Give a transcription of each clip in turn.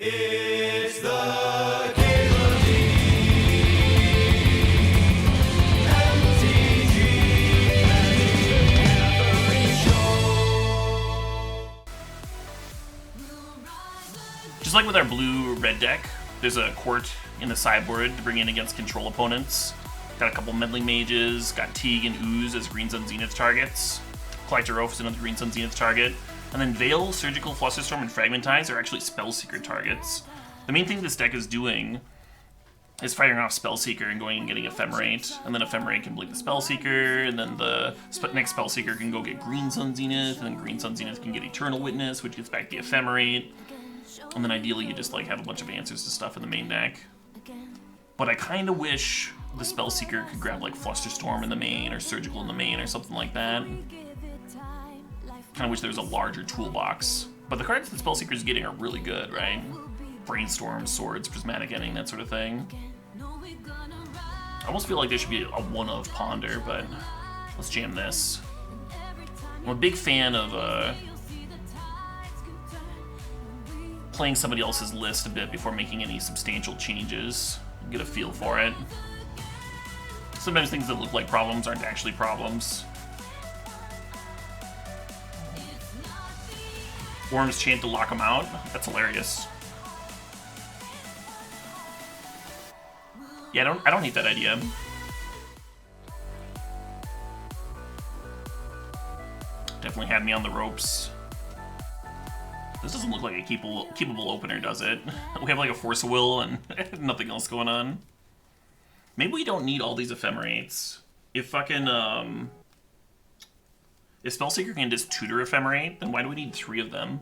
It's the CalebDMTG Show. Just like with our blue-red deck, there's a Court in the sideboard to bring in against control opponents. Got a couple Meddling Mages, got Teague and Ooze as Green Sun Zenith targets. Collector Oath is another Green Sun Zenith target. And then Veil, Surgical, Flusterstorm, and Fragmentize are actually Spellseeker targets. The main thing this deck is doing is firing off Spellseeker and going and getting Ephemerate, and then Ephemerate can blink the Spellseeker, and then the next Spellseeker can go get Green Sun Zenith, and then Green Sun Zenith can get Eternal Witness, which gets back the Ephemerate, and then ideally you just like have a bunch of answers to stuff in the main deck. But I kind of wish the Spellseeker could grab like Flusterstorm in the main, or Surgical in the main, or something like that. Kind of wish there was a larger toolbox. But the cards that Spellseeker is getting are really good, right? Brainstorm, Swords, Prismatic Ending, that sort of thing. I almost feel like there should be a one-of Ponder, but let's jam this. I'm a big fan of playing somebody else's list a bit before making any substantial changes. Get a feel for it. Sometimes things that look like problems aren't actually problems. Worms chant to lock them out? That's hilarious. Yeah, I don't hate that idea. Definitely had me on the ropes. This doesn't look like a keepable opener, does it? We have like a Force of Will and nothing else going on. Maybe we don't need all these Ephemerates. If fucking, if Spellseeker can just tutor Ephemerate, then why do we need 3 of them?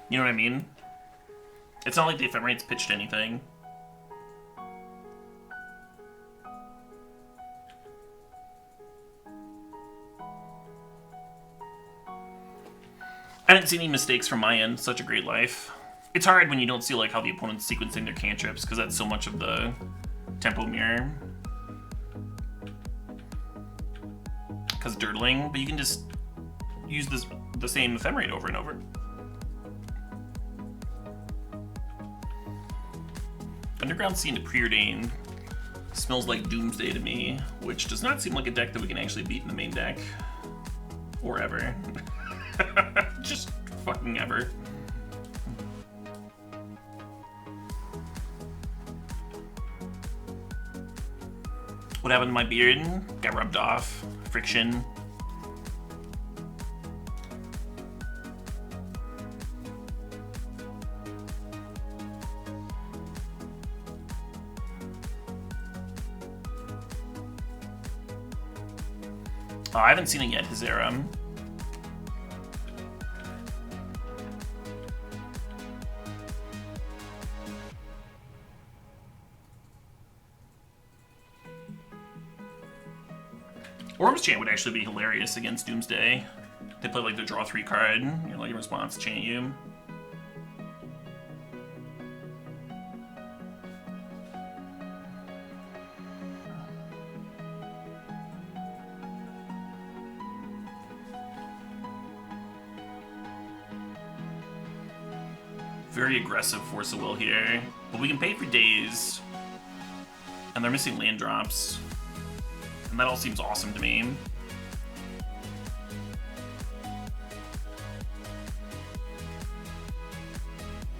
You know what I mean? It's not like the Ephemerate's pitched anything. I didn't see any mistakes from my end. Such a great life. It's hard when you don't see like how the opponent's sequencing their cantrips, because that's so much of the tempo mirror. Because dirtling, but you can just use the same Ephemerate over and over. Underground Sea into Preordained smells like Doomsday to me, which does not seem like a deck that we can actually beat in the main deck. Or ever. Just fucking ever. What happened to my beard? Got rubbed off. Friction. Oh, I haven't seen it yet, Hizera. Worms Chant would actually be hilarious against Doomsday. They play like the draw 3 card, you know, like in response to chant you. Very aggressive Force of Will here, but we can pay for days, and they're missing land drops. And that all seems awesome to me.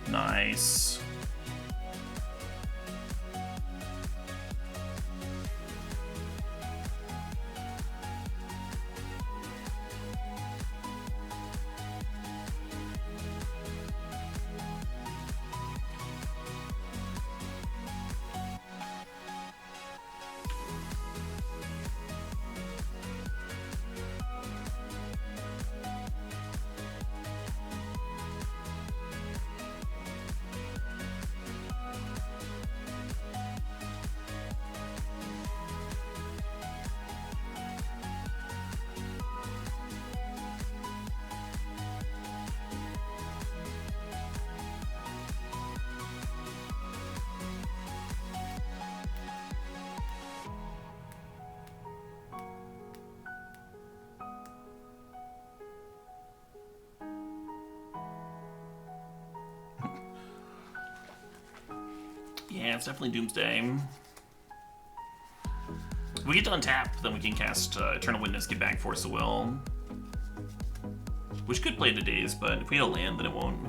Nice. Yeah, it's definitely Doomsday. If we get to untap, then we can cast Eternal Witness, get back Force of Will. Which could play into Daze, but if we hit a land, then it won't.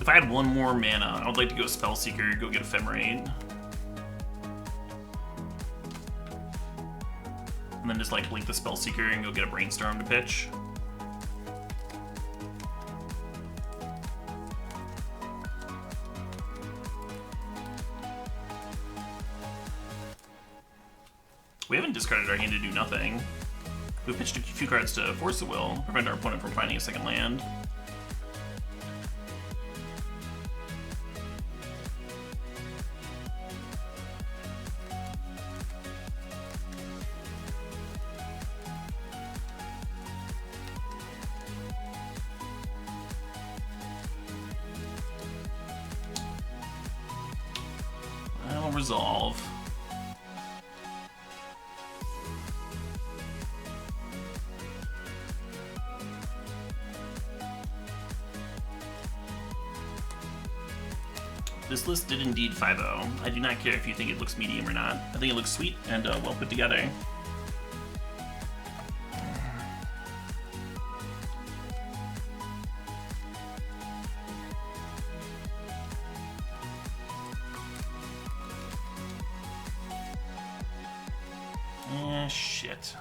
If I had one more mana, I would like to go Spellseeker, go get Ephemerate. And then just like blink the Spellseeker and go get a Brainstorm to pitch. We haven't discarded our hand to do nothing. We pitched a few cards to Force of Will, prevent our opponent from finding a second land. Resolve. This list did indeed 5-0. I do not care if you think it looks medium or not. I think it looks sweet and well put together. Shit.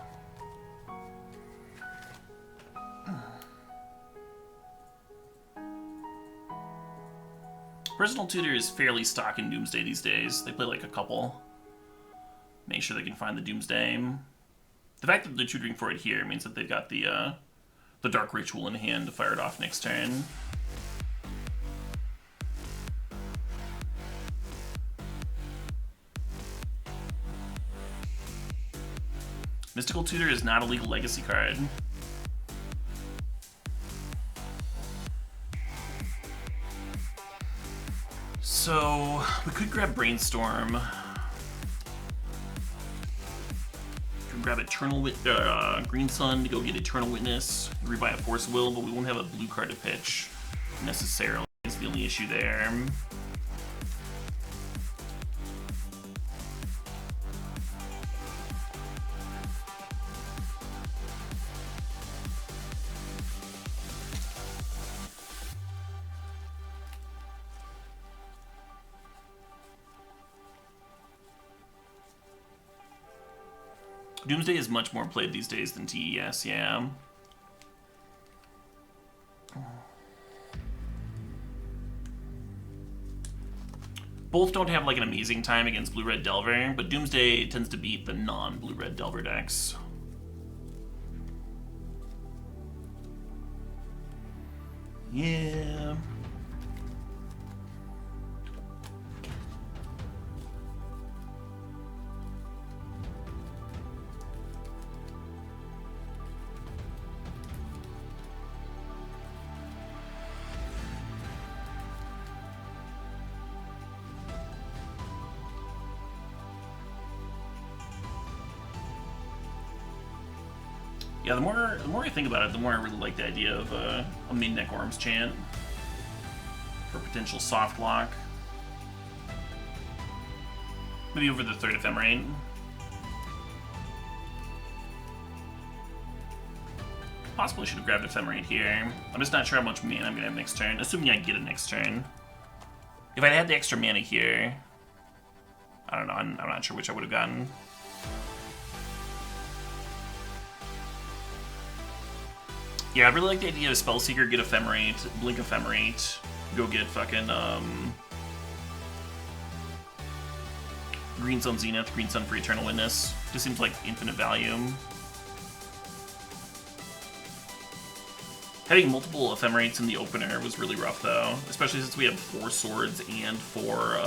Personal Tutor is fairly stock in Doomsday these days. They play like a couple. Make sure they can find the Doomsday. The fact that they're tutoring for it here means that they've got the Dark Ritual in hand to fire it off next turn. Mystical Tutor is not a legal legacy card. So we could grab Brainstorm. We could grab Green Sun to go get Eternal Witness, rebuy a Force Will, but we won't have a blue card to pitch necessarily. Is the only issue there. Doomsday is much more played these days than TES, yeah. Both don't have like an amazing time against Blue-Red Delver, but Doomsday tends to beat the non-Blue-Red Delver decks. Yeah. Yeah, the more I think about it, the more I really like the idea of a mid-neck Orm's Chant for potential soft lock. Maybe over the third Ephemerate. Possibly should have grabbed Ephemerate here. I'm just not sure how much mana I'm gonna have next turn, assuming I get it next turn. If I'd had the extra mana here, I don't know, I'm not sure which I would have gotten. Yeah, I really like the idea of Spellseeker, get Ephemerate, blink Ephemerate, go get fucking, Green Sun Zenith, Green Sun for Eternal Witness. Just seems like infinite value. Having multiple Ephemerates in the opener was really rough, though. Especially since we have 4 swords and 4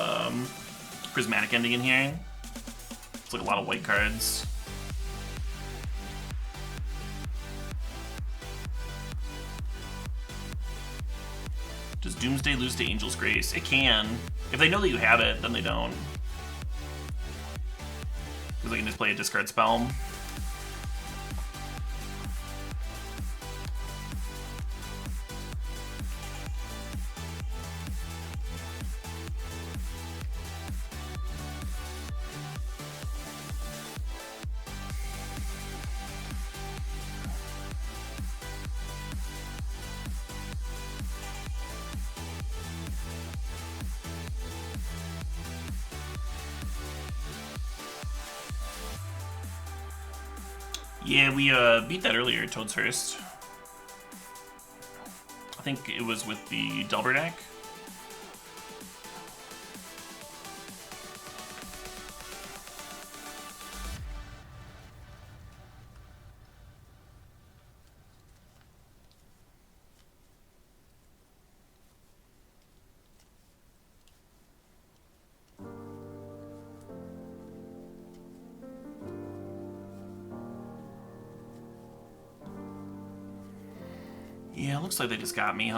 prismatic ending in here. It's like a lot of white cards. Does Doomsday lose to Angel's Grace? It can. If they know that you have it, then they don't. Because they can just play a discard spell. Yeah, we beat that earlier, Toad's First. I think it was with the Delver deck. Yeah, looks like they just got me,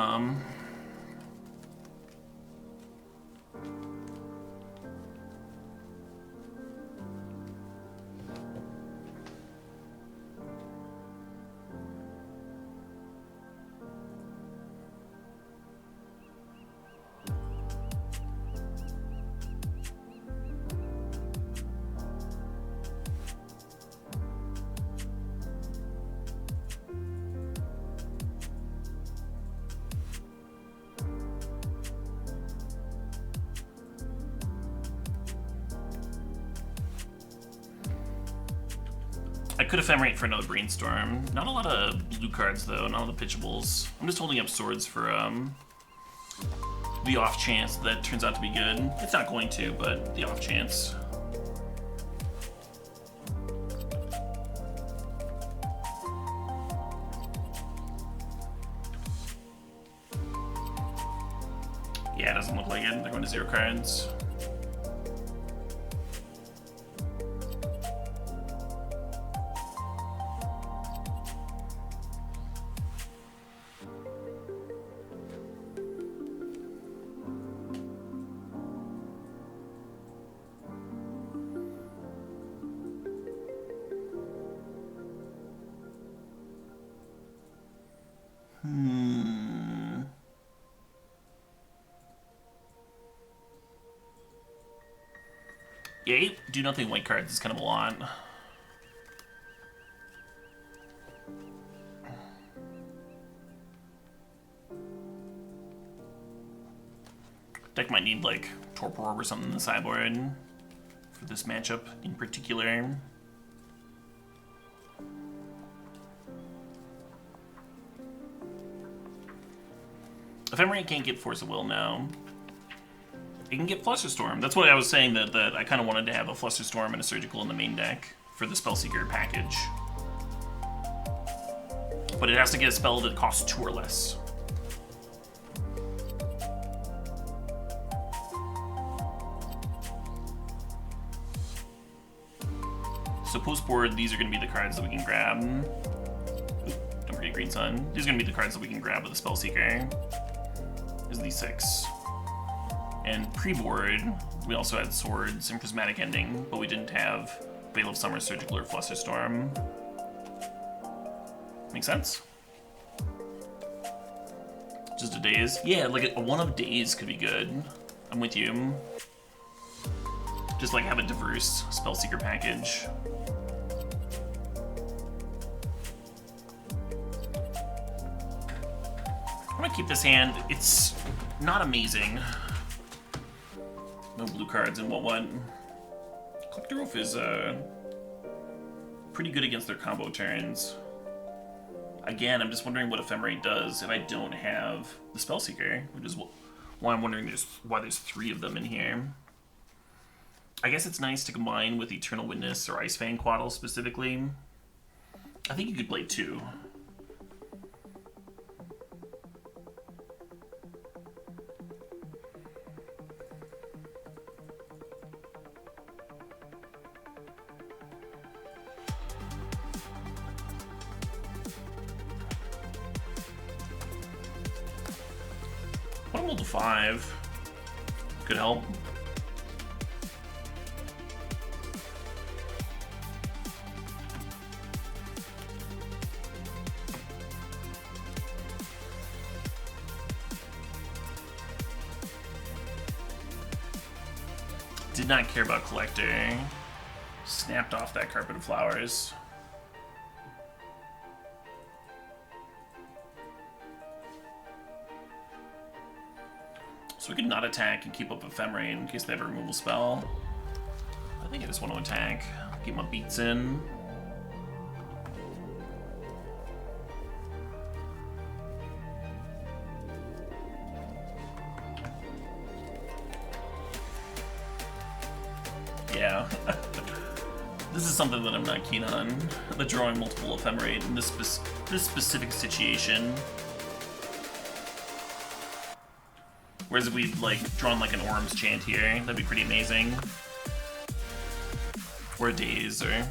I could Ephemerate for another Brainstorm. Not a lot of blue cards, though. Not all the pitchables. I'm just holding up swords for the off chance that turns out to be good. It's not going to, but the off chance. Yeah, it doesn't look like it. They're going to 0 cards. Yeah, 8 do nothing white cards is kind of a lot. Deck might need like Torpor Orb or something in the sideboard for this matchup in particular. Ephemerate can't get Force of Will now. It can get Flusterstorm. That's what I was saying, that I kind of wanted to have a Flusterstorm and a Surgical in the main deck for the Spellseeker package. But it has to get a spell that costs 2 or less. So post-board, these are going to be the cards that we can grab. Oop, don't forget Green Sun. These are going to be the cards that we can grab with the Spellseeker. These are these 6. And pre-board, we also had Swords and Prismatic Ending, but we didn't have Veil of Summer, Surgical, or Flusterstorm. Make sense? Just a Daze? Yeah, like a 1 of Daze could be good. I'm with you. Just like have a diverse Spellseeker package. I'm gonna keep this hand. It's not amazing. No blue cards and what? Collector Roof is pretty good against their combo turns. Again, I'm just wondering what Ephemerate does if I don't have the Spellseeker, which is why I'm wondering why there's 3 of them in here. I guess it's nice to combine with Eternal Witness or Icefang Quaddle specifically. I think you could play 2. Rumble to 5 could help. Did not care about collecting. Snapped off that Carpet of Flowers. So we could not attack and keep up Ephemerate in case they have a removal spell. I think I just want to attack. Keep my beats in. Yeah. This is something that I'm not keen on. The drawing multiple Ephemerate in this specific situation. Whereas if we'd like drawn like an Orm's Chant here, that'd be pretty amazing. Or a Daze, or...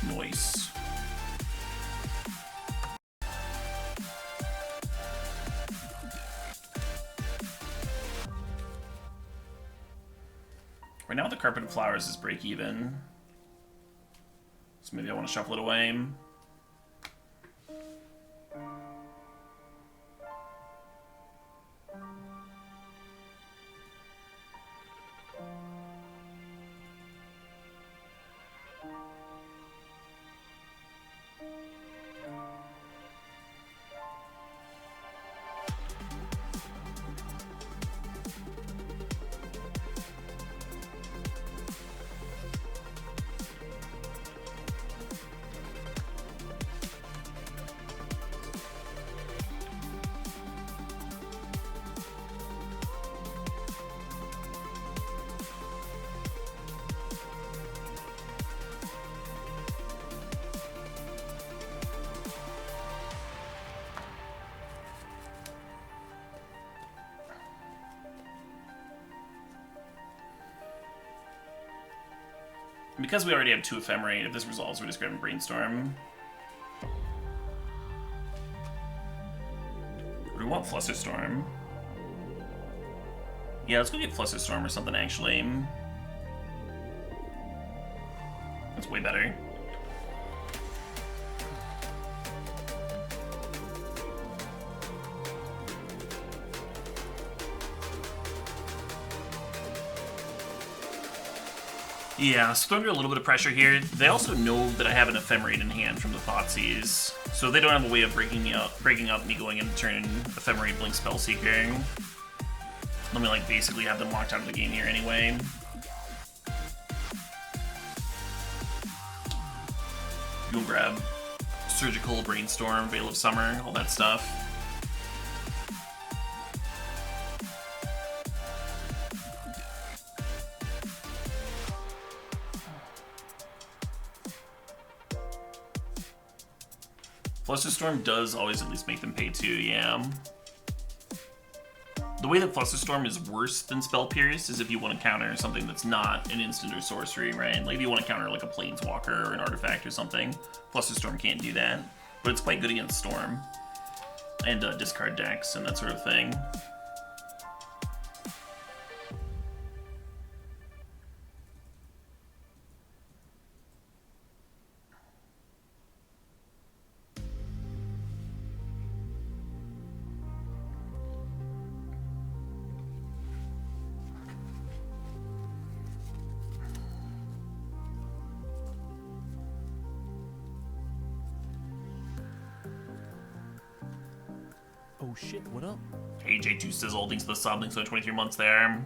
Noise. Right now the Carpet of Flowers is break even. So maybe I want to shuffle it away. Because we already have 2 Ephemerate, if this resolves, we're just grabbing Brainstorm. Or do we want Flusterstorm? Yeah, let's go get Flusterstorm or something, actually. That's way better. Yeah, so they're under a little bit of pressure here. They also know that I have an Ephemerate in hand from the Thoughtseize, so they don't have a way of breaking up me going into turn Ephemerate Blink Spellseeker. Let me like basically have them locked out of the game here anyway. Go grab Surgical, Brainstorm, Veil of Summer, all that stuff. Flusterstorm does always at least make them pay 2, yeah. The way that Flusterstorm is worse than Spell Pierce is if you want to counter something that's not an instant or sorcery, right? Like if you want to counter like a Planeswalker or an artifact or something, Flusterstorm can't do that. But it's quite good against Storm and discard decks and that sort of thing. Oh shit, what up? Hey, J2 Sizzle, thanks for the sub, thanks for the 23 months there.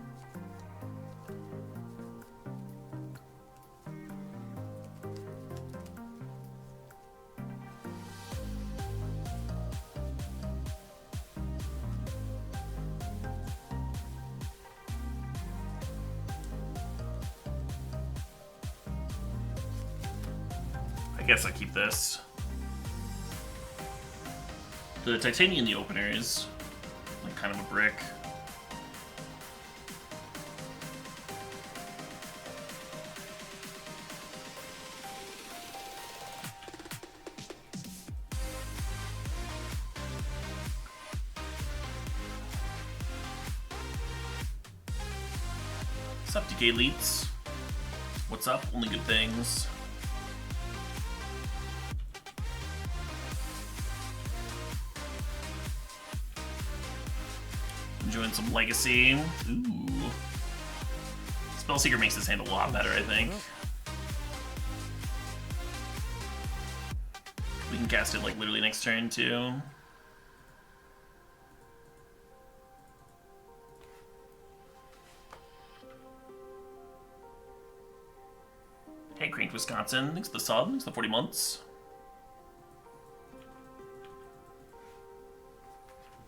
I guess I keep this. The Titanium in the opener is like kind of a brick. What's up, DK Elites? What's up? Only good things. Enjoying some Legacy. Ooh. Spellseeker makes this hand a lot better, I think. We can cast it like literally next turn too. Hey, Cranked Wisconsin. Thanks for the sub. Thanks for the 40 months.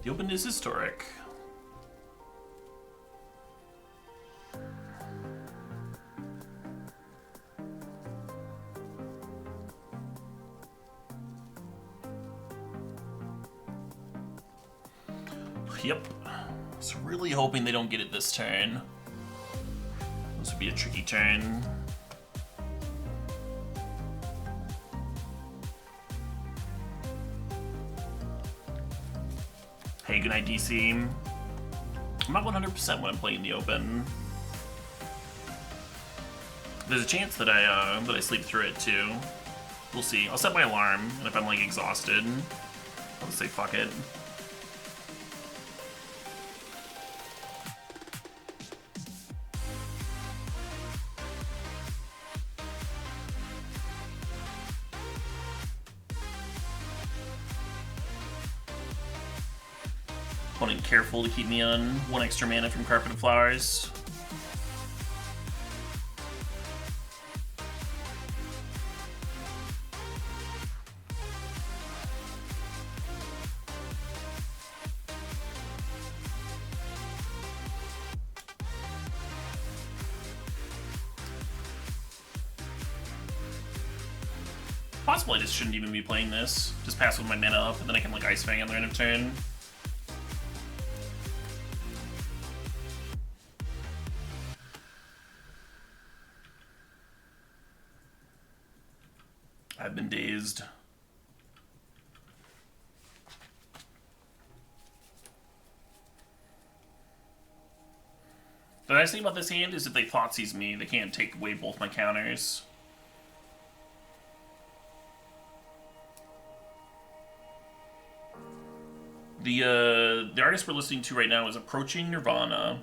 The open is historic. Yep. I was really hoping they don't get it this turn. This would be a tricky turn. Hey, good night, DC. I'm not 100% when I'm playing the open. There's a chance that I sleep through it too. We'll see. I'll set my alarm, and if I'm like exhausted, I'll just say fuck it. Opponent careful to keep me on 1 extra mana from Carpet of Flowers. Possibly I just shouldn't even be playing this. Just pass with my mana up, and then I can like Ice Fang on the end of turn. I've been dazed. The nice thing about this hand is if they Thoughtseize me, they can't take away both my counters. The artist we're listening to right now is Approaching Nirvana.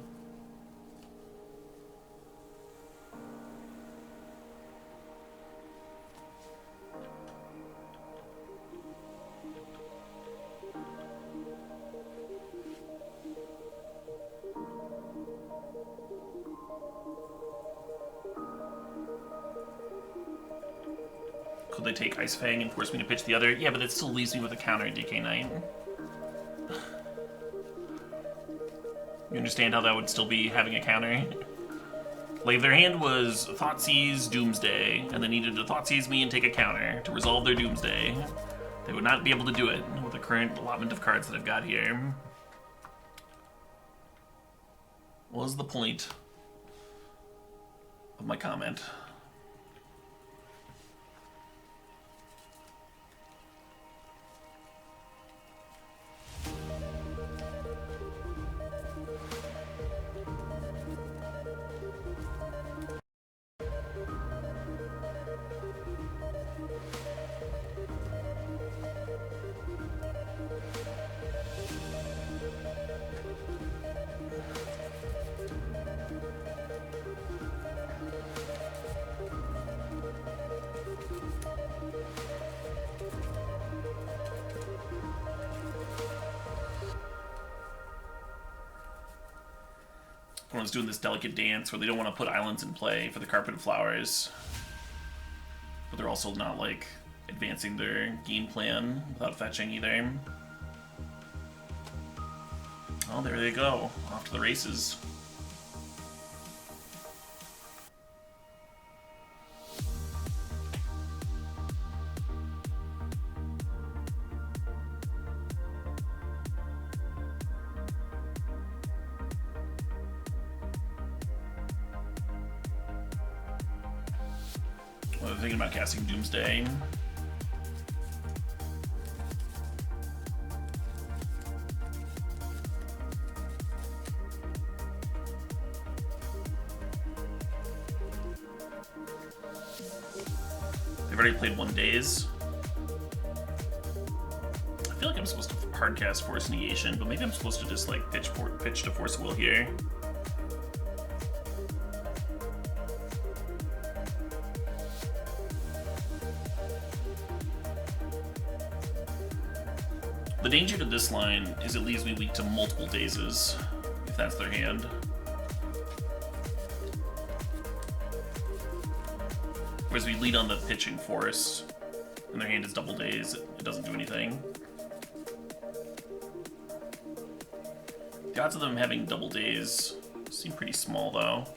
Could they take Ice Fang and force me to pitch the other? Yeah, but it still leaves me with a counter DK Knight. You understand how that would still be having a counter? Like, if their hand was Thoughtseize, Doomsday, and they needed to Thoughtseize me and take a counter to resolve their Doomsday, they would not be able to do it with the current allotment of cards that I've got here. What was the point of my comment? Everyone's doing this delicate dance where they don't want to put islands in play for the Carpet of Flowers, but they're also not like advancing their game plan without fetching either. Oh, there they go, off to the races. Well, I'm thinking about casting Doomsday. I've already played 1 days. I feel like I'm supposed to hardcast Force Negation, but maybe I'm supposed to just like pitch to Force Will here. The danger to this line is it leaves me weak to multiple dazes, if that's their hand. Whereas we lead on the pitching Force, and their hand is double daze, it doesn't do anything. The odds of them having double daze seem pretty small, though.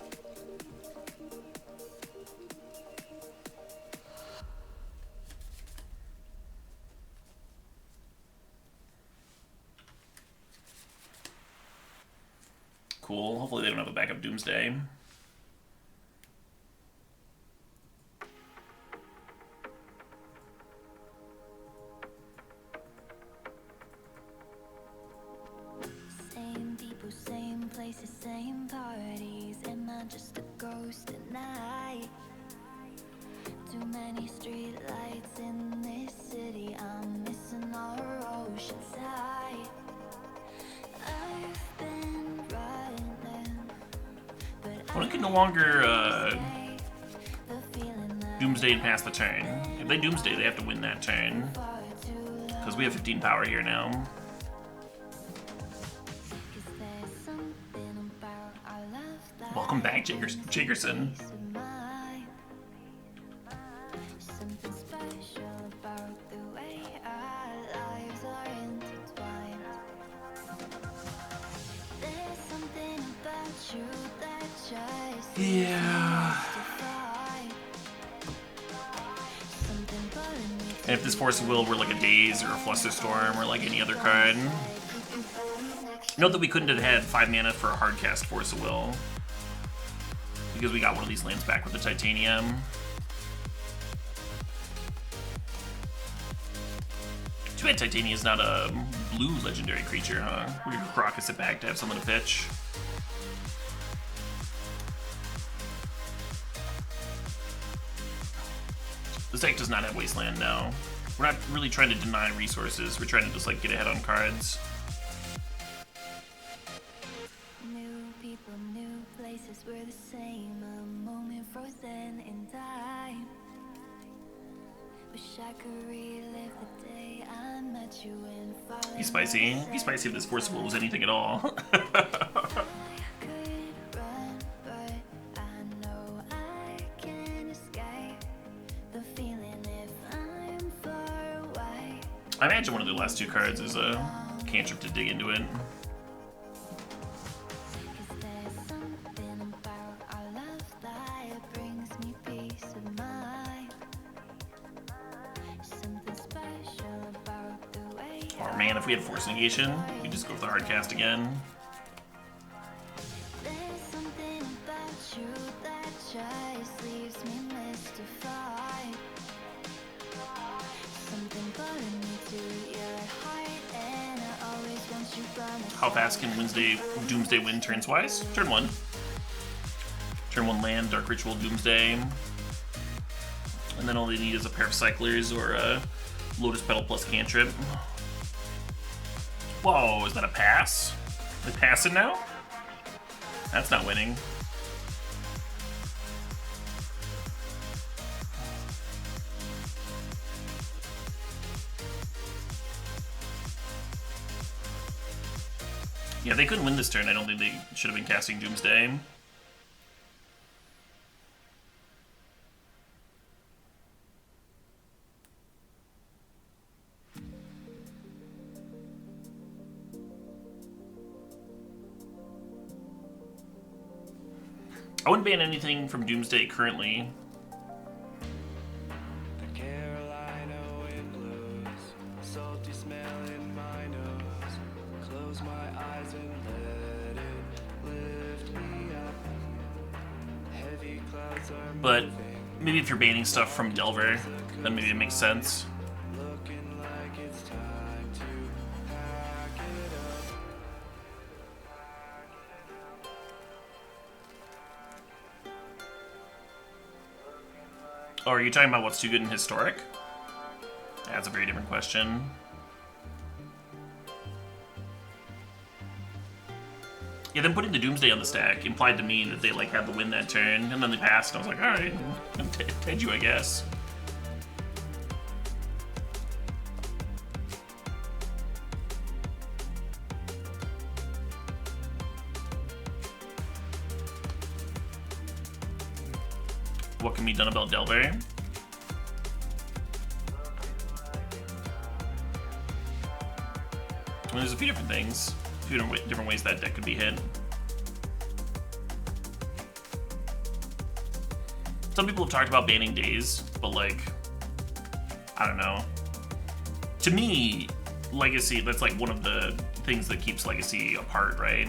Cool. Hopefully they don't have a backup Doomsday. Same people, same places, same parties. Am I just a ghost at night? Too many street lights in this city. I'm missing our ocean side. I've been running, but Well, it can no longer Doomsday and pass the turn. If they Doomsday, they have to win that turn. Because we have 15 power here now. Welcome back, Jagerson. Something special about the way our lives are intertwined. There's something about you that just Yeah. And if this Force of Will were like a Daze or a Flusterstorm or like any other card. Note that we couldn't have had 5 mana for a hardcast Force of Will. Because we got one of these lands back with the Titanium. Too bad Titania is not a blue legendary creature, huh? We could Crocus it back to have someone to pitch. This deck does not have Wasteland now. We're not really trying to deny resources, we're trying to just like get ahead on cards. new people, new places, we're the same. A moment frozen in time. Wish I could relive the day I met you and fall. Be spicy. Be spicy if this Force of Will was anything at all. I imagine one of the last 2 cards is a cantrip to dig into it. Oh man, if we had Force Negation, we just go with the hard cast again. How fast can Doomsday win turns wise? Turn 1. Turn 1 land, Dark Ritual, Doomsday. And then all they need is a pair of Cyclers or a Lotus Petal plus cantrip. Whoa, is that a pass? They passing now? That's not winning. Yeah, they couldn't win this turn. I don't think they should have been casting Doomsday. I wouldn't ban anything from Doomsday currently. The Carolina wind blows, salty smell in my nose. Close my eyes and let it lift me up. Heavy clouds are But maybe if you're banning stuff from Delver, then maybe it makes sense. looking like it's time to pack it up. Oh, are you talking about what's too good in Historic? That's a very different question. Yeah, them putting the Doomsday on the stack implied to me that they like had to win that turn, and then they passed, and I was like, alright, Ted you, I guess. What can be done about Delver? I mean, there's a few different things. A few different ways that deck could be hit. Some people have talked about banning Daze, but like, I don't know. To me, Legacy, that's like one of the things that keeps Legacy apart, right?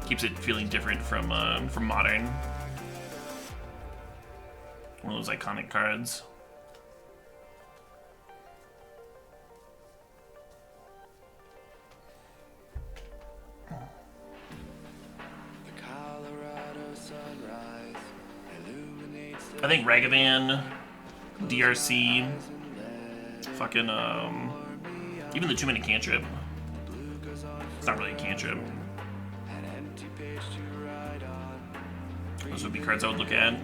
Keeps it feeling different from Modern. One of those iconic cards. I think Ragavan, DRC, fucking, even the 2-minute cantrip. It's not really a cantrip. Those would be cards I would look at.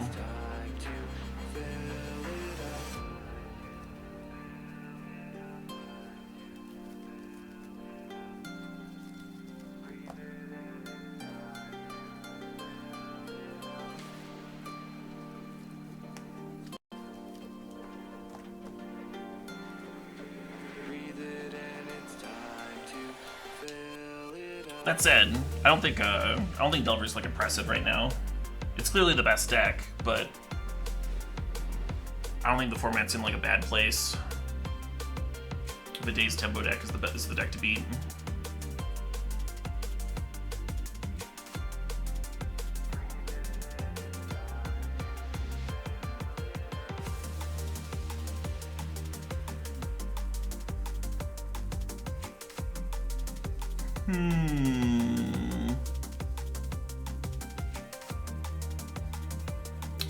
That said, I don't think Delver's like impressive right now. It's clearly the best deck, but I don't think the format's in like a bad place. The Daze Tempo deck is the deck to beat.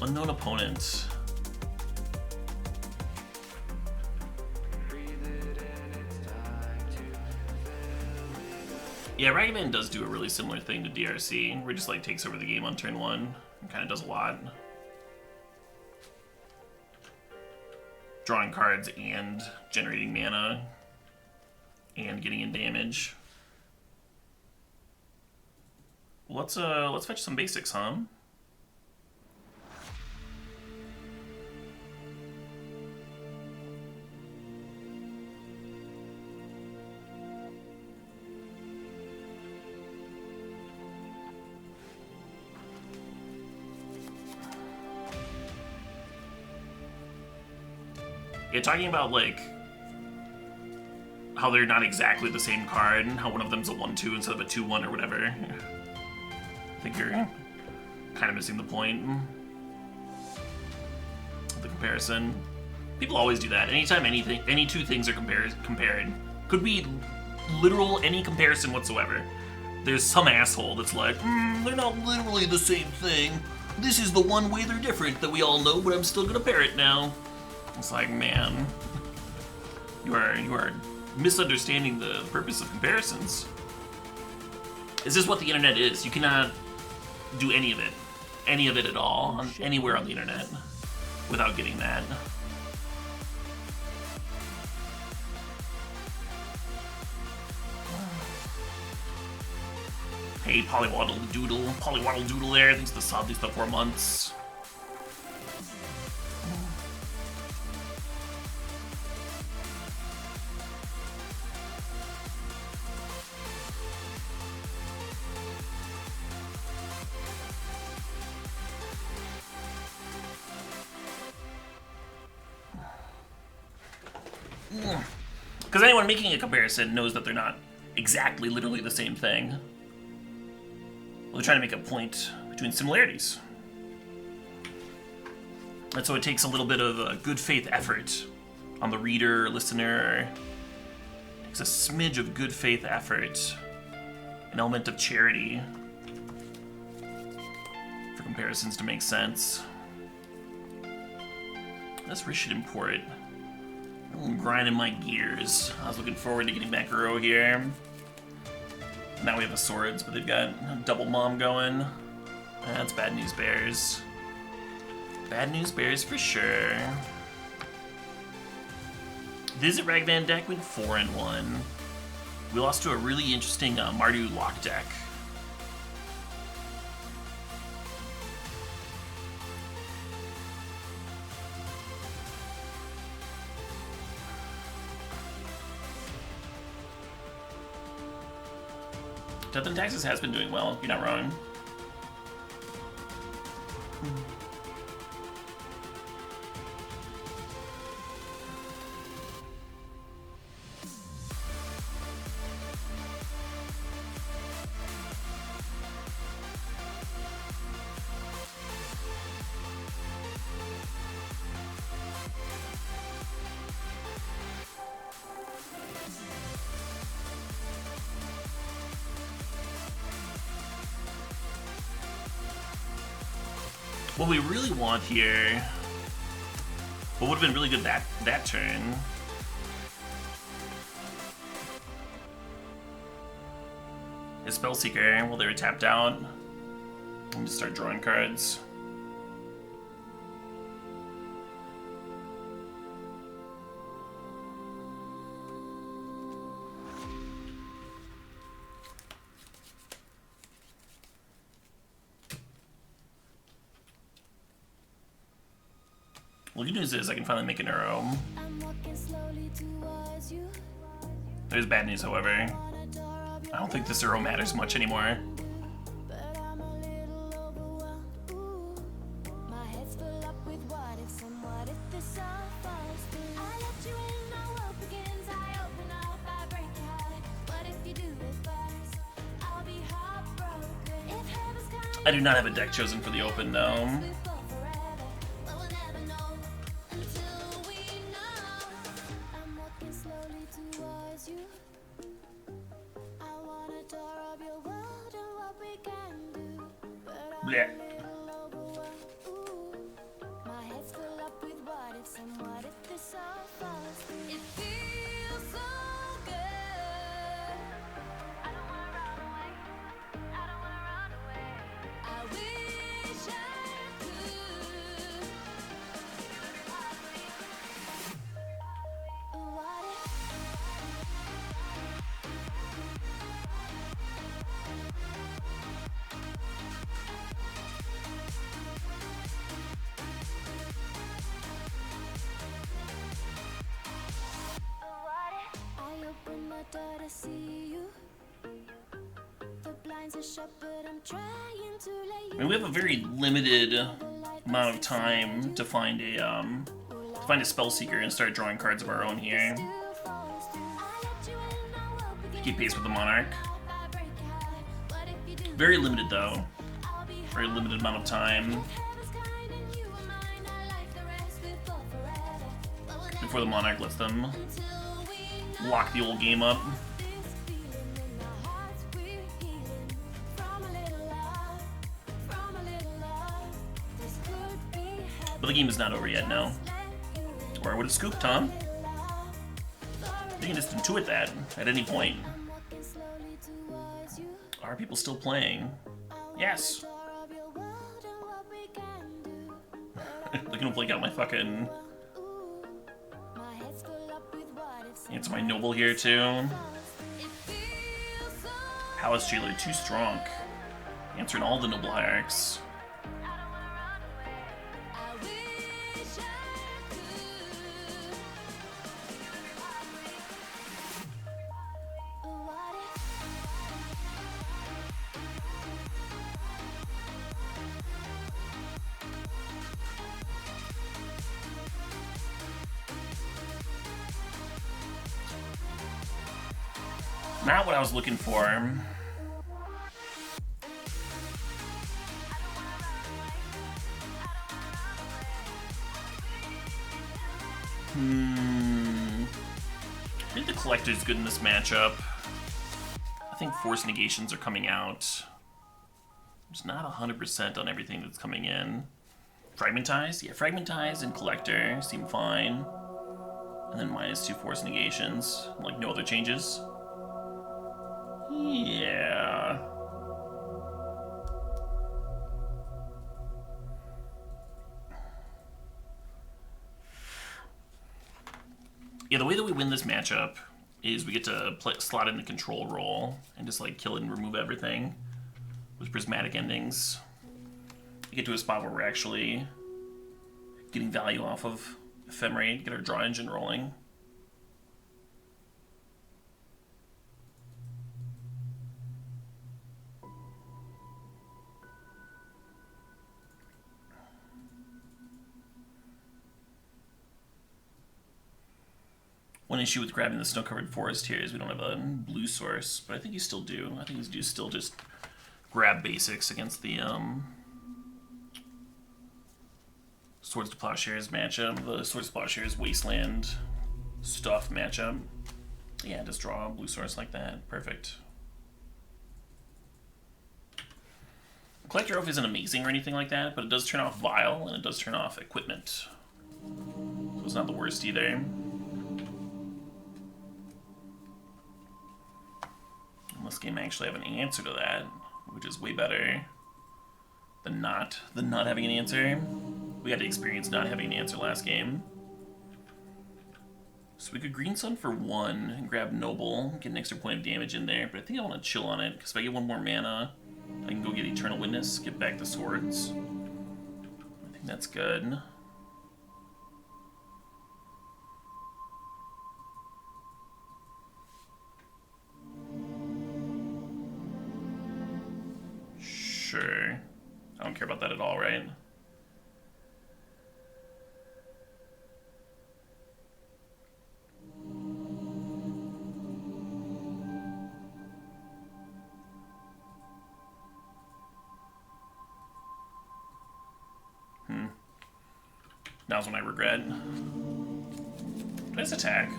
Unknown opponent. Yeah, Ragavan does do a really similar thing to DRC, where he just like takes over the game on turn 1 and kind of does a lot. Drawing cards and generating mana and getting in damage. Let's fetch some basics, huh? Yeah, talking about like how they're not exactly the same card, how one of them's a 1/2 instead of a 2/1 or whatever. I think you're kind of missing the point of the comparison. People always do that. Anytime any two things are compared, could be literal any comparison whatsoever. There's some asshole that's like, they're not literally the same thing. This is the one way they're different that we all know, but I'm still gonna pair it now. It's like, man, you are misunderstanding the purpose of comparisons. Is this what the internet is? You cannot do any of it at all, anywhere on the internet, without getting that. Hey, Polywaddle Doodle there. Thanks for the sub, thanks for the 4 months. Because anyone making a comparison knows that they're not exactly, literally the same thing. Well, they're trying to make a point between similarities. And so it takes a little bit of a good faith effort on the reader, listener. It takes a smidge of good faith effort, an element of charity for comparisons to make sense. This wrist should import. I'm grinding my gears. I was looking forward to getting back a row here. Now we have the swords, but they've got a double mom going. That's bad news bears. Bad news bears for sure. Visit Ragvan deck went 4-1. We lost to a really interesting Mardu lock deck. Death and Taxes has been doing well, you're not wrong. What we really want here, what would have been really good that turn, is Spellseeker while they were tapped out. And just start drawing cards. Well, the good news is I can finally make an arrow. There's bad news, however. I don't think this arrow matters much anymore. I do not have a deck chosen for the open, though. Yeah. I mean, we have a very limited amount of time to find a spell seeker and start drawing cards of our own here. Keep pace with the monarch. Very limited though. Very limited amount of time before the monarch lets them lock the old game up. But the game is not over yet, no. Or I would have scooped, Tom. You can just intuit that at any point. Are people still playing? Yes. Looking to blink out my fucking... Answer my noble here, too. Palace Jailer, too strong. Answering all the noble hierarchs. Not what I was looking for. I think the Collector's good in this matchup. I think Force Negations are coming out. I'm just not 100% on everything that's coming in. Fragmentize? Yeah, Fragmentize and Collector seem fine. And then -2 force negations. Like, no other changes. Yeah. Yeah, the way that we win this matchup is we get to slot in the control role and just, like, kill and remove everything with prismatic endings. We get to a spot where we're actually getting value off of Ephemerate, get our draw engine rolling. One issue with grabbing the snow-covered forest here is we don't have a blue source, but I think you still do. I think you do still just grab basics against the Swords to Plowshares matchup, the Swords to Plowshares Wasteland stuff matchup. Yeah, just draw a blue source like that. Perfect. Collector Oath isn't amazing or anything like that, but it does turn off Vial, and it does turn off Equipment. So it's not the worst either. And this game actually have an answer to that, which is way better than not having an answer. We had to experience not having an answer last game. So we could Green Sun for 1 and grab Noble, get an extra point of damage in there, but I think I want to chill on it, because if I get 1 more mana, I can go get Eternal Witness, get back the swords. I think that's good. Sure. I don't care about that at all, right? Now's when I regret. Did I just attack?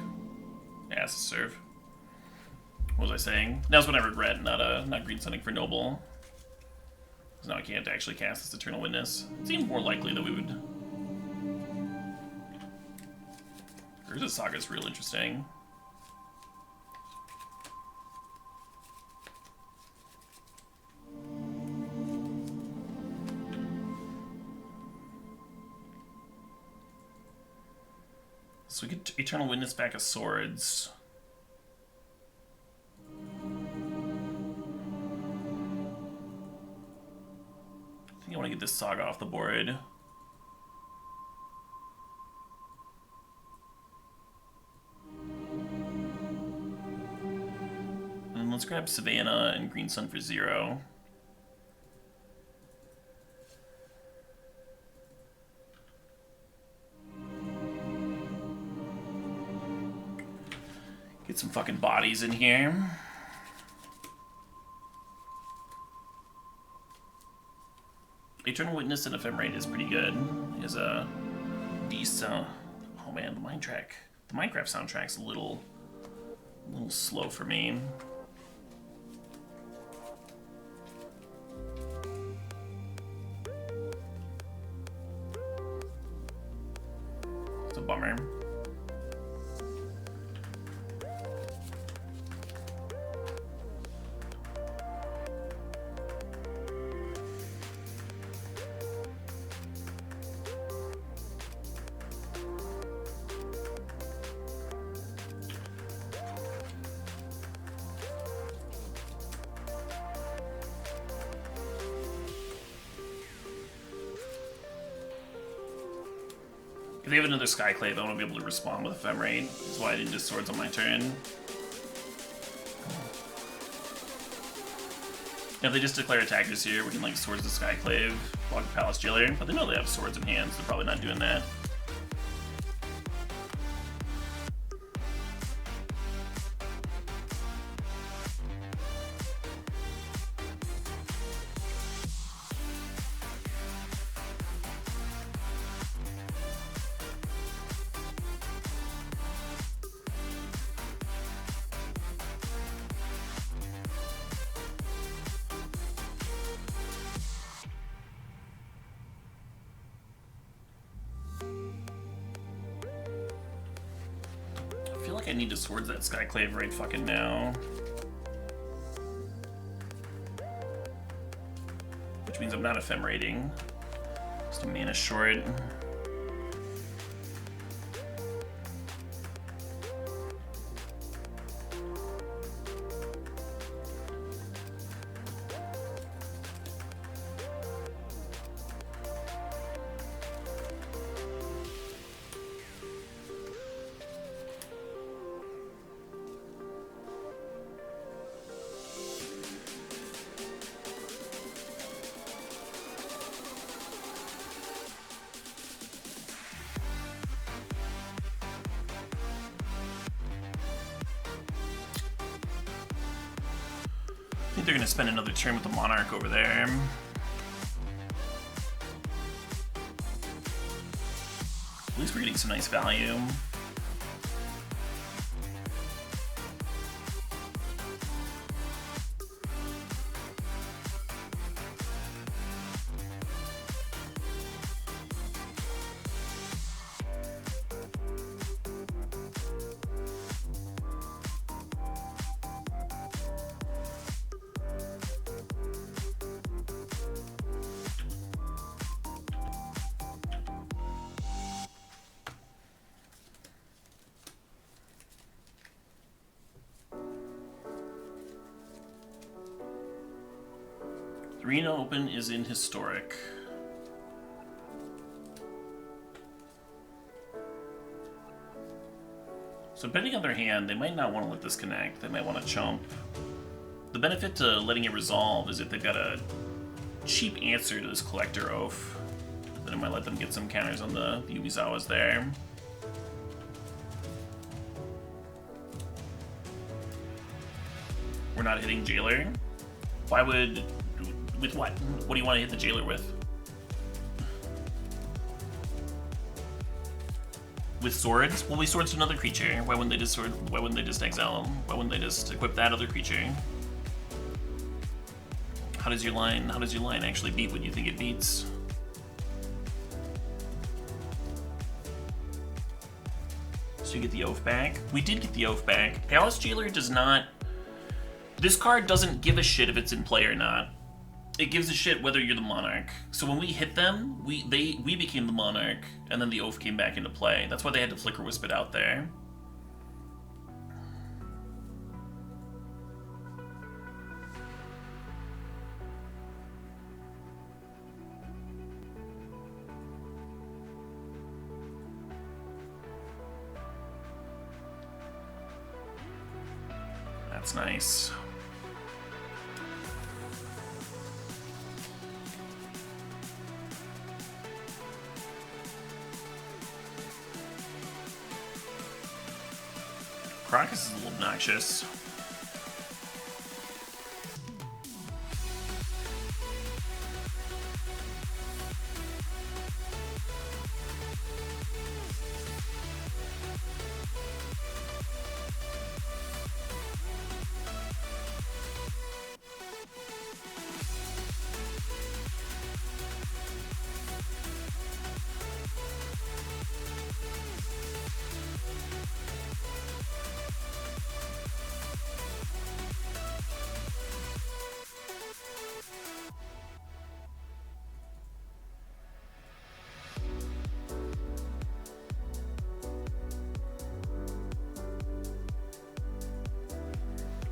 Yeah, it's a serve. What was I saying? Now's when I regret not green sunning for Noble. Because now I can't actually cast this Eternal Witness. It seemed more likely that we would. Urza Saga's real interesting. So we get Eternal Witness back of swords. I think I want to get this Saga off the board. And let's grab Savannah and Green Sun for 0. Get some fucking bodies in here. Eternal Witness and Ephemerate is pretty good. Is a decent. Oh man, the Minecraft soundtrack's a little slow for me. It's a bummer. If they have another Skyclave, I want to be able to respond with Ephemerate. That's why I didn't just swords on my turn. If they just declare attackers here, we can like swords the Skyclave, block the Palace Jailer, but they know they have swords in hand, so they're probably not doing that. like I need to Swords that Skyclave right fucking now. Which means I'm not ephemerating. Just a mana short. I think they're gonna spend another turn with the Monarch over there. At least we're getting some nice value. Arena Open is in Historic. So depending on their hand, they might not want to let this connect. They might want to chump. The benefit to letting it resolve is if they've got a cheap answer to this Collector Oath, then it might let them get some counters on the Ubizawas there. We're not hitting Jailer. Why would... With what? What do you want to hit the Jailer with? With swords? Well, we swords to another creature. Why wouldn't they just sword? Why wouldn't they just exile them? Why wouldn't they just equip that other creature? How does your line actually beat what you think it beats? So you get the Oath back. We did get the Oath back. Palace Jailer does not. This card doesn't give a shit if it's in play or not. It gives a shit whether you're the Monarch. So when we hit them, we became the Monarch, and then the Oath came back into play. That's why they had to Flicker Wisp it out there. That's nice. Crocus is a little obnoxious.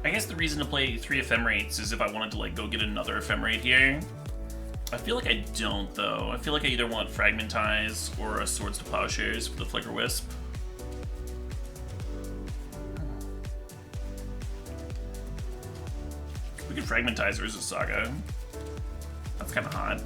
I guess the reason to play 3 Ephemerates is if I wanted to like go get another Ephemerate here. I feel like I don't though. I feel like I either want Fragmentize or a Swords to Plowshares for the Flicker Wisp. We could Fragmentize Urza Saga. That's kind of hot.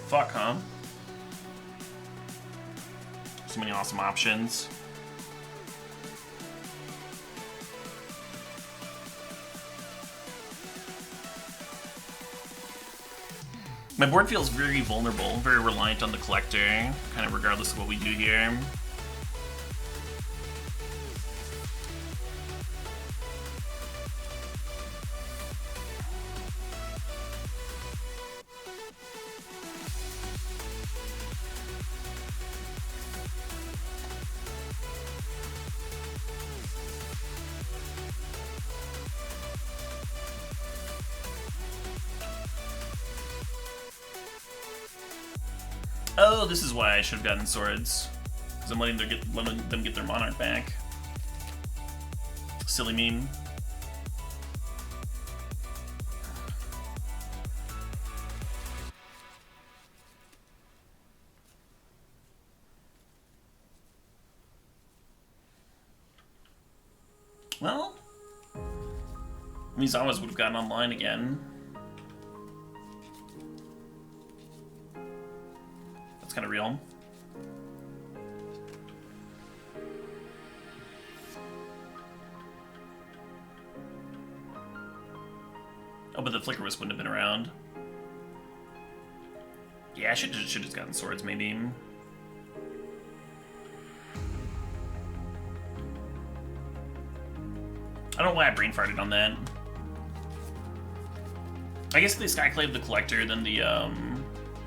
Fuck, huh? Too many awesome options. My board feels very vulnerable, very reliant on the collector, kind of regardless of what we do here. Oh, this is why I should have gotten swords. Because I'm letting them get their monarch back. Silly meme. Well, Mizawa's would have gotten online again. That's kind of real. Oh, but the Flicker Wisp wouldn't have been around. Yeah, I should have gotten swords, maybe. I don't know why I brain farted on that. I guess if they Skyclave the Collector, then the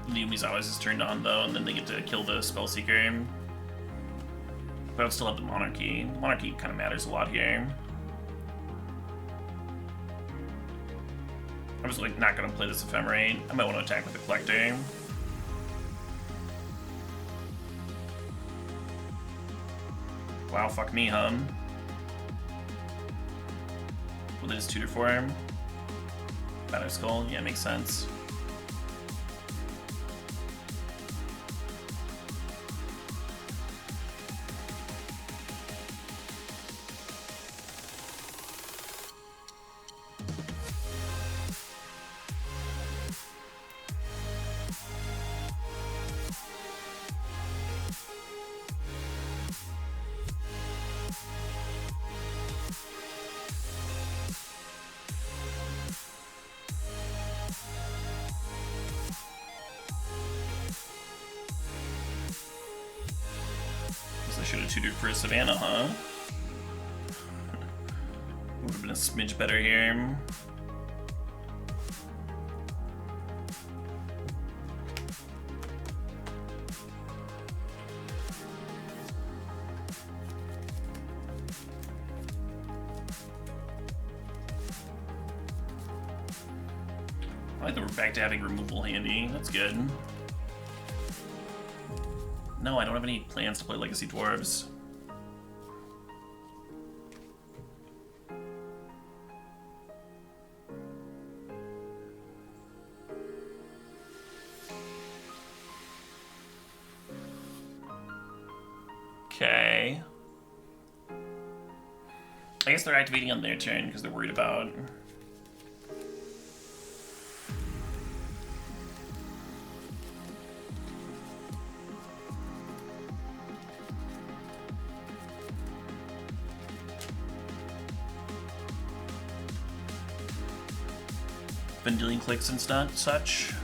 Umizawa's is turned on though, and then they get to kill the Spellseeker. But I would still have the Monarchy. The Monarchy kind of matters a lot here. I was like not gonna play this Ephemerate. I might want to attack with the Collector. Wow, fuck me, huh? Will they just tutor for him? Battle Skull? Yeah, makes sense. I should have tutored for a Savannah, huh? Would have been a smidge better here. I like that we're back to having removal handy. That's good. No, I don't have any plans to play Legacy Dwarves. Okay. I guess they're activating on their turn because they're worried about... Vendilion clicks and such.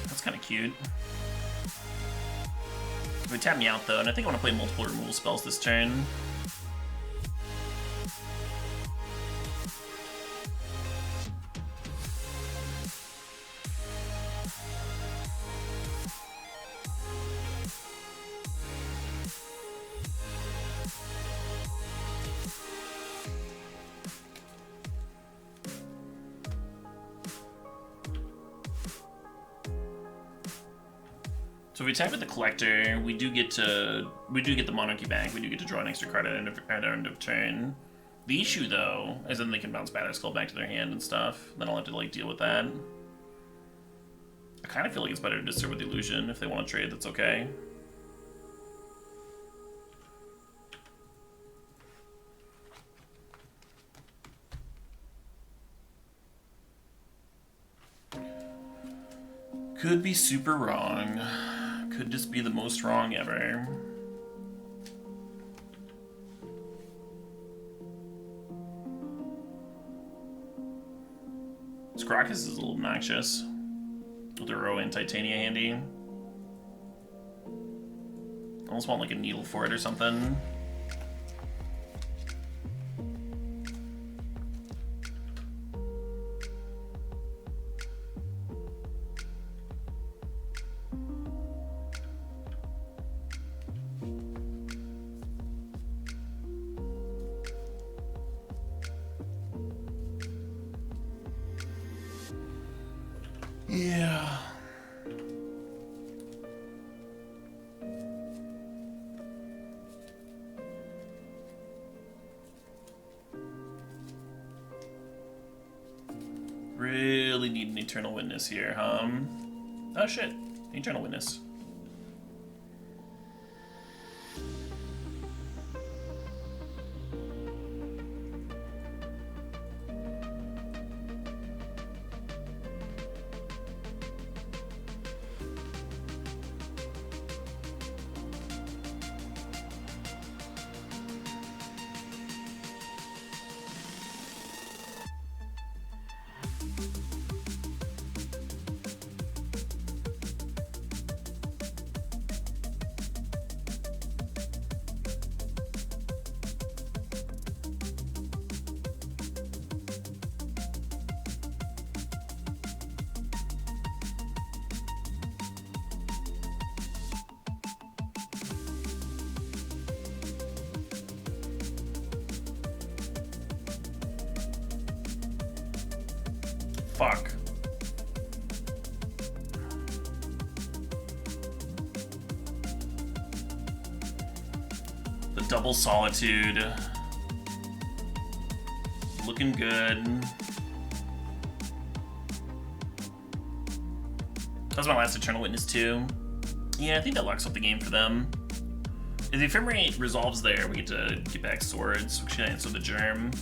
That's kind of cute. They tap me out though, and I think I want to play multiple removal spells this turn. So if we attack with the Collector, we do get the Monarchy back. We do get to draw an extra card at end of turn. The issue though is then they can bounce Battle Skull back to their hand and stuff. Then I'll have to like deal with that. I kind of feel like it's better to disturb with Illusion if they want to trade. That's okay. Could be super wrong. Could just be the most wrong ever. Scrockus is a little obnoxious. With a row and Titania handy. Almost want like a needle for it or something. Yeah. Really need an Eternal Witness here, huh? Oh shit, Eternal Witness. Fuck. The double solitude. Looking good. That was my last Eternal Witness too. Yeah, I think that locks up the game for them. If the Ephemerate resolves there, we get to get back swords, which can answer the germ.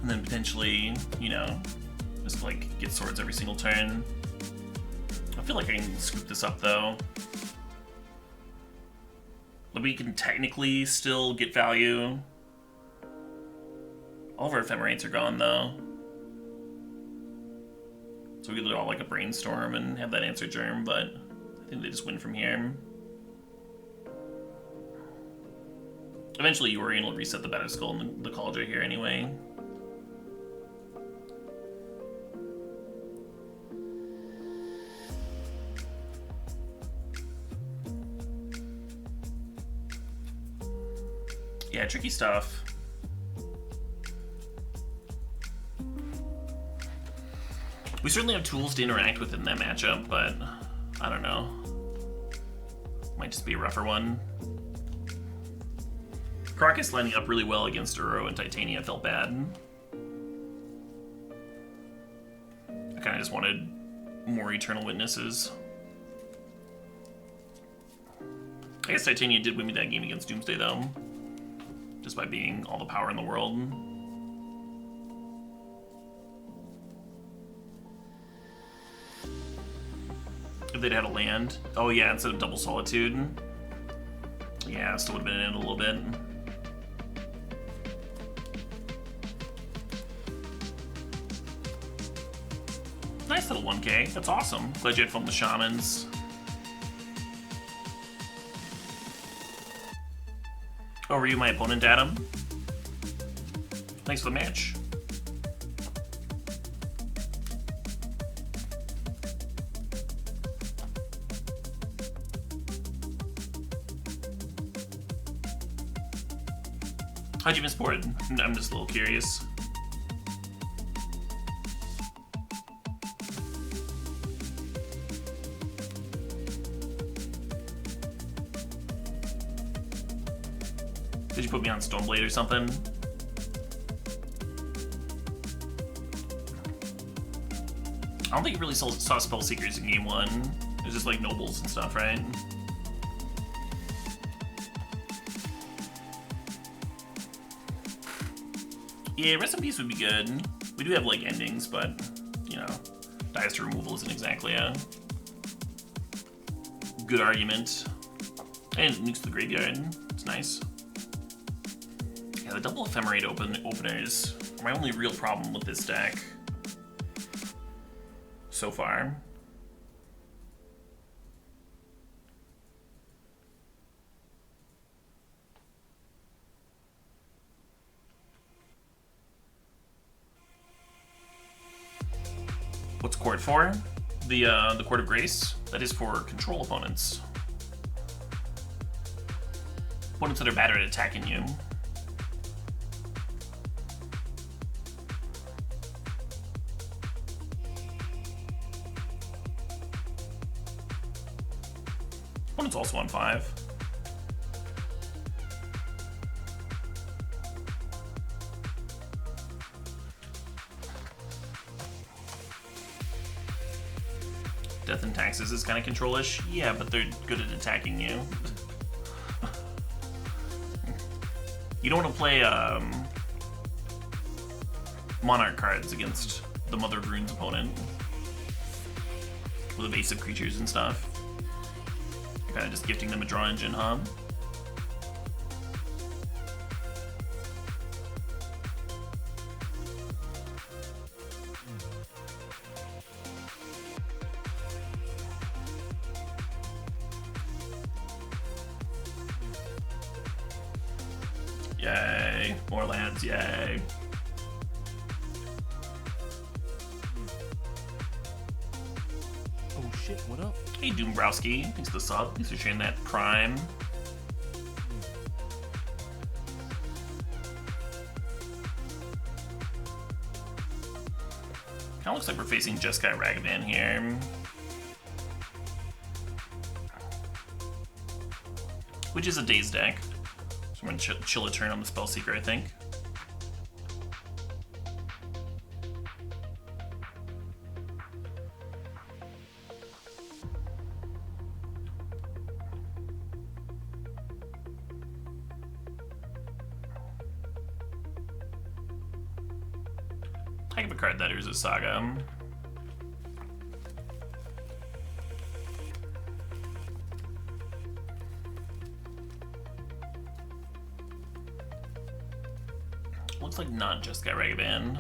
And then potentially, you know, just like get swords every single turn. I feel like I can scoop this up though. But we can technically still get value. All of our Ephemerates are gone though. So we could do all like a brainstorm and have that answer germ, but I think they just win from here. Eventually Yorian will reset the Battle Skull and the Cauldron here anyway. Yeah, tricky stuff. We certainly have tools to interact with in that matchup, but I don't know. Might just be a rougher one. Crocus lining up really well against Uro and Titania felt bad. I kind of just wanted more Eternal Witnesses. I guess Titania did win me that game against Doomsday though. Just by being all the power in the world. If they'd had a land. Oh yeah, instead of double solitude. Yeah, still would have been in it a little bit. Nice little 1K, that's awesome. Glad you had fun with the shamans. Oh, were you my opponent, Adam? Thanks for the match. How'd you miss board? I'm just a little curious. Did you put me on Stoneblade or something? I don't think you really saw Spell Seekers in game 1. It was just like nobles and stuff, right? Yeah, Rest in Peace would be good. We do have like endings, but you know, Dies to removal isn't exactly a good argument. And nukes the graveyard. It's nice. Yeah, the double Ephemerate openers are my only real problem with this deck so far. What's Court for? The Court of Grace? That is for control opponents. Opponents that are better at attacking you. Opponent's also on 5. Death and Taxes is kind of control-ish. Yeah, but they're good at attacking you. You don't want to play Monarch cards against the Mother of Runes opponent with evasive creatures and stuff. You're kind of just gifting them a draw engine, huh? Yay, more lands, yay. Oh shit, what up? Hey Doombrowski, thanks for the sub, thanks for sharing that Prime. Kinda looks like we're facing Jeskai Ragavan here. Which is a Daze deck. So I'm gonna chill a turn on the Spellseeker, I think. I give a card that is a Saga. Looks like not just got Ragavan.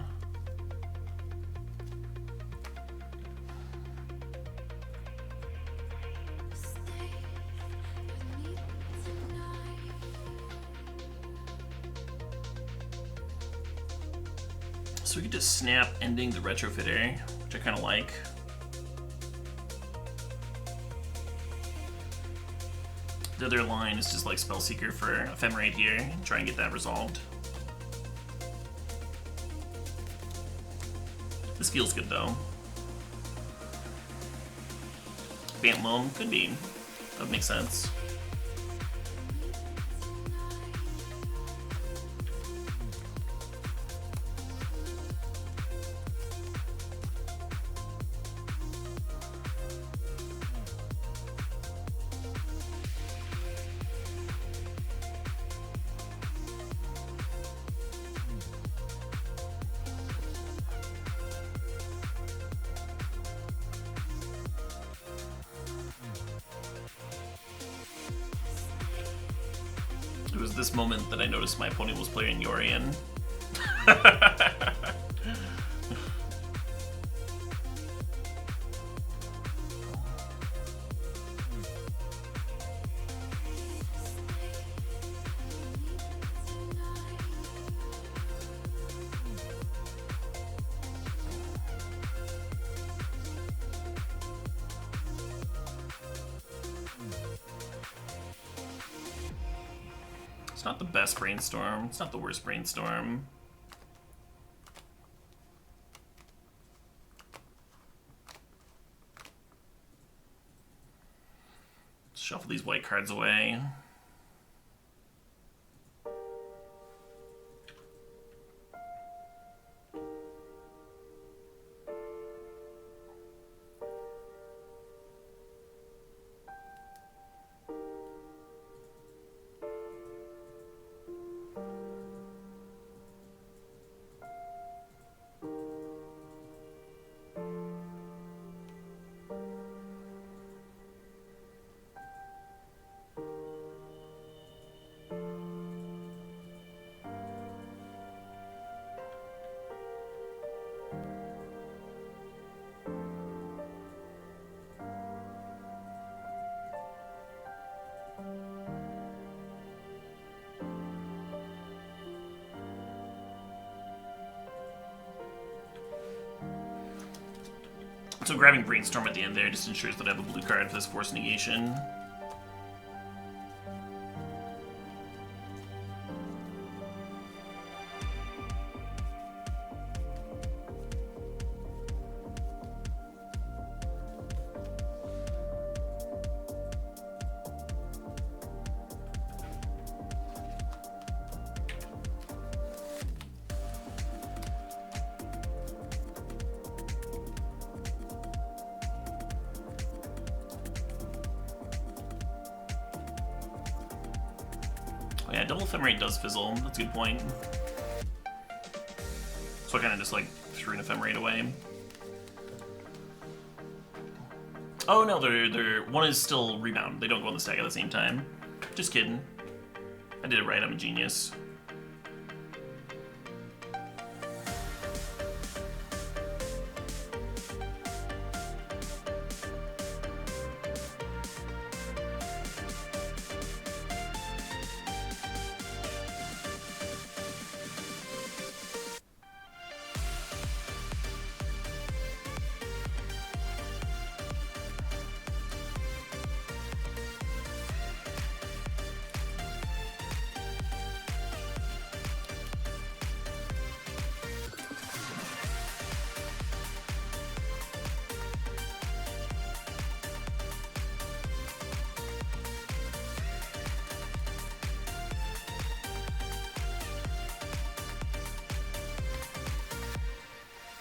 So we could just snap ending the Retrofitter, which I kind of like. The other line is just like Spellseeker for Ephemerate here, and try and get that resolved. This feels good though. Bant Loam could be. That would make sense. It was this moment that I noticed my opponent was playing Yorion. It's not the best brainstorm. It's not the worst brainstorm. Shuffle these white cards away. So grabbing Brainstorm at the end there just ensures that I have a blue card for this Force Negation. Yeah, double Ephemerate does fizzle. That's a good point. So I kind of just like threw an Ephemerate away. Oh no, they're one is still rebound. They don't go on the stack at the same time. Just kidding. I did it right. I'm a genius.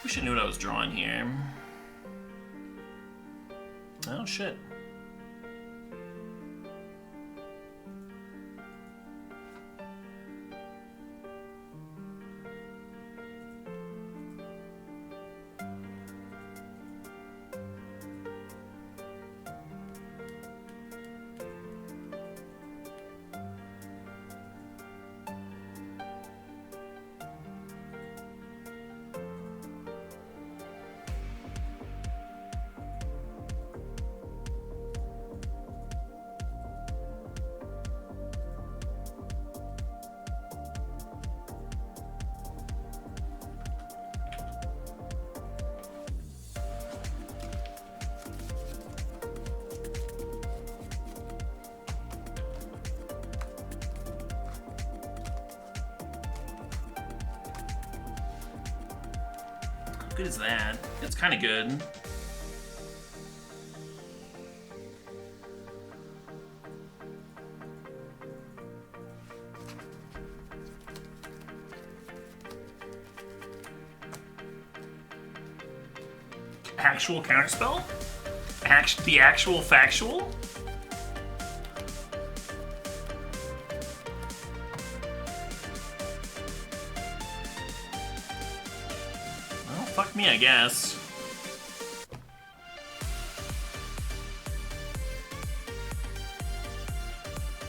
Wish I knew what I was drawing here. Oh shit. How good is that? It's kind of good. Actual counterspell? The actual factual? Well, fuck me, I guess.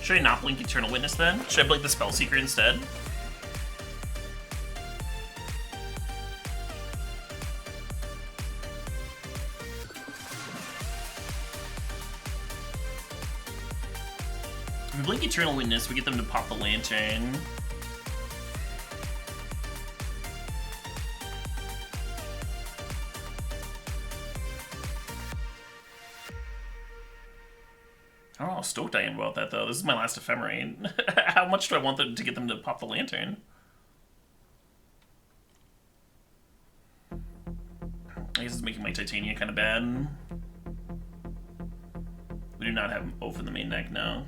Should I not blink Eternal Witness then? Should I blink the Spellseeker instead? If we blink Eternal Witness, we get them to pop the Lantern. I don't know how stoked I am about that, though. This is my last Ephemerate. How much do I want them to get them to pop the Lantern? I guess it's making my Titania kind of bad. We do not have Oath in the main deck now.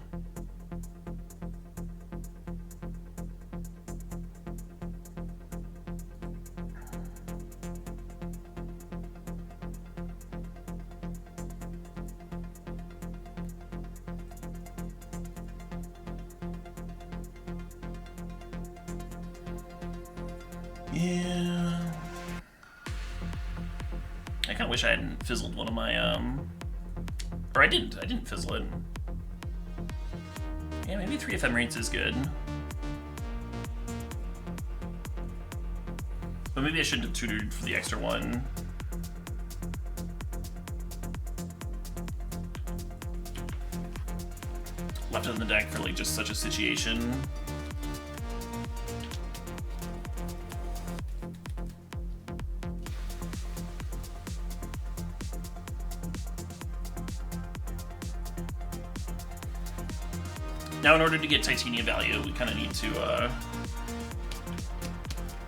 Yeah. I kind of wish I hadn't fizzled one of my, or I didn't fizzle it. Yeah, maybe 3 Ephemerates is good. But maybe I shouldn't have tutored for the extra one. Left it in the deck for like just such a situation. Now in order to get Titania value, we kind of need to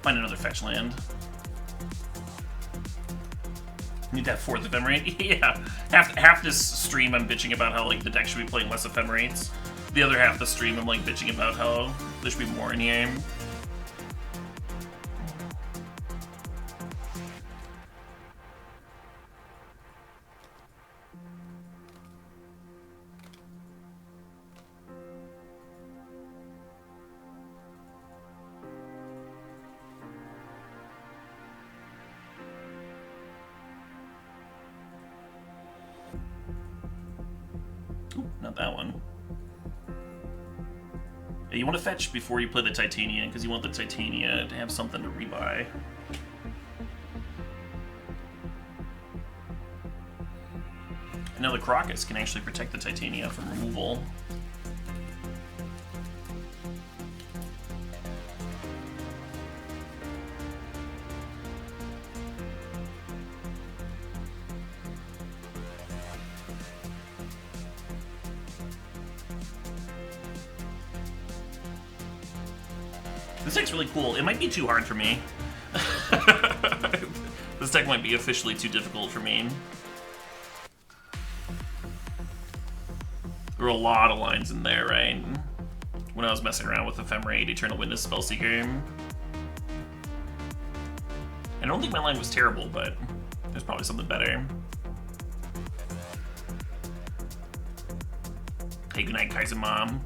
find another fetch land. Need that 4th Ephemerate. Yeah, half this stream I'm bitching about how like the deck should be playing less Ephemerates. The other half of the stream I'm like bitching about how there should be more in here. Ooh, not that one. Yeah, you want to fetch before you play the Titania, because you want the Titania to have something to rebuy. And now the Crocus can actually protect the Titania from removal. This deck's really cool. It might be too hard for me. This deck might be officially too difficult for me. There were a lot of lines in there, right? When I was messing around with Ephemerate, Eternal Witness, Spellseeker. And I don't think my line was terrible, but there's probably something better. Hey, good night, Kaiser Mom.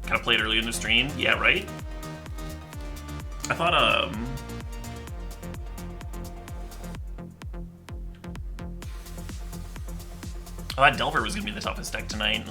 Kind of played earlier in the stream. Yeah, right? I thought, I thought Delver was gonna be the toughest deck tonight.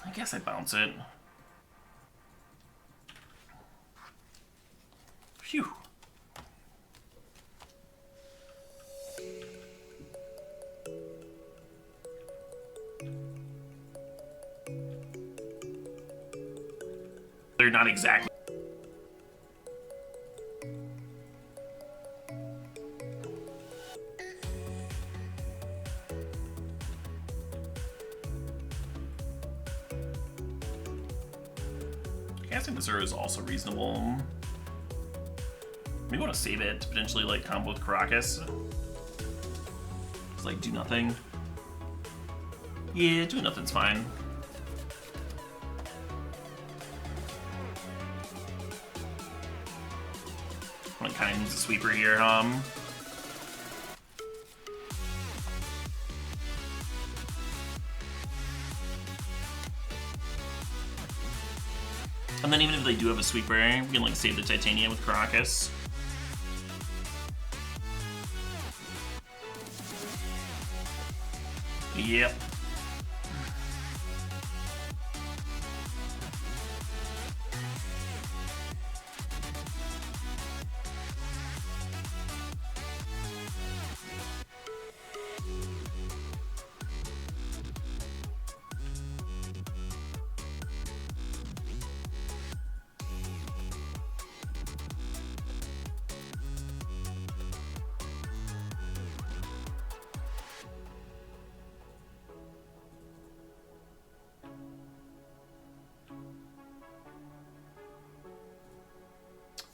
I guess I bounce it. Phew. They're not exactly. Casting the Zero is also reasonable. Maybe want to save it to potentially like combo with Caracas. Just like do nothing. Yeah, doing nothing's fine. One kind of needs a sweeper here, And then even if they do have a sweeper, we can like save the Titania with Caracas. Yep.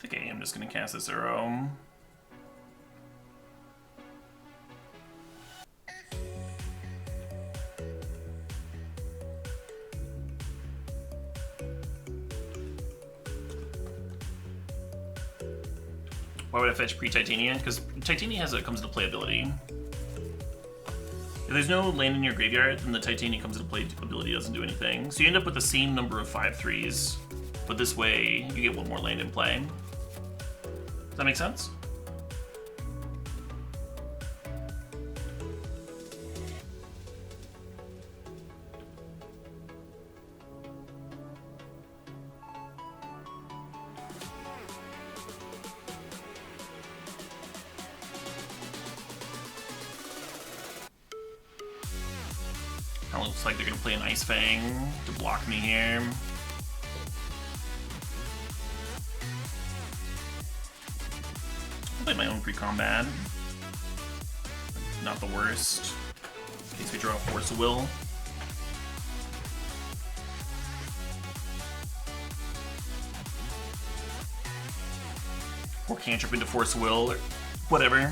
I think I'm just gonna cast this Zero. Why would I fetch pre-Titania? Because Titania comes into play ability. If there's no land in your graveyard, then the Titania comes into play ability doesn't do anything. So you end up with the same number of 5/3s, but this way you get one more land in play. Does that make sense? Kinda looks like they're gonna play an Ice Fang to block me here. I'll play my own pre-combat. Not the worst. In case we draw a Force of Will. Or cantrip into Force of Will, or whatever.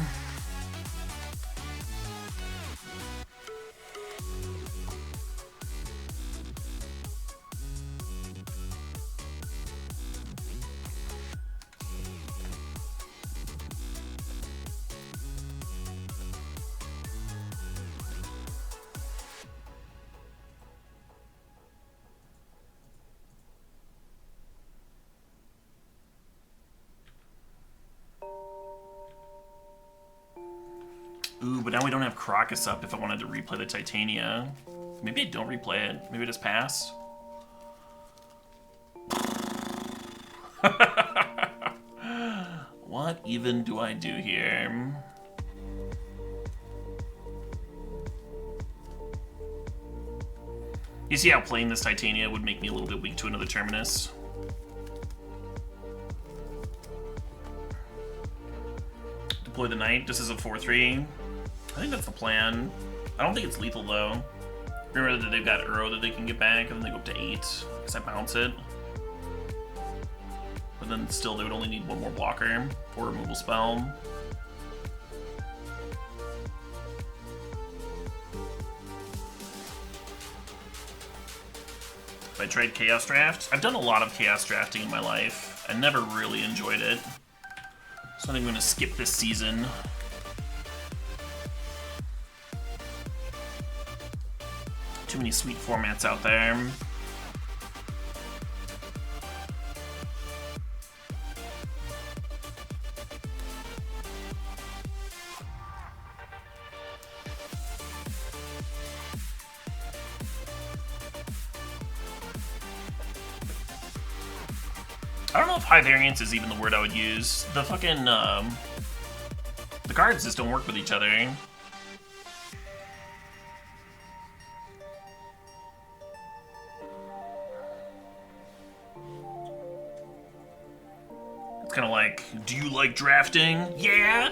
Ooh, but now we don't have Crocus up if I wanted to replay the Titania. Maybe I don't replay it. Maybe I just pass. What even do I do here? You see how playing this Titania would make me a little bit weak to another Terminus? Deploy the Knight just as a 4-3. I think that's the plan. I don't think it's lethal though. Remember that they've got Uro that they can get back, and then they go up to 8. Because I bounce it. But then still they would only need one more blocker for removal spell. If I tried Chaos Draft, I've done a lot of Chaos Drafting in my life. I never really enjoyed it. So I think I'm gonna skip this season. Too many sweet formats out there. I don't know if high variance is even the word I would use. The fucking, the cards just don't work with each other. It's kind of like, do you like drafting? Yeah?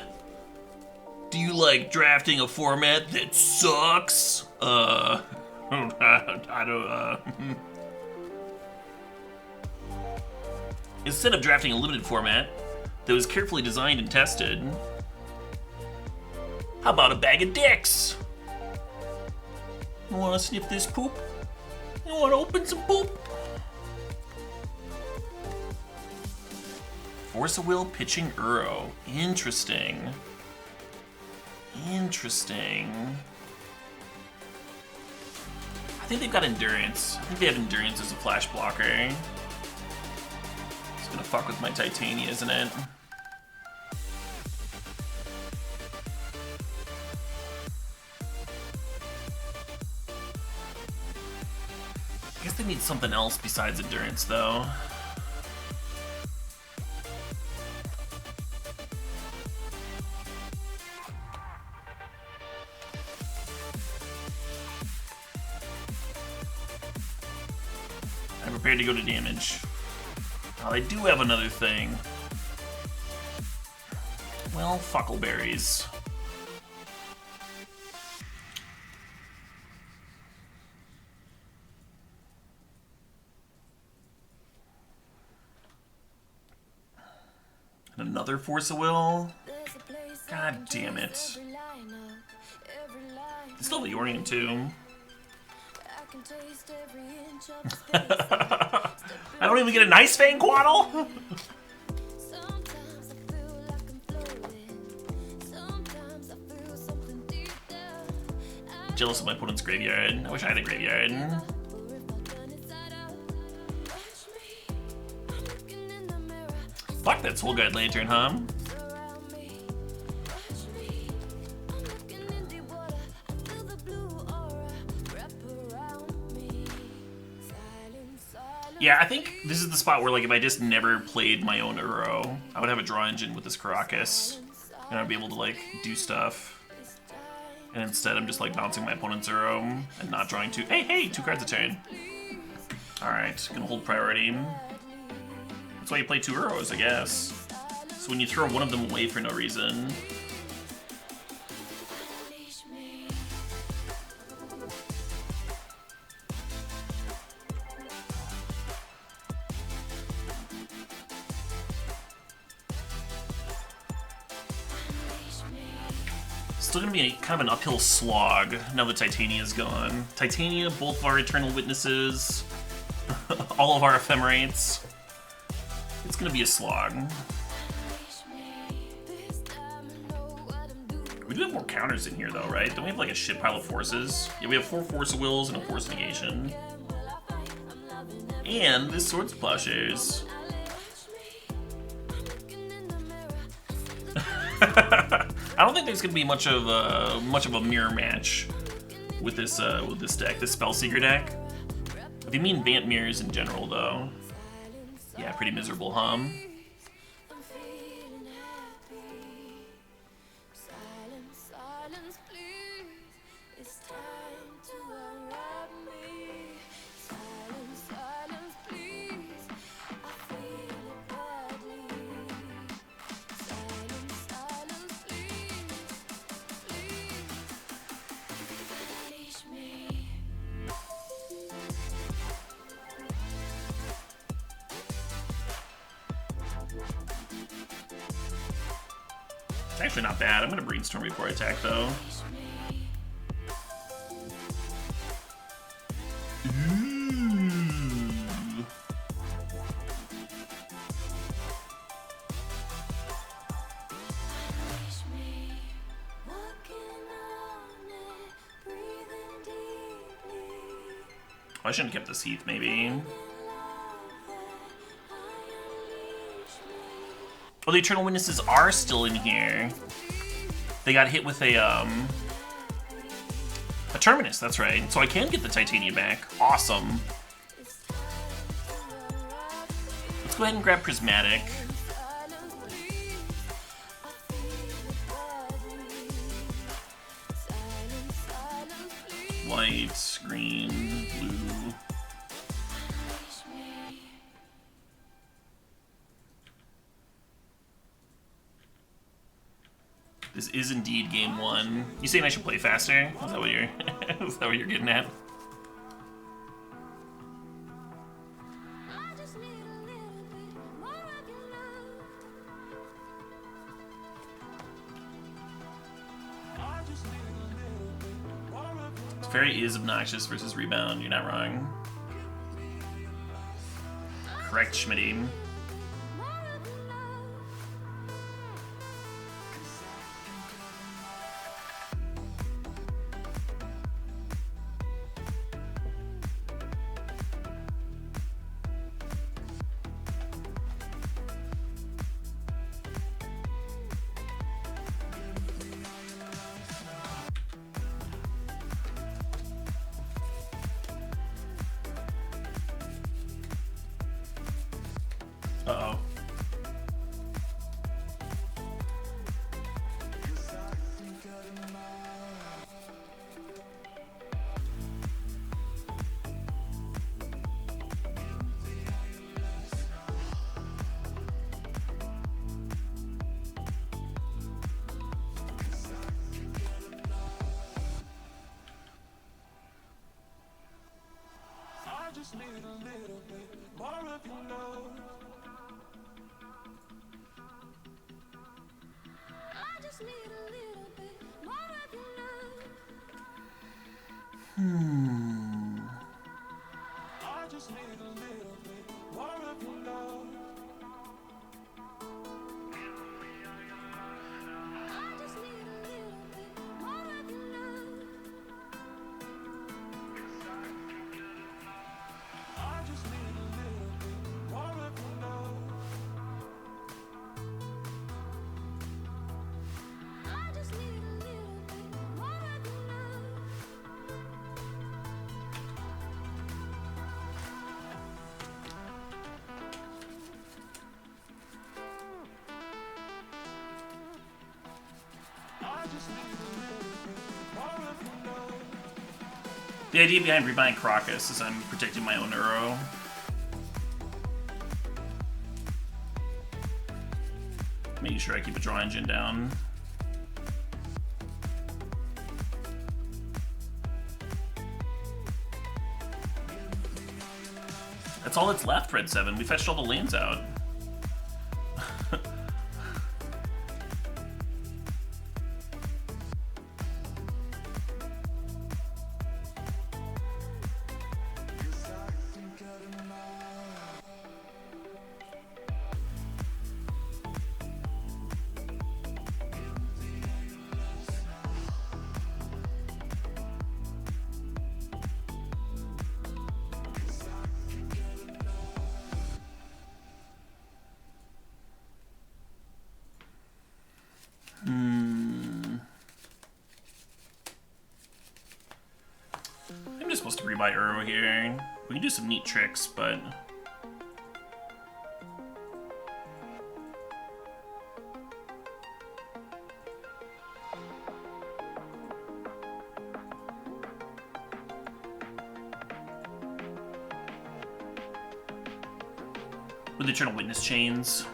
Do you like drafting a format that sucks? I don't, Instead of drafting a limited format that was carefully designed and tested, how about a bag of dicks? You wanna sniff this poop? You wanna open some poop? Force of Will pitching Uro. Interesting. Interesting. I think they've got Endurance. I think they have Endurance as a flash blocker. It's gonna fuck with my Titania, isn't it? I guess they need something else besides Endurance, though. I'm prepared to go to damage. Oh, I do have another thing. Well, Fuckleberries. And another Force of Will? God damn it. I still have the Yorian too. I don't even get a nice Fang Quaddle? Jealous of my opponent's graveyard. I wish I had a graveyard. Fuck that Soul Guide Lantern, huh? Yeah, I think this is the spot where, like, if I just never played my own Uro, I would have a draw engine with this Caracas, and I'd be able to, like, do stuff. And instead I'm just like bouncing my opponent's Uro and not drawing two. Hey, 2 cards a turn. Alright, gonna hold priority. That's why you play 2 Uros, I guess. So when you throw one of them away for no reason. Still gonna be kind of an uphill slog now that Titania's gone. Titania, both of our Eternal Witnesses, all of our Ephemerates. It's gonna be a slog. We do have more counters in here though, right? Don't we have like a shit pile of forces? Yeah, we have 4 Force of Wills and a Force Negation. And this Swords of Plowshares. I don't think there's gonna be much of a mirror match with this deck, this Spellseeker deck. If you mean Bant mirrors in general, though, yeah, pretty miserable, huh? It's actually not bad. I'm gonna Brainstorm before I attack, though. I shouldn't have kept this Heath, maybe. Oh, the Eternal Witnesses are still in here. They got hit with a Terminus, that's right. So I can get the Titania back. Awesome. Let's go ahead and grab Prismatic. White, green, blue. This is indeed game 1. You saying I should play faster? Is that what you're is that what you're getting at? Fairy is obnoxious versus Rebound, you're not wrong. Correct, Schmitty. Uh-oh. I just need a little bit more of your love. I just need a little bit more of your love. I just need a little bit more of your love. I just need a little bit more of your love. I just need a little bit more of your love. I just need a little bit more of your love. The idea behind rebuying Crocus is I'm protecting my own Uro. Making sure I keep a draw engine down. That's all that's left, Red 7. We fetched all the lands out. I'm just supposed to rebuy Uro here. We can do some neat tricks, but... with Eternal Witness Chains.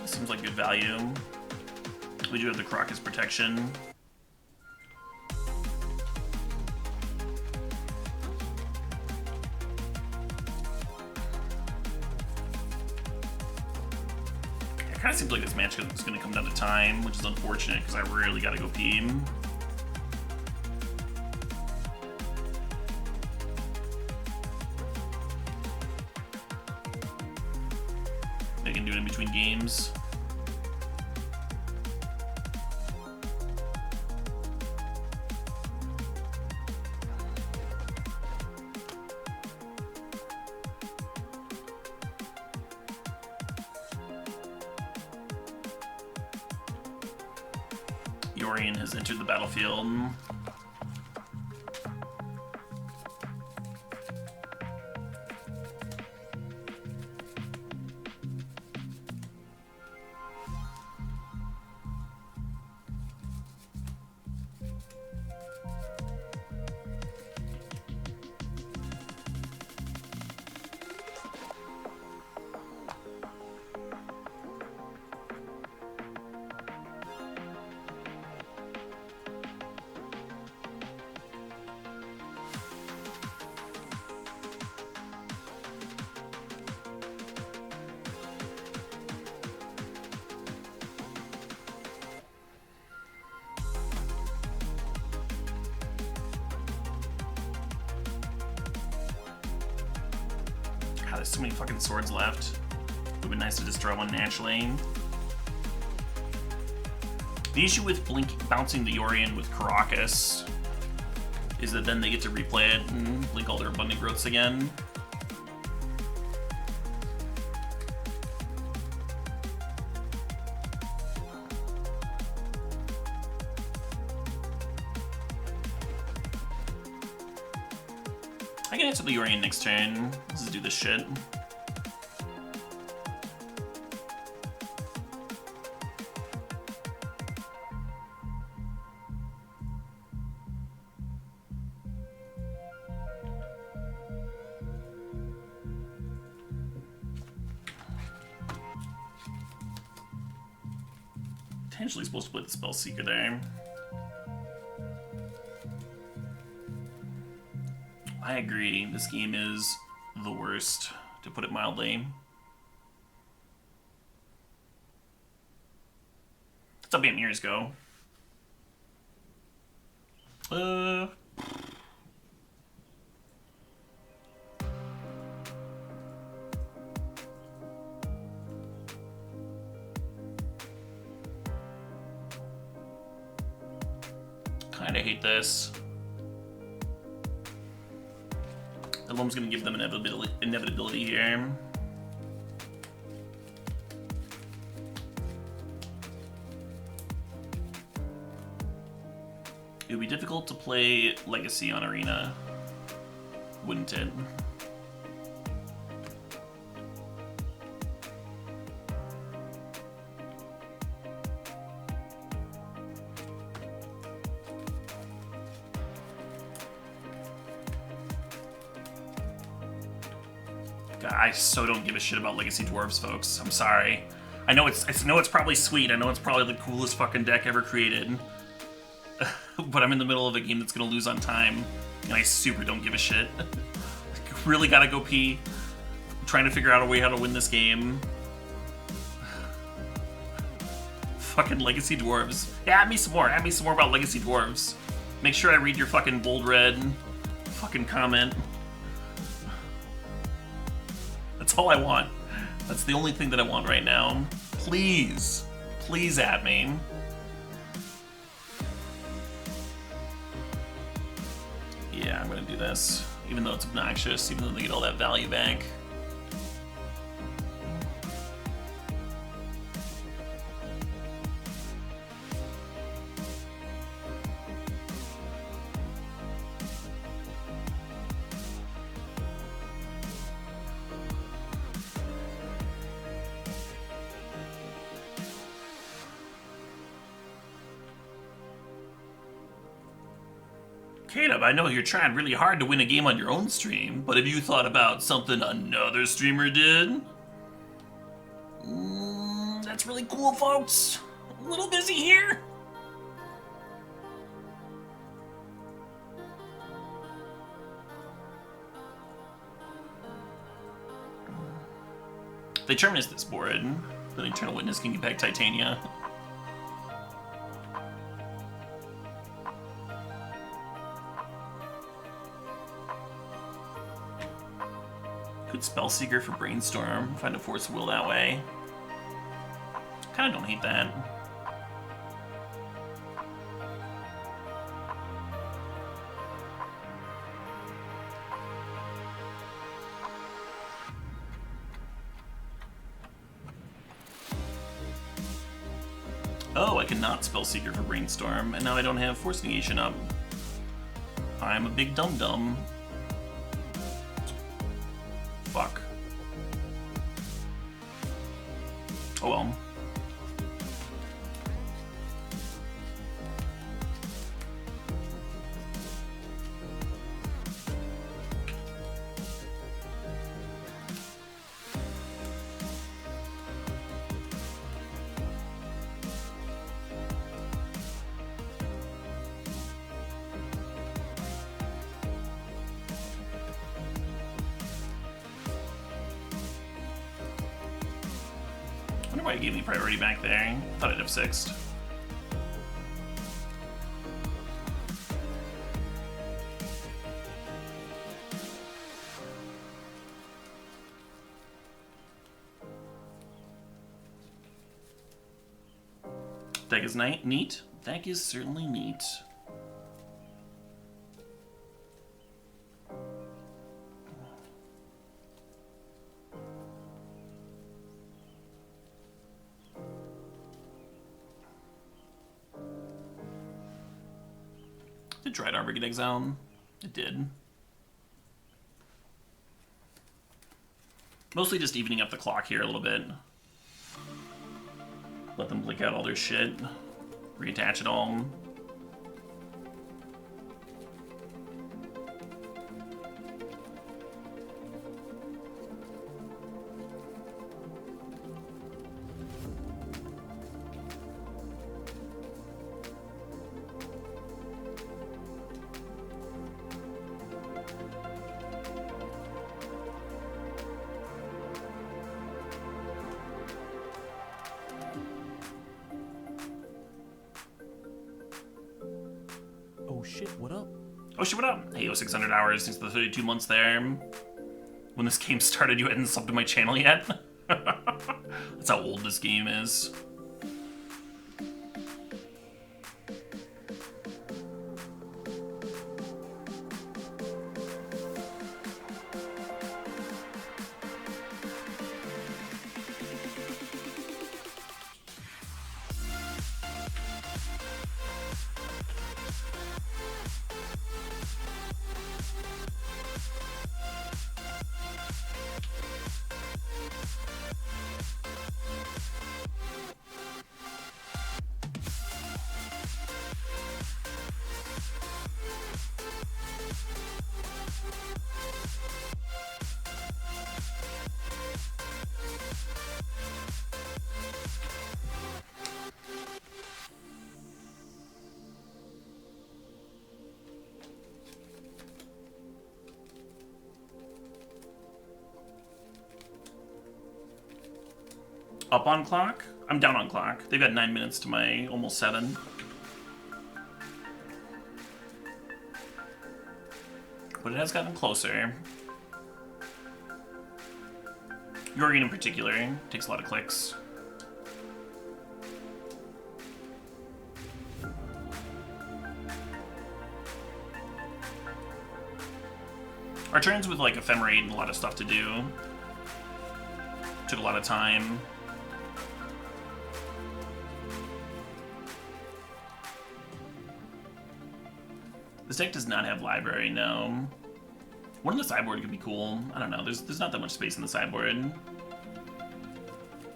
This seems like good value. We do have the Crocus protection. It kind of seems like this match is going to come down to time, which is unfortunate because I really got to go pee. I can do it in between games. Yorion has entered the battlefield. God, there's so many fucking swords left. It would be nice to destroy one naturally. The issue with bouncing the Yorion with Caracas is that then they get to replay it and blink all their abundant growths again. I can answer the Yorion next turn. Let's just do this shit. Potentially supposed to play the Spell Seeker there. I agree, this game is the worst, to put it mildly. What's up, Bant Mirrors go? Kinda hate this. The Loam's gonna give them inevitability here. It would be difficult to play Legacy on Arena, wouldn't it? God, I so don't give a shit about Legacy Dwarves, folks. I'm sorry. I know it's probably sweet. I know it's probably the coolest fucking deck ever created. But I'm in the middle of a game that's gonna lose on time, and I super don't give a shit. Really gotta go pee. I'm trying to figure out a way how to win this game. Fucking Legacy Dwarves. Yeah, add me some more. Add me some more about Legacy Dwarves. Make sure I read your fucking bold red fucking comment. That's all I want. That's the only thing that I want right now. Please. Please add me. Yeah, I'm gonna do this. Even though it's obnoxious, even though they get all that value back. Caleb, I know you're trying really hard to win a game on your own stream, but have you thought about something another streamer did? That's really cool, folks. A little busy here. They terminus this board. The Eternal Witness can get back Titania. Good Spellseeker for Brainstorm. Find a Force of Will that way. Kinda don't hate that. Oh, I cannot Spellseeker for Brainstorm, and now I don't have Force Negation up. I'm a big dum-dum. Fuck. Oh well. I wonder why it gave me priority back there. I thought I'd have sixed. Deck is neat. Deck is certainly neat. Did Dread Arbor get exiled? It did. Mostly just evening up the clock here a little bit. Let them blink out all their shit. Reattach it all. Oh shit, what up? Oh shit, what up? Hey, 600 hours since the 32 months there. When this game started, you hadn't subbed to my channel yet? That's how old this game is. up on clock. I'm down on clock. They've got 9 minutes to my almost 7. But it has gotten closer. Yorgen in particular takes a lot of clicks. Our turns with like Ephemerate and a lot of stuff to do. Took a lot of time. This deck does not have library, no. One in the sideboard could be cool. I don't know. There's not that much space in the sideboard.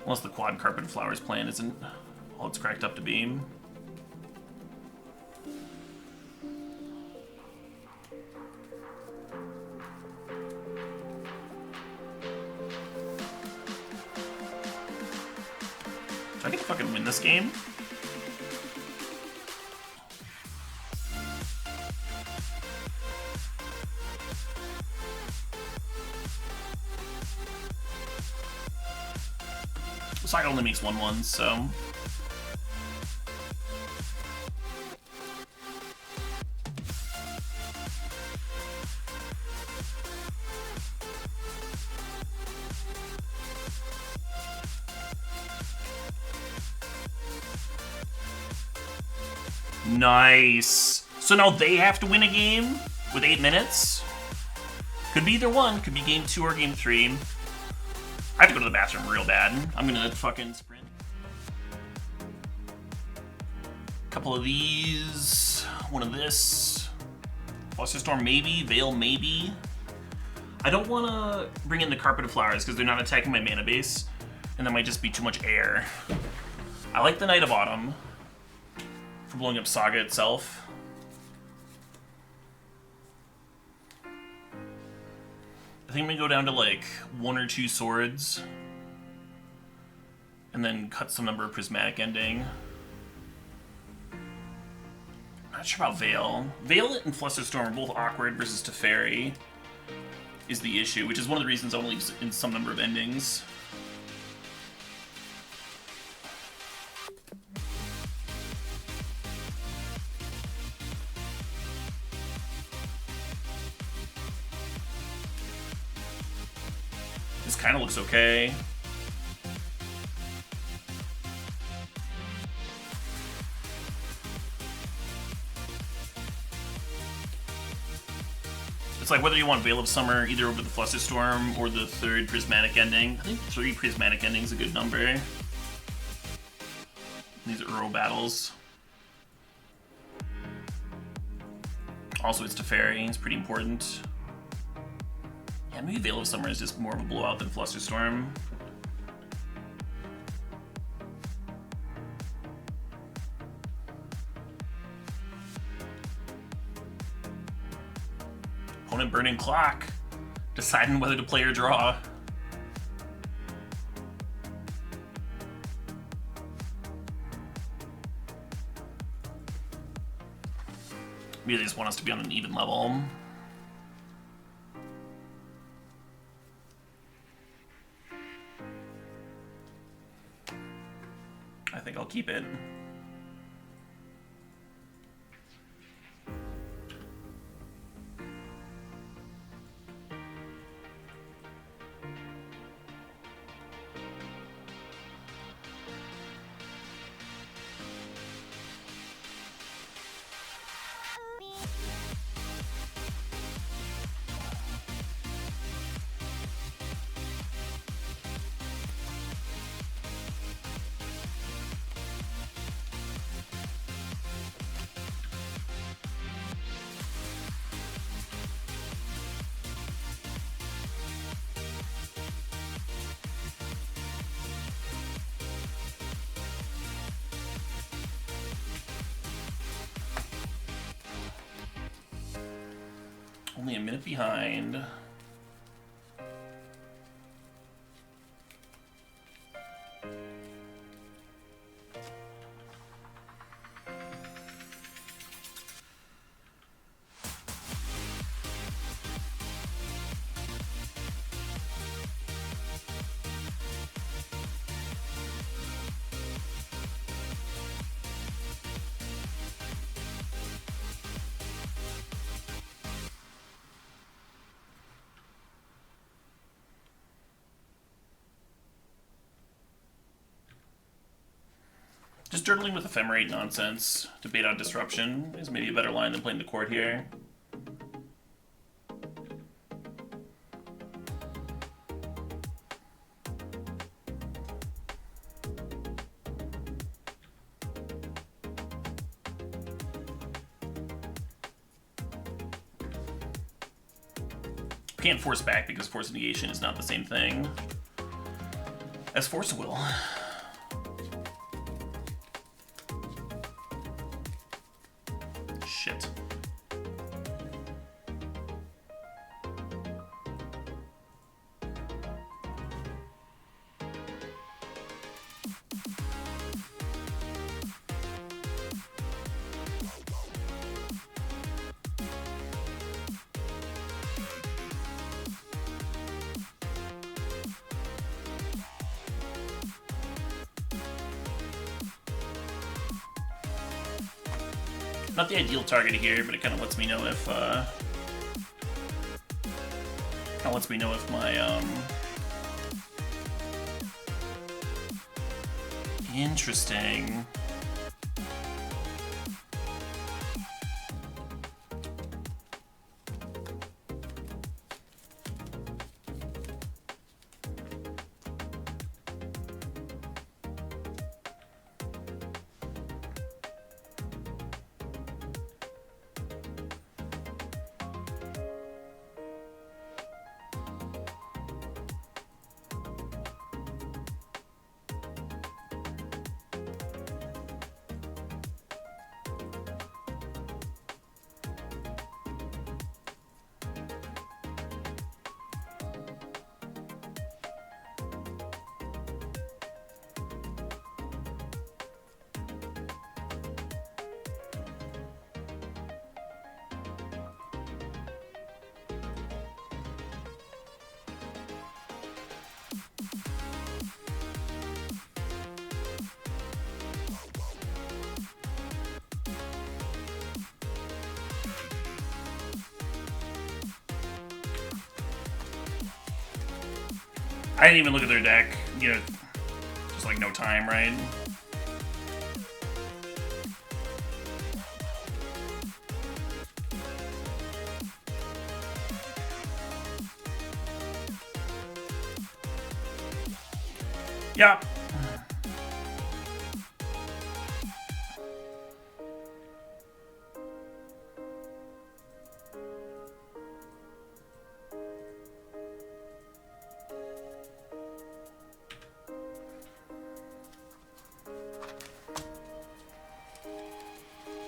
Unless the quad carpet flowers plan isn't all it's cracked up to be. Do I get to fucking win this game? The side only makes 1/1, so. Nice. So now they have to win a game with 8 minutes? Could be either one. Could be game 2 or game 3. I have to go to the bathroom real bad. I'm gonna fucking sprint. Couple of these. One of this. Flusterstorm maybe. Veil maybe. I don't want to bring in the Carpet of Flowers because they're not attacking my mana base. And that might just be too much air. I like the Knight of Autumn for blowing up Saga itself. I think I'm gonna go down to like 1 or 2 swords and then cut some number of prismatic ending. I'm not sure about Veil. Veil and Flusterstorm are both awkward versus Teferi is the issue, which is one of the reasons I only leave in some number of endings. This kind of looks okay. It's like whether you want Veil of Summer either over the Flusterstorm or the 3rd prismatic ending. I think 3 prismatic ending is a good number. These are Uro battles. Also, it's Teferi. It's pretty important. Yeah, maybe Veil of Summer is just more of a blowout than Flusterstorm. Opponent burning clock. Deciding whether to play or draw. Maybe they just want us to be on an even level. I think I'll keep it. Only a minute behind. Just dirtling with Ephemerate nonsense to bait out Disruption is maybe a better line than playing the court here. Can't force back because force negation is not the same thing as force will. Shit. Not the ideal target here, but it kind of lets me know if my interesting. I didn't even look at their deck, you know, just like no time, right? Yeah.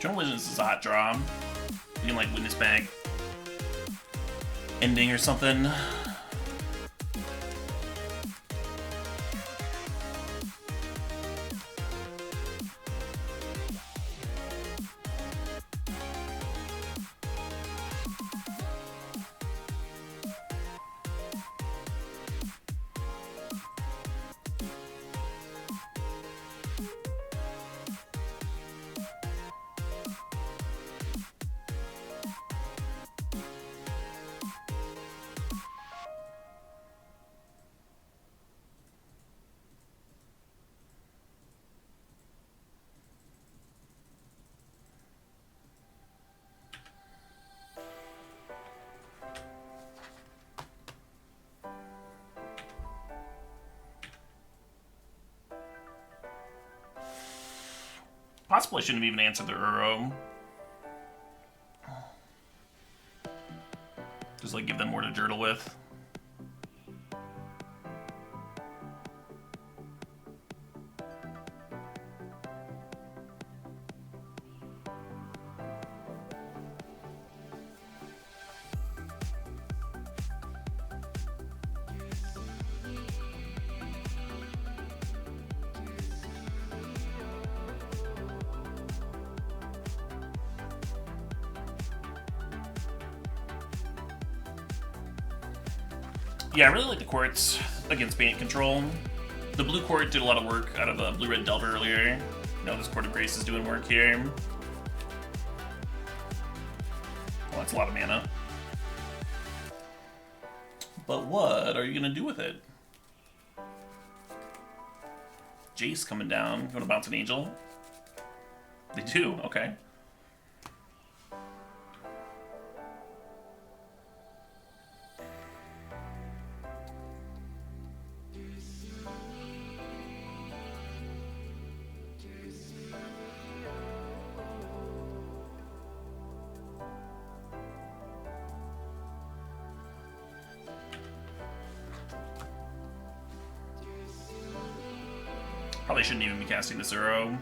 Journal Legends is a hot draw. You can like witness bank ending or something. Possibly shouldn't have even answered the Uro. Just like give them more to dirtle with. Yeah, I really like the courts against Bant control. The blue court did a lot of work out of the blue-red Delver earlier. Now this Court of Grace is doing work here. Well, that's a lot of mana. But what are you going to do with it? Jace coming down. You want to bounce an Angel? They do, okay. Probably shouldn't even be casting the Zero.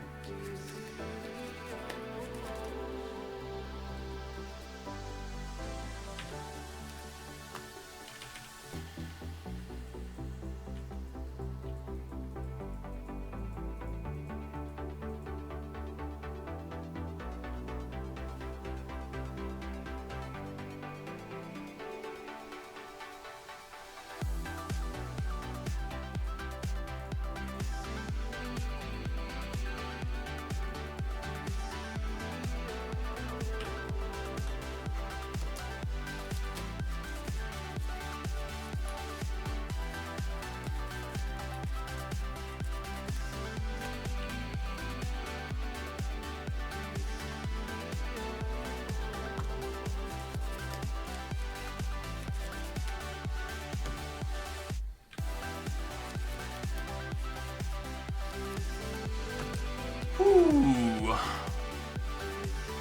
Ooh.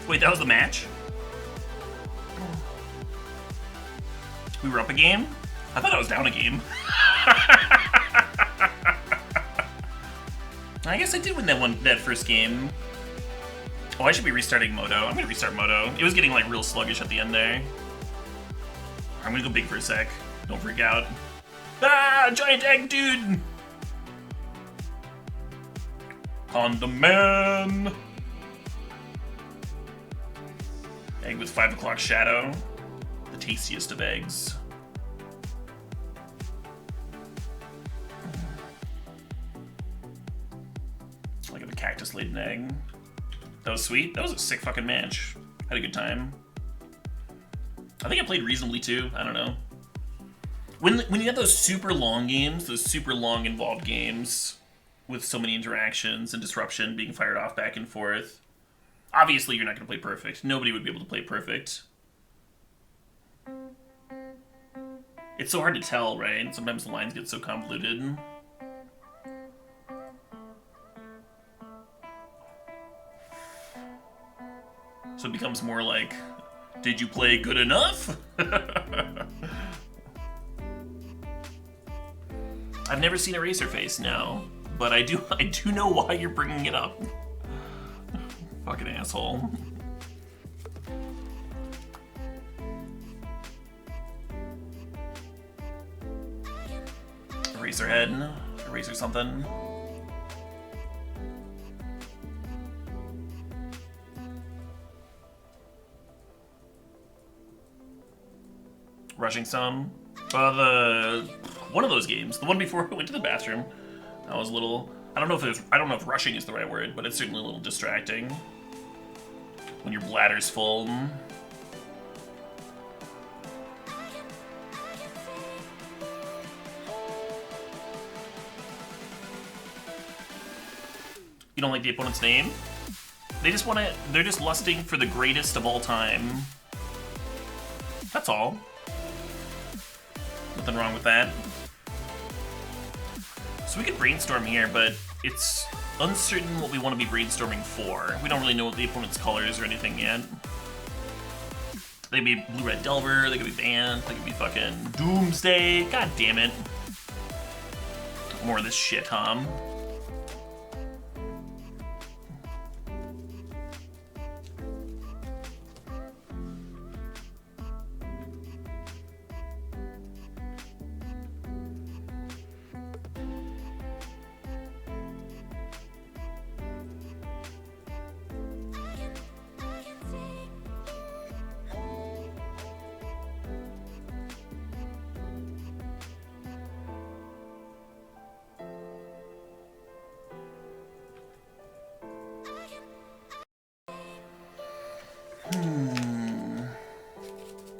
Wait, that was the match? We were up a game? I thought I was down a game. I guess I did win that first game. Oh, I should be restarting Moto. I'm gonna restart Moto. It was getting like real sluggish at the end there. I'm gonna go big for a sec. Don't freak out. Ah, giant egg dude! Condom Man! Egg with 5 o'clock shadow. The tastiest of eggs. Like a cactus laden egg. That was sweet. That was a sick fucking match. Had a good time. I think I played reasonably too. I don't know. When you have those super long games, those super long involved games with so many interactions and disruption being fired off back and forth, obviously you're not going to play perfect. Nobody would be able to play perfect. It's so hard to tell, right? Sometimes the lines get so convoluted. So it becomes more like, did you play good enough? I've never seen Eraserface, no, but I do know why you're bringing it up. Fucking asshole. Eraserhead, Eraser something. Rushing some. One of those games, the one before I went to the bathroom, that was a little. I don't know if rushing is the right word, but it's certainly a little distracting when your bladder's full. You don't like the opponent's name? They're just lusting for the greatest of all time. That's all. Nothing wrong with that. So we could brainstorm here, but it's uncertain what we want to be brainstorming for. We don't really know what the opponent's colors or anything yet. They could be Blue-Red Delver, they could be Bant, they could be fucking Doomsday. God damn it. More of this shit, huh?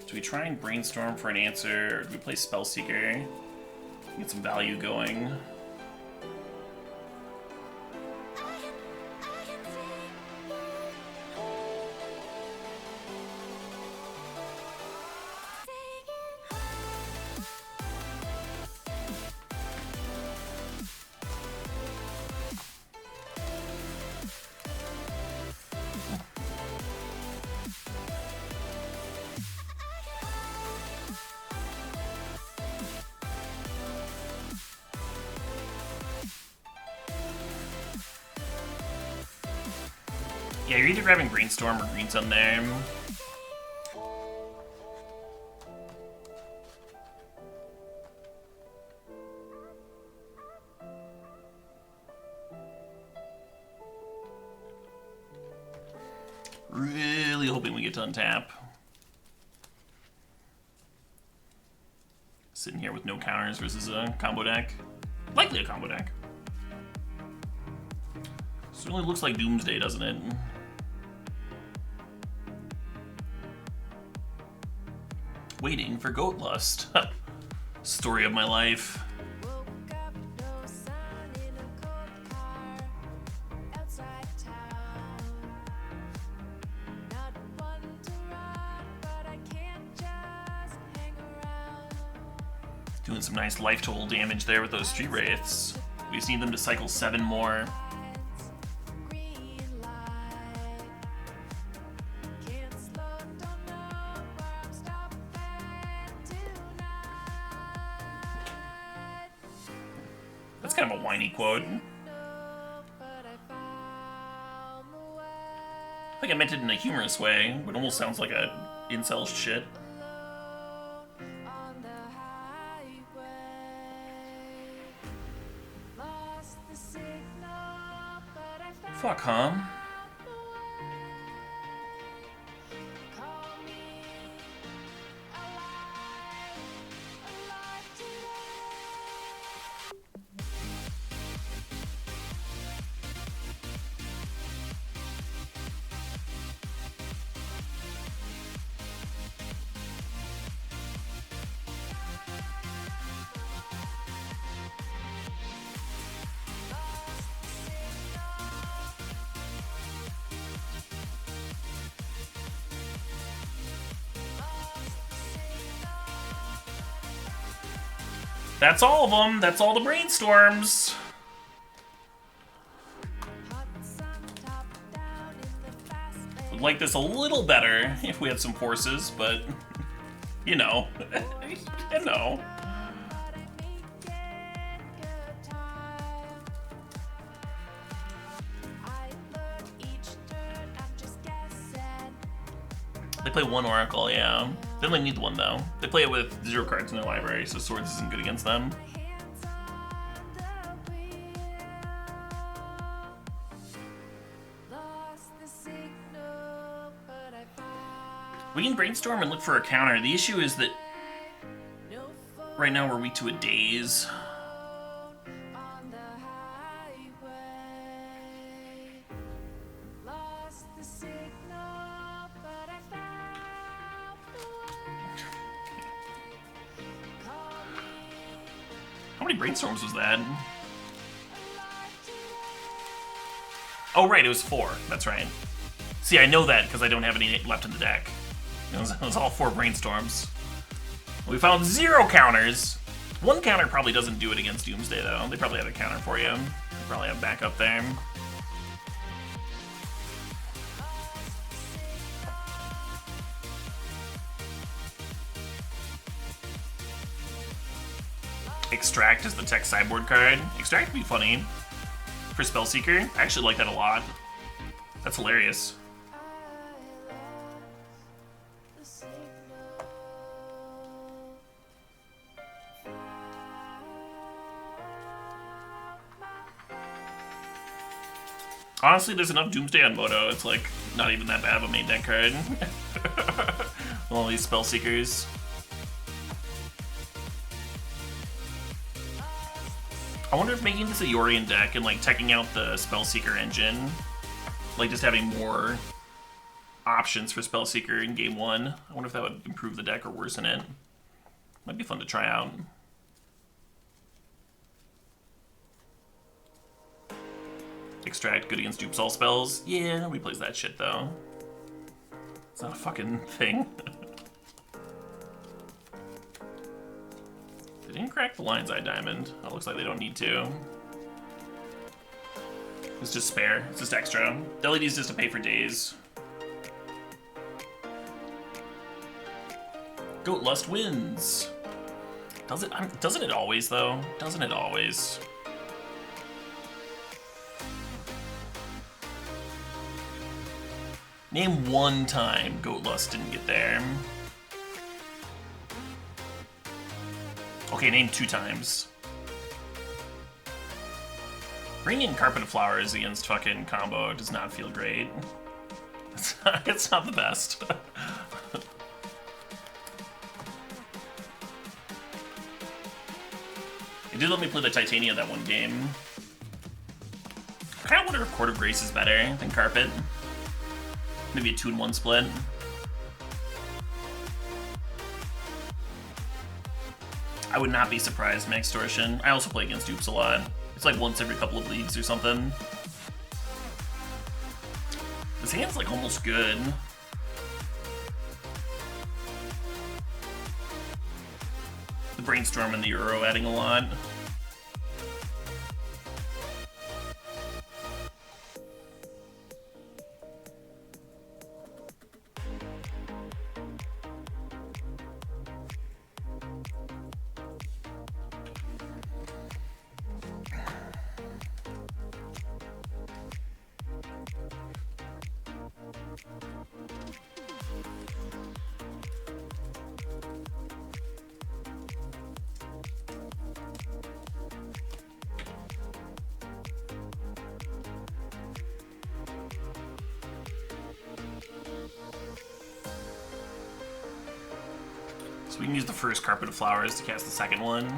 Do we try and brainstorm for an answer, or do we play Spellseeker? Get some value going. Yeah, you're either grabbing Brainstorm or Green Sun there. Really hoping we get to untap. Sitting here with no counters versus a combo deck. Likely a combo deck. Certainly looks like Doomsday, doesn't it? Waiting for Goat Lust. Story of my life. Doing some nice life total damage there with those Street Wraiths. We just need them to cycle 7 more. That's kind of a whiny quote. I think I meant it in a humorous way, but it almost sounds like a incel shit. Fuck, huh? That's all of them. That's all the brainstorms. Would like this a little better if we had some forces, but you know, you know. They play one Oracle, yeah. They only need one, though. They play it with 0 cards in their library, so Swords isn't good against them. We can brainstorm and look for a counter. The issue is that right now we're weak to a daze. How many brainstorms was that? Oh, right, it was 4. That's right. See, I know that because I don't have any left in the deck. It was all 4 brainstorms. We found 0 counters. 1 counter probably doesn't do it against Doomsday, though. They probably have a counter for you. They probably have backup there. Extract is the tech sideboard card. Extract would be funny for Spellseeker. I actually like that a lot. That's hilarious. Honestly, there's enough Doomsday on Moto. It's like not even that bad of a main deck card. All these Spellseekers. I wonder if making this a Yorion deck and like teching out the Spellseeker engine, like just having more options for Spellseeker in game 1. I wonder if that would improve the deck or worsen it. Might be fun to try out. Extract, good against dupes all spells. Yeah, nobody plays that shit though. It's not a fucking thing. They didn't crack the Lion's Eye Diamond. It looks like they don't need to. It's just spare. It's just extra. The LED's just to pay for days. Goat Lust wins. Does it? Doesn't it always though? Doesn't it always? Name one time Goat Lust didn't get there. Okay, name 2 times. Bringing in Carpet of Flowers against fucking combo does not feel great. It's not the best. It did let me play the Titania that one game. I kinda wonder if Court of Grace is better than Carpet. Maybe a 2-in-1 split. I would not be surprised, Max Extortion. I also play against Oops a lot. It's like once every couple of leagues or something. This hand's like almost good. The Brainstorm and the Euro adding a lot. So we can use the first Carpet of Flowers to cast the second one.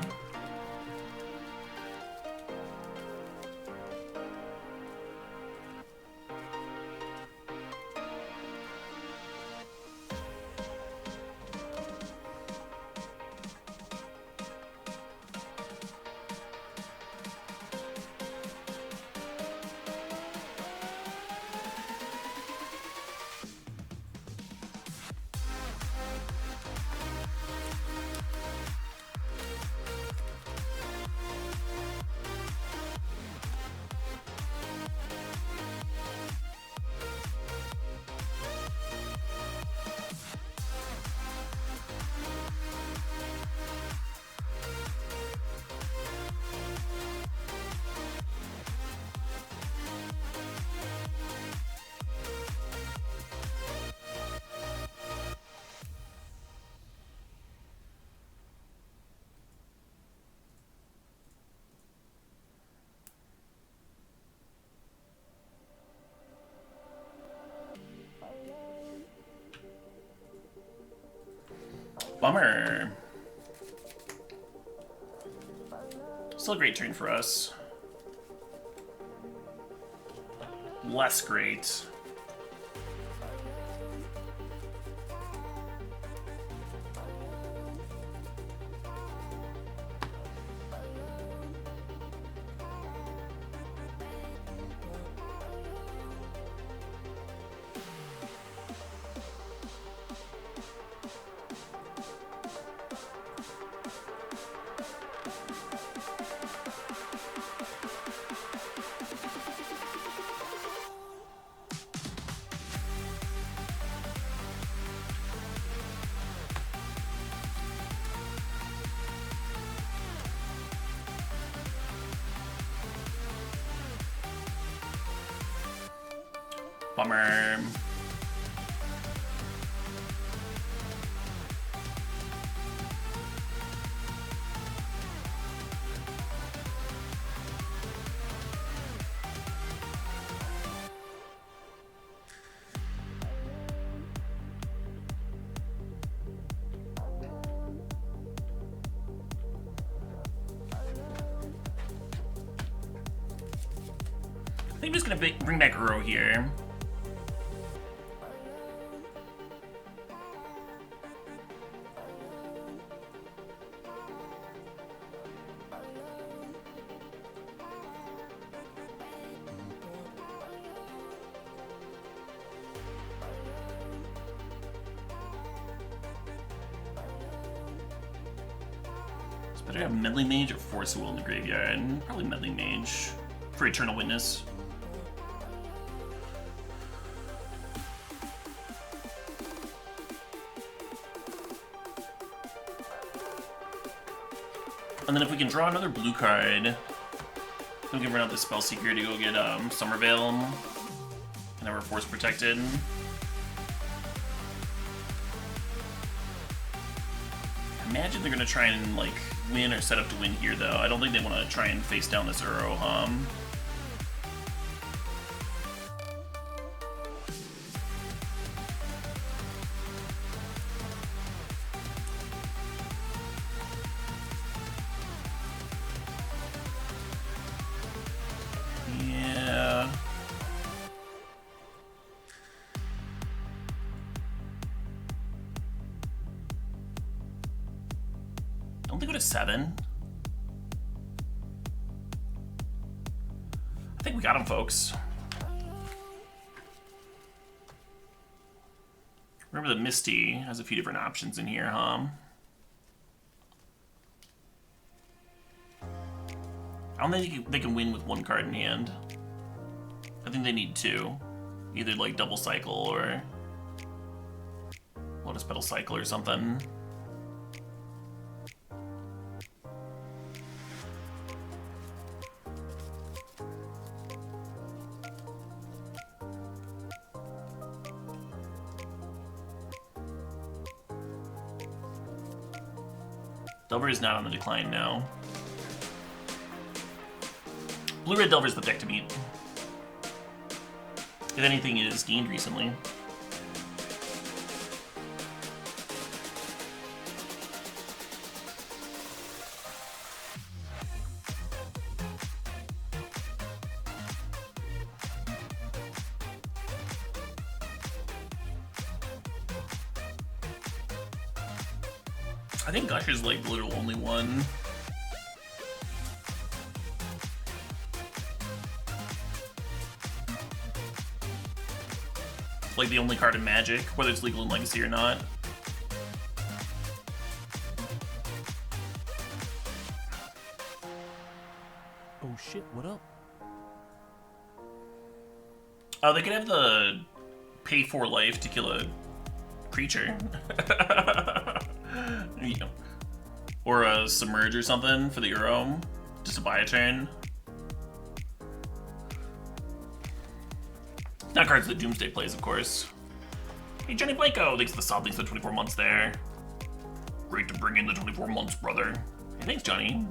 Bummer. Still a great turn for us. Less great. Bummer. I think I'm just gonna bring back Uro here. Better have Meddling Mage or Force of Will in the graveyard. Probably Meddling Mage for Eternal Witness. And then if we can draw another blue card, we can run out the Spell Seeker to go get Summervale. And then we're Force Protected. imagine they're gonna try and like win or set up to win here though. I don't think they want to try and face down this Uro. Yeah. Don't they go to 7? I think we got him, folks. Remember the Misty has a few different options in here, huh? I don't think they can win with one card in hand. I think they need 2. Either like double cycle or Lotus Petal Cycle or something. Delver is not on the decline now. Blue-red Delver's the deck to beat. If anything, it is gained recently. I think Gush is like the literal only one. Like the only card in Magic, whether it's legal in Legacy or not. Oh shit, what up? Oh, they could have the pay 4 life to kill a creature. Yeah. Or a Submerge or something for the Uro, just to buy a turn. Not cards that Doomsday plays, of course. Hey, Johnny Blanco, thanks for the sub, thanks for the 24 months there. Great to bring in the 24 months, brother. Hey, thanks, Johnny.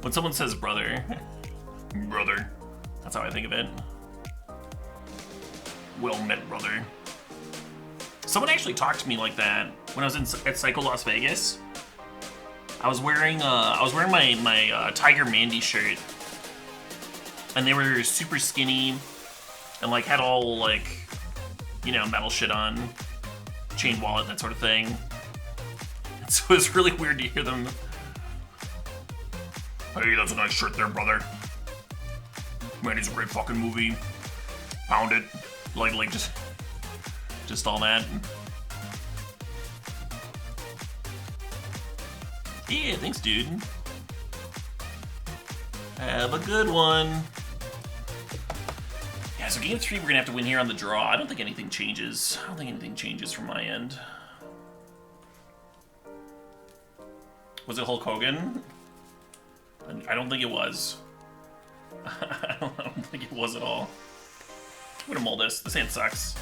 When someone says brother, brother, that's how I think of it. Well met, brother. Someone actually talked to me like that when I was at Psycho Las Vegas. I was wearing my Tiger Mandy shirt, and they were super skinny and like had all like, you know, metal shit on, chain wallet, that sort of thing. And so it was really weird to hear them. Hey, that's a nice shirt there, brother. Man, it's a great fucking movie. Pound it, like just all that. Yeah, thanks, dude. Have a good one. Yeah, so game 3 we're gonna have to win here on the draw. I don't think anything changes. I don't think anything changes from my end. Was it Hulk Hogan? I don't think it was. I don't think it was at all. I'm gonna mull this. This hand sucks.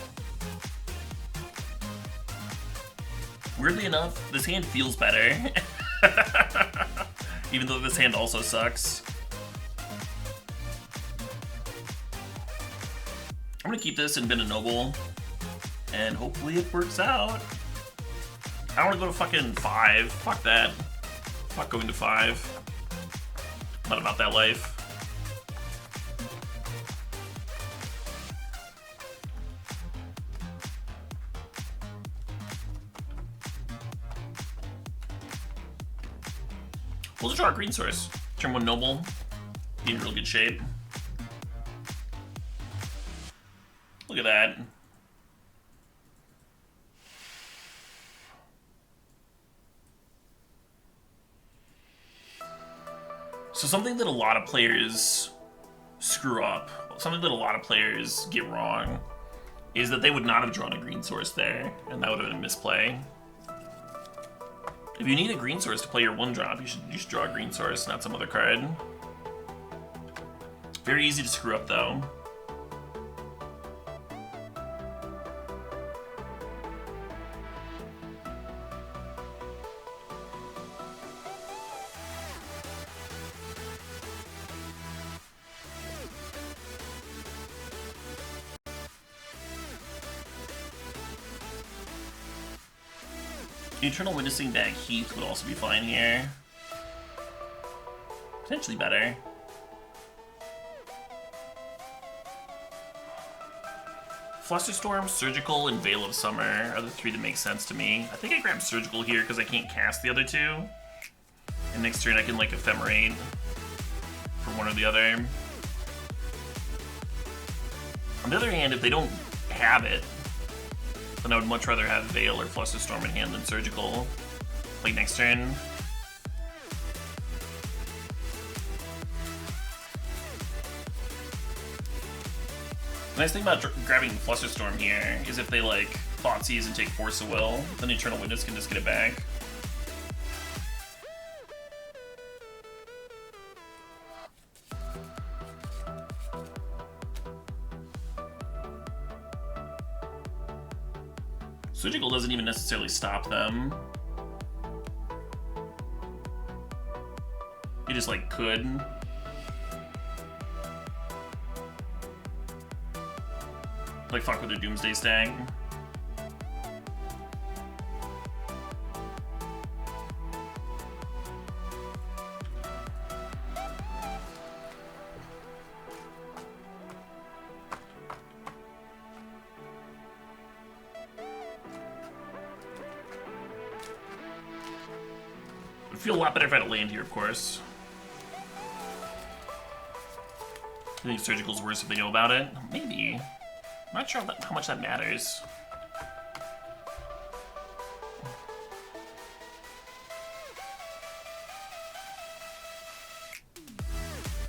Weirdly enough, this hand feels better. Even though this hand also sucks. I'm gonna keep this and bin a Noble, and hopefully it works out. I don't wanna go to fucking 5. Fuck that. Fuck going to 5. Not about that life. We'll just draw a green source. Turn 1 Noble. Be in real good shape. Look at that. So something that a lot of players screw up, something that a lot of players get wrong, is that they would not have drawn a green source there, and that would have been a misplay. If you need a green source to play your 1-drop, you should draw a green source, not some other card. Very easy to screw up, though. Eternal Witnessing back Heath would also be fine here. Potentially better. Flusterstorm, Surgical, and Veil of Summer are the three that make sense to me. I think I grabbed Surgical here because I can't cast the other two. And next turn I can like Ephemerate for one or the other. On the other hand, if they don't have it, then I would much rather have Veil or Flusterstorm in hand than Surgical. Like next turn. The nice thing about grabbing Flusterstorm here is if they like Thoughtseize and take Force of Will, then Eternal Witness can just get it back. Surgical doesn't even necessarily stop them. You just like could. Like fuck with their Doomsday Stag. Would feel a lot better if I had a land here, of course. I think Surgical's worse if they know about it. Maybe. I'm not sure how much that matters.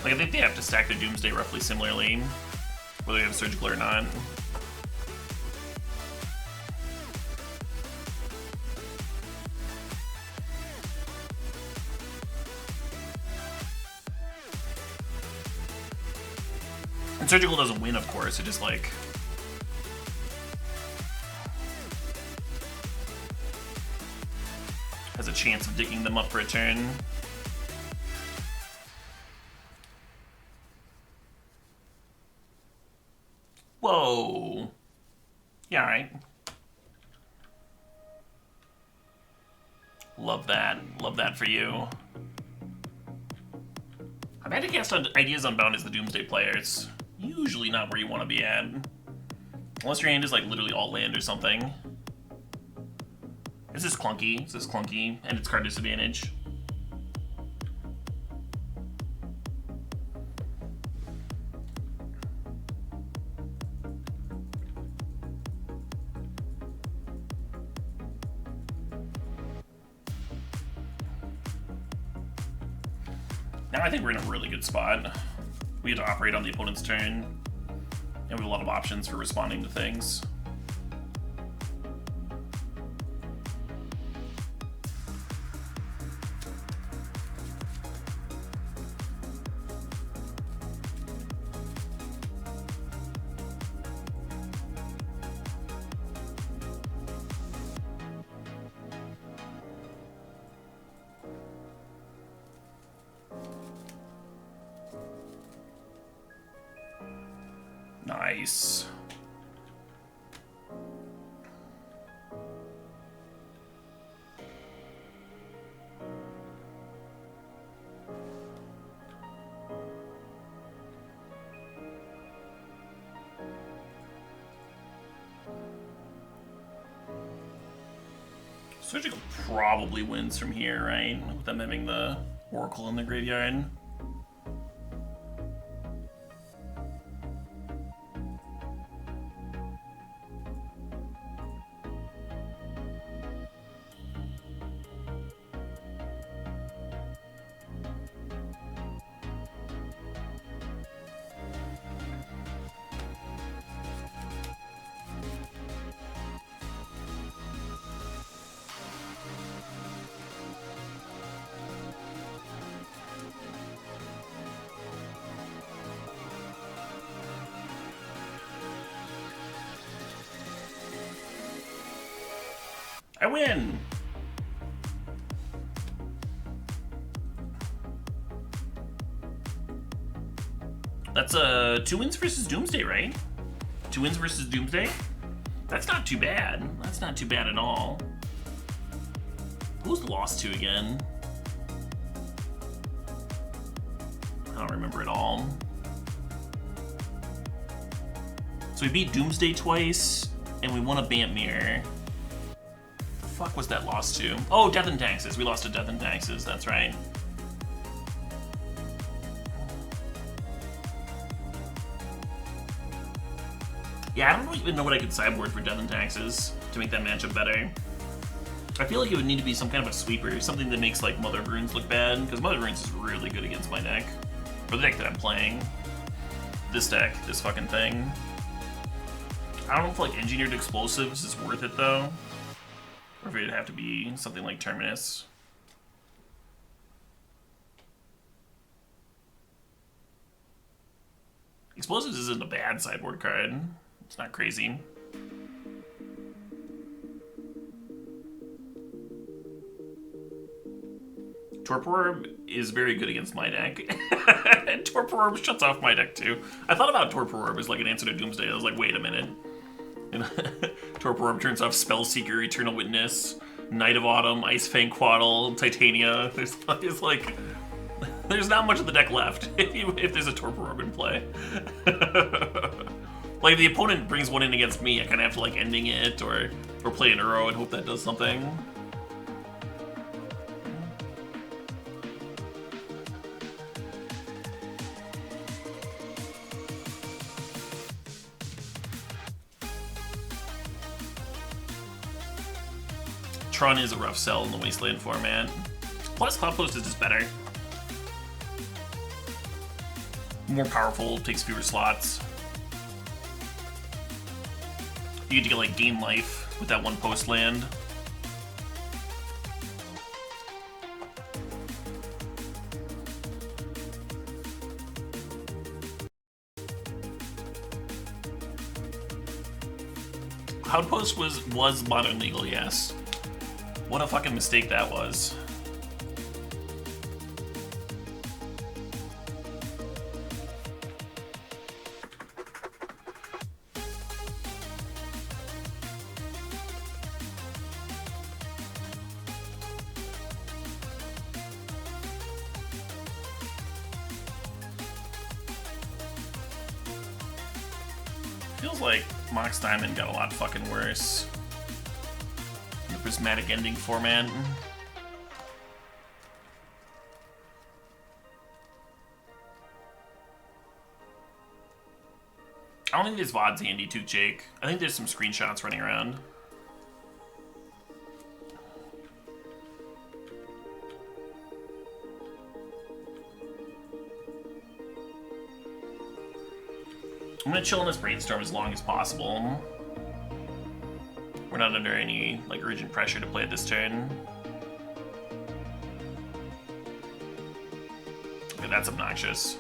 Like, I think they have to stack their Doomsday roughly similarly, whether they have Surgical or not. And Surgical doesn't win, of course, it just like... has a chance of digging them up for a turn. Whoa. Yeah, alright. Love that. Love that for you. I've had to cast ideas on Bound as the Doomsday player. It's usually not where you want to be at. Unless your hand is like literally all land or something. This is clunky. This is clunky, and it's card disadvantage. Now I think we're in a really good spot. We get to operate on the opponent's turn, and we have a lot of options for responding to things. Nice. Surgical probably wins from here, right? With them having the Oracle in the graveyard. I win! That's 2 wins versus Doomsday, right? 2 wins versus Doomsday? That's not too bad. That's not too bad at all. Who's the lost to again? I don't remember it all. So we beat Doomsday twice, and we won a Bant Mirror. The fuck was that lost to? Oh, Death and Taxes. We lost to Death and Taxes, that's right. Yeah, I don't even know what I could sideboard for Death and Taxes to make that matchup better. I feel like it would need to be some kind of a sweeper, something that makes like Mother of Runes look bad, because Mother of Runes is really good against my deck. Or the deck that I'm playing. This deck, this fucking thing. I don't know if like Engineered Explosives is worth it though. Or if it'd have to be something like Terminus. Explosives isn't a bad sideboard card. It's not crazy. Torpor Orb is very good against my deck. And Torpor Orb shuts off my deck too. I thought about Torpor Orb as like an answer to Doomsday. I was like, wait a minute. And Torpor Orb turns off Spellseeker, Eternal Witness, Knight of Autumn, Ice Fang Quaddle, Titania. There's like... There's not much of the deck left if there's a Torpor Orb in play. Like, if the opponent brings one in against me, I kind of have to, like, ending it or play an Uro and hope that does something. Tron is a rough sell in the Wasteland format. Plus, Cloud Post is just better. More powerful, takes fewer slots. You get to get like game life with that one post land. Cloud Post was modern legal, yes. What a fucking mistake that was. Feels like Mox Diamond got a lot fucking worse. The prismatic ending format. I don't think this VOD's handy too, Jake. I think there's some screenshots running around. I'm gonna chill in this brainstorm as long as possible. We're not under any like urgent pressure to play this turn. Okay, that's obnoxious.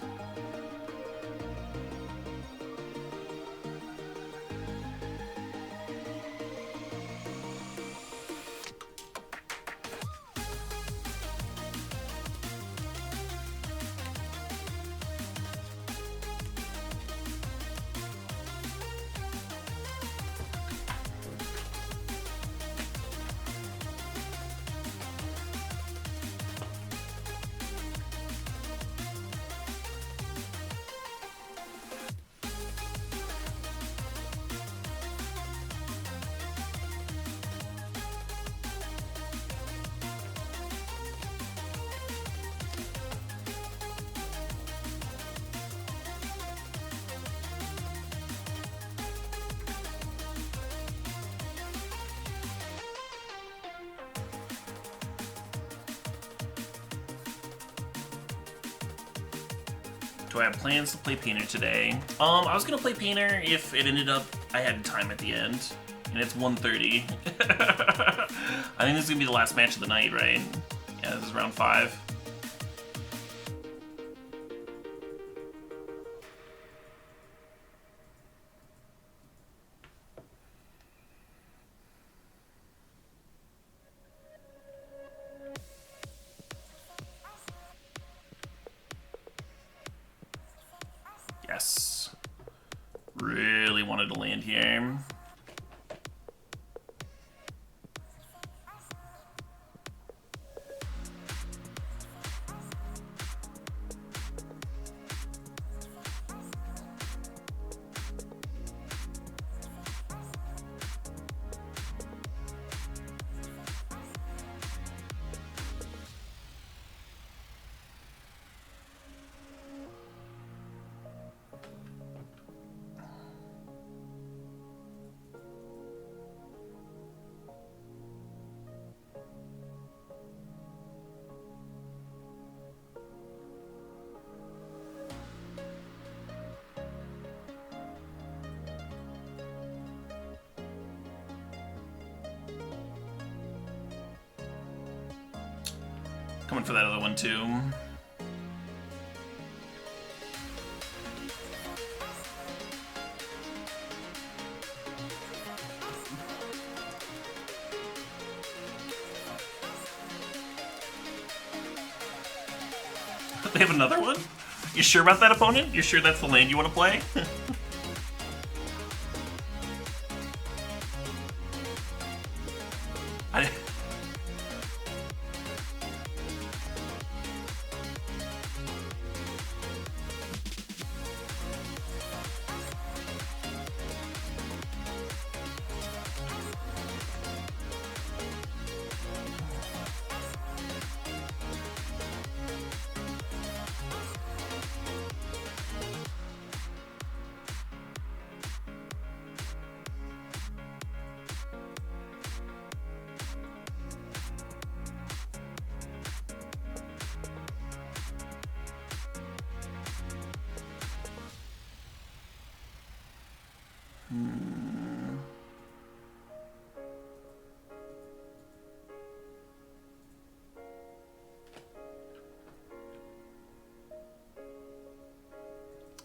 Do I have plans to play Painter today? I was gonna play Painter if it ended up I had time at the end, and it's 1:30. I think this is gonna be the last match of the night, right? Yeah, this is round 5. Yes. Really wanted to land here. Coming for that other one too. They have another one? You sure about that, opponent? You sure that's the land you want to play?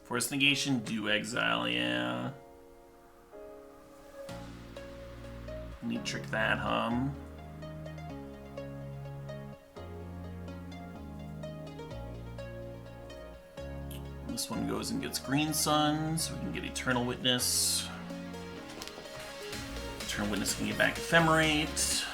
Force negation, do exile, yeah. Need to trick that, This one goes and gets Green Sun, so we can get Eternal Witness. Eternal Witness can get back Ephemerate.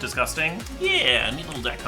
Disgusting. Yeah, neat little deck,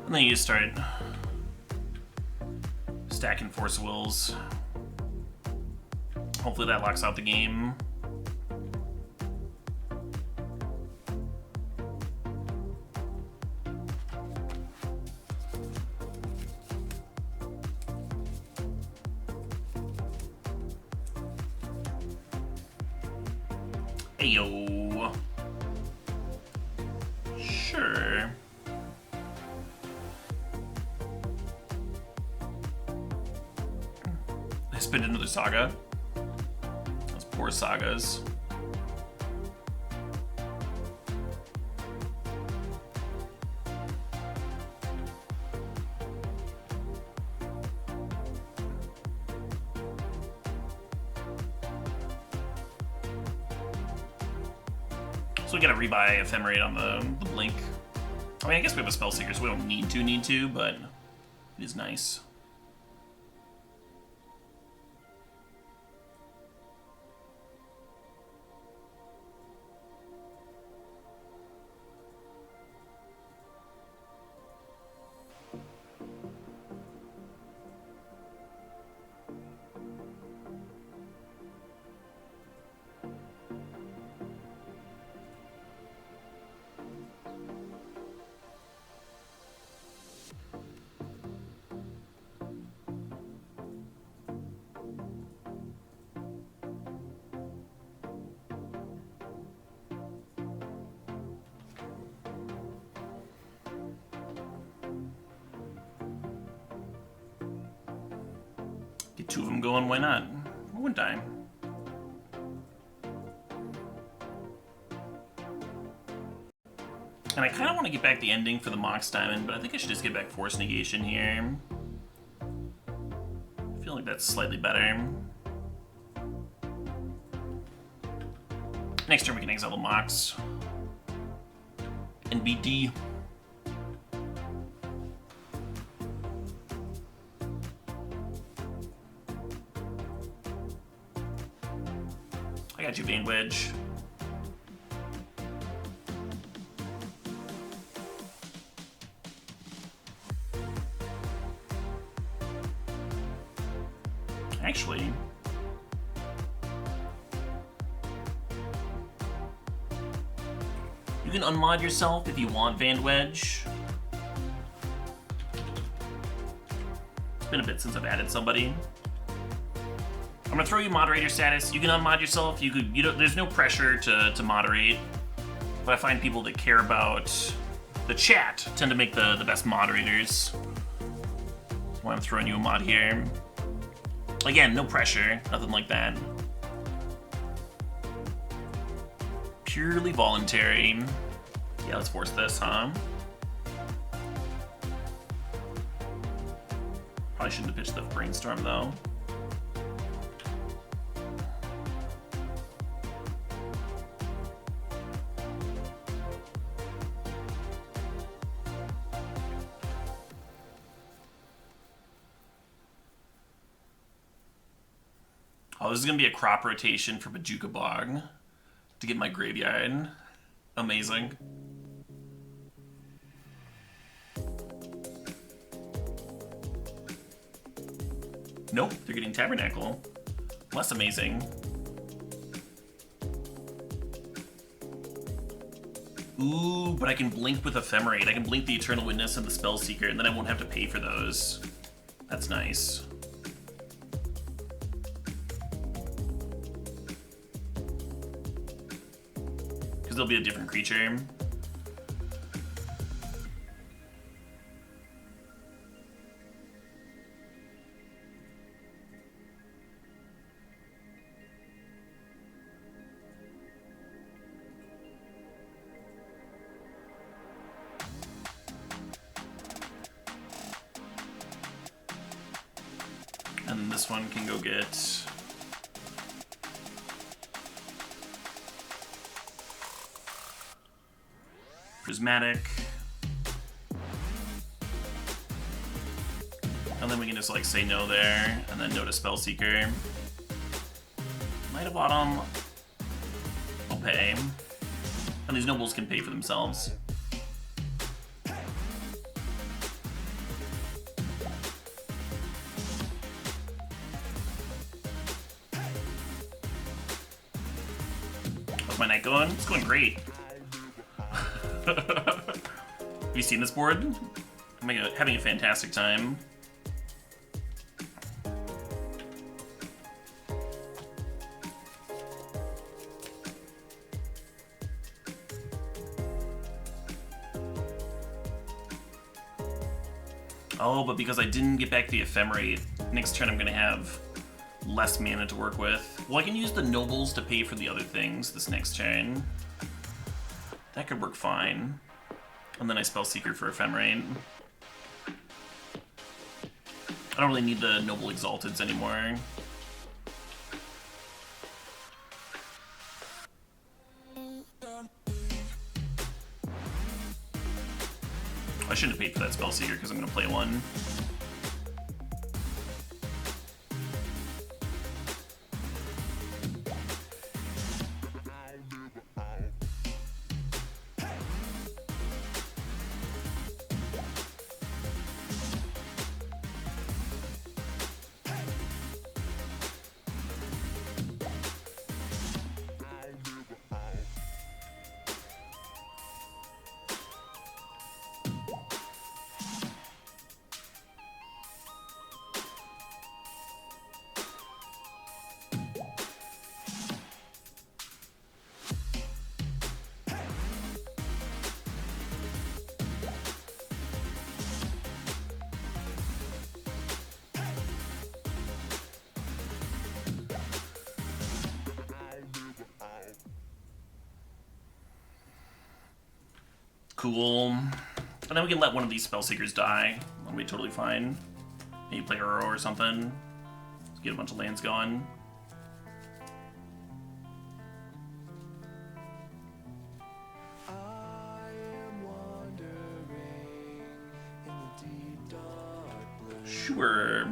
And then you just start stacking Force Wills. Hopefully that locks out the game. Ayo. Sure. I spent another saga. Those poor sagas. So we gotta rebuy Ephemerate on the blink. I mean, I guess we have a Spellseeker, so we don't need to, but it is nice. Get two of them going, why not? Why wouldn't I? And I kind of want to get back the ending for the Mox Diamond, but I think I should just get back Force Negation here. I feel like that's slightly better. Next turn we can exile the Mox. And BD. I got you, Vein Wedge. Actually, you can unmod yourself if you want, Van Wedge. It's been a bit since I've added somebody. I'm gonna throw you moderator status. You can unmod yourself. You could. There's no pressure to moderate, but I find people that care about the chat tend to make the best moderators. That's why I'm throwing you a mod here. Again, no pressure, nothing like that. Purely voluntary. Yeah, let's force this, huh? Probably shouldn't have pitched the Brainstorm, though. Oh, this is going to be a crop rotation for Bajuka Bog to get my graveyard. Amazing. Nope, they're getting Tabernacle. Less amazing. Ooh, but I can blink with Ephemerate. I can blink the Eternal Witness and the Spellseeker, and then I won't have to pay for those. That's nice. There'll be a different creature. And this one can go get Prismatic. And then we can just like say no there, and then no to Spellseeker. Might of Autumn. I'll pay. And these nobles can pay for themselves. How's my night going? It's going great. Have you seen this board? I'm having a fantastic time. Oh, but because I didn't get back the Ephemerate, next turn I'm going to have less mana to work with. Well, I can use the nobles to pay for the other things this next turn. That could work fine. And then I Spellseeker for Ephemerate. I don't really need the Noble Exalteds anymore. I shouldn't have paid for that Spellseeker because I'm going to play one. cool. And then we can let one of these Spellseekers die. That'll be totally fine. Maybe play Uro or something. Let's get a bunch of lands going. Sure.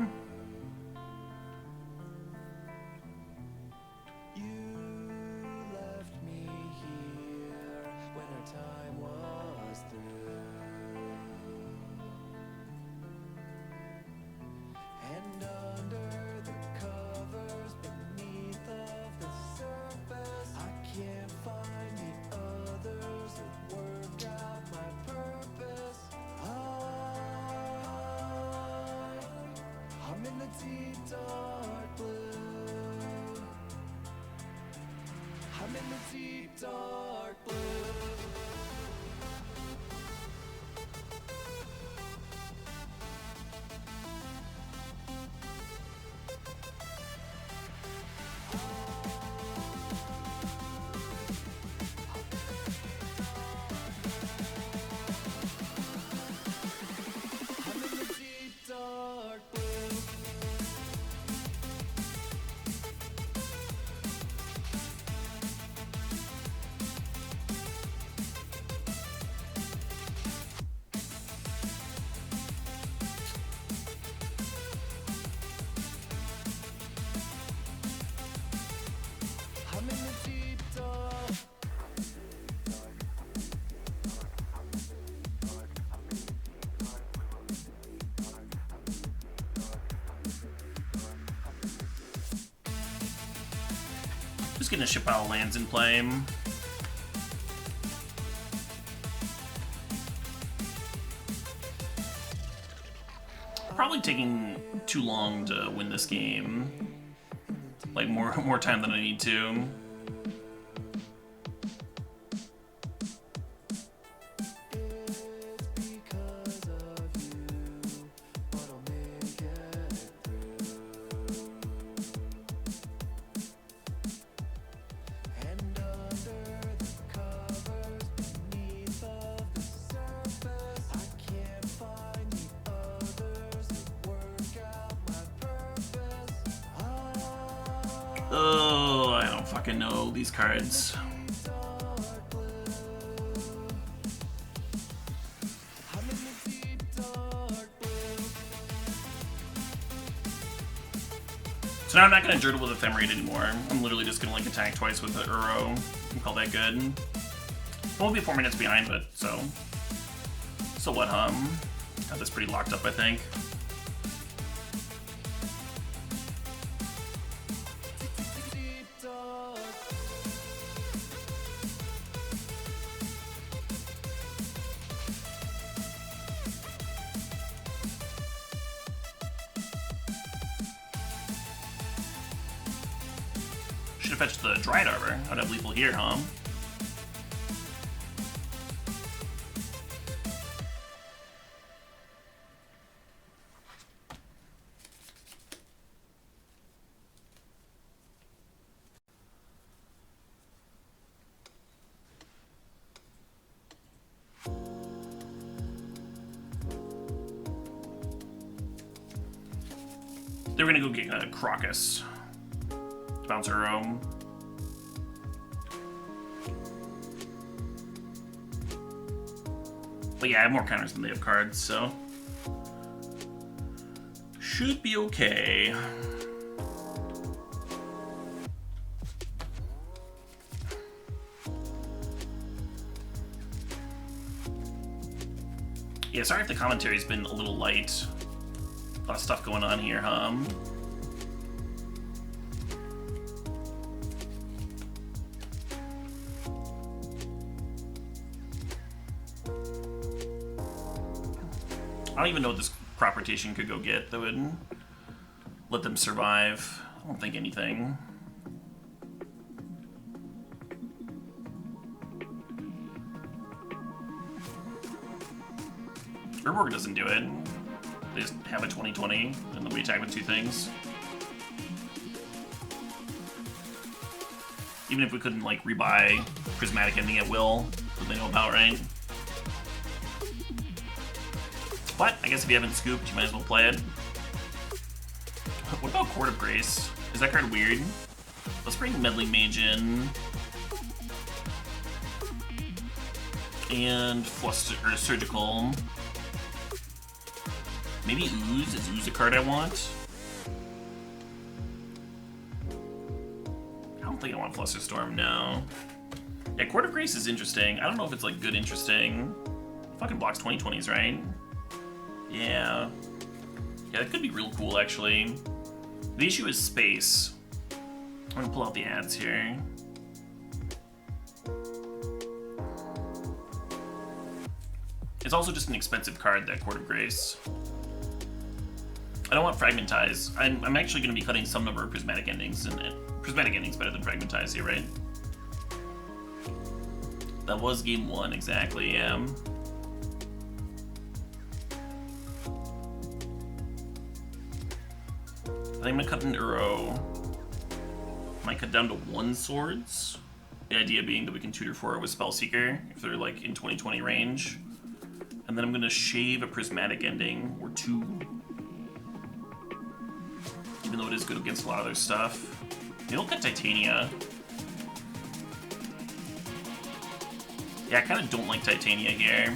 Just gonna ship out lands in play. Probably taking too long to win this game. Like more time than I need to. Oh, I don't fucking know these cards. So now I'm not gonna Jurdle with Ephemerate anymore. I'm literally just gonna like attack twice with the Uro and call that good. It won't be 4 minutes behind, but so what, got this pretty locked up, I think. Should have fetched the Dryad Arbor. I'd have lethal here, huh? They're gonna go get a Crocus. Bounce her own. But yeah, I have more counters than they have cards, so should be okay. Yeah, sorry if the commentary's been a little light. A lot of stuff going on here, I don't even know what this crop rotation could go get that would let them survive. I don't think anything. Urborg doesn't do it. They just have a 20/20 and then we attack with two things. Even if we couldn't like rebuy Prismatic Ending at will, that they know about, right? But I guess if you haven't scooped, you might as well play it. What about Court of Grace? Is that card weird? Let's bring Meddling Mage in. And Fluster or Surgical. Maybe Ooze. Is Ooze a card I want? I don't think I want Flusterstorm, no. Yeah, Court of Grace is interesting. I don't know if it's like good interesting. Fucking blocks 20/20s, right? Yeah. Yeah, that could be real cool actually. The issue is space. I'm gonna pull out the ads here. It's also just an expensive card, that Court of Grace. I don't want Fragmentize. I'm actually going to be cutting some number of Prismatic Endings, and Prismatic Endings better than Fragmentize here, right? That was game 1, exactly, yeah. I think I'm going to cut an Uro. Might cut down to 1 Swords. The idea being that we can tutor 4 with Spellseeker, if they're like in 20/20 range. And then I'm gonna shave a Prismatic Ending, or 2. Even though it is good against a lot of their stuff. Maybe I'll cut Titania. Yeah, I kinda don't like Titania here.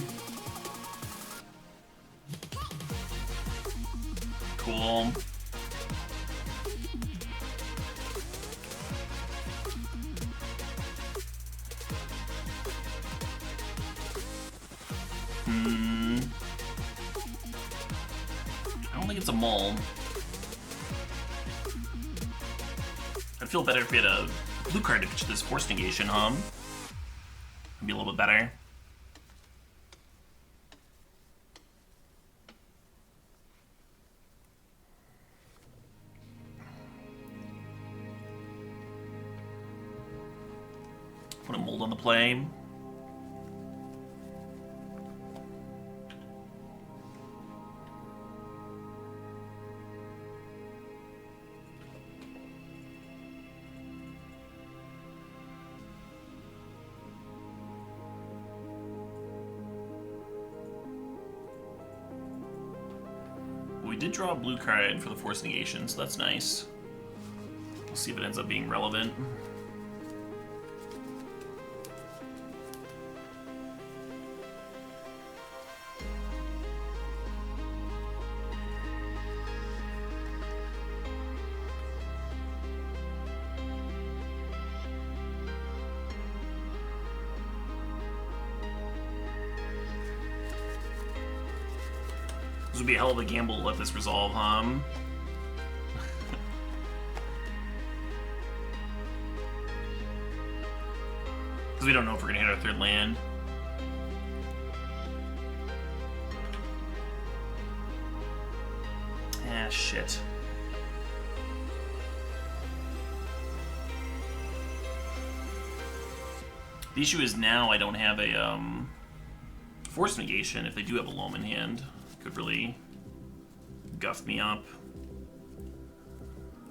Cool. I don't think it's a mole. I'd feel better if we had a blue card to pitch this Force Negation, huh? It'd be a little bit better. Put a mold on the play. We did draw a blue card for the Force Negation, so that's nice. We'll see if it ends up being relevant. This would be a hell of a gamble to let this resolve, huh? Because we don't know if we're gonna hit our 3rd land. Ah, shit. The issue is now I don't have a Force Negation. If they do have a Loam in hand, could really guff me up.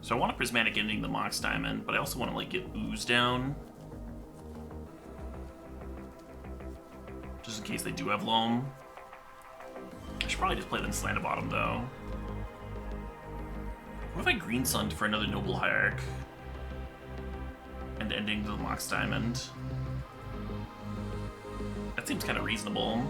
So I want a Prismatic Ending the Mox Diamond, but I also want to like get Ooze down. Just in case they do have Loam. I should probably just play them Slant Bottom though. What if I Green Sunned for another Noble Hierarch? And ending the Mox Diamond? That seems kind of reasonable.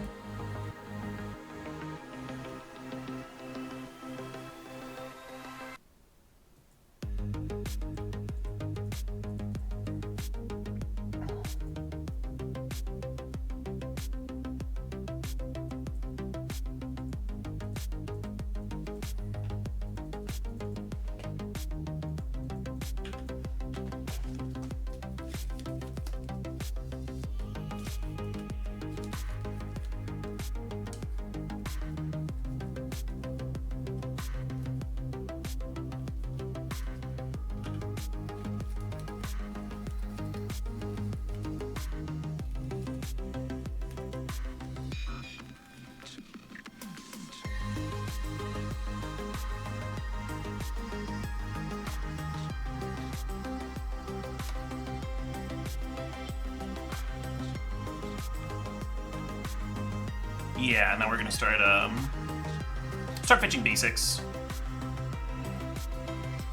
Yeah, now we're gonna start Start fetching basics.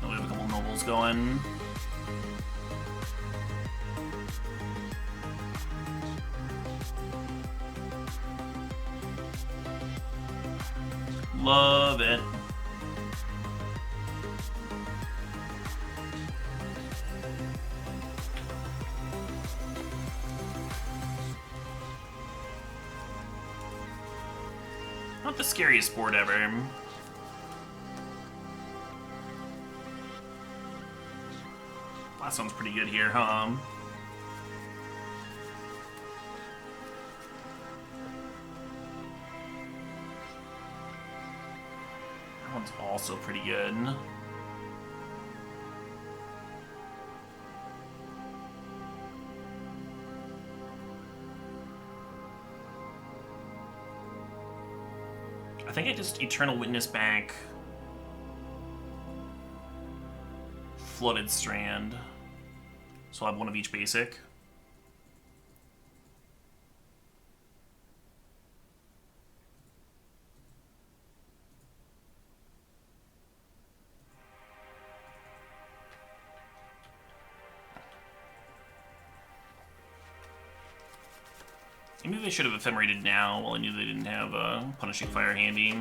We have a couple nobles going. Love it. Not the scariest board ever. Last one's pretty good here, huh? That one's also pretty good. I think I just Eternal Witness back Flooded Strand. So I'll have one of each basic. Maybe they should have ephemerated now while I knew they didn't have Punishing Fire handy.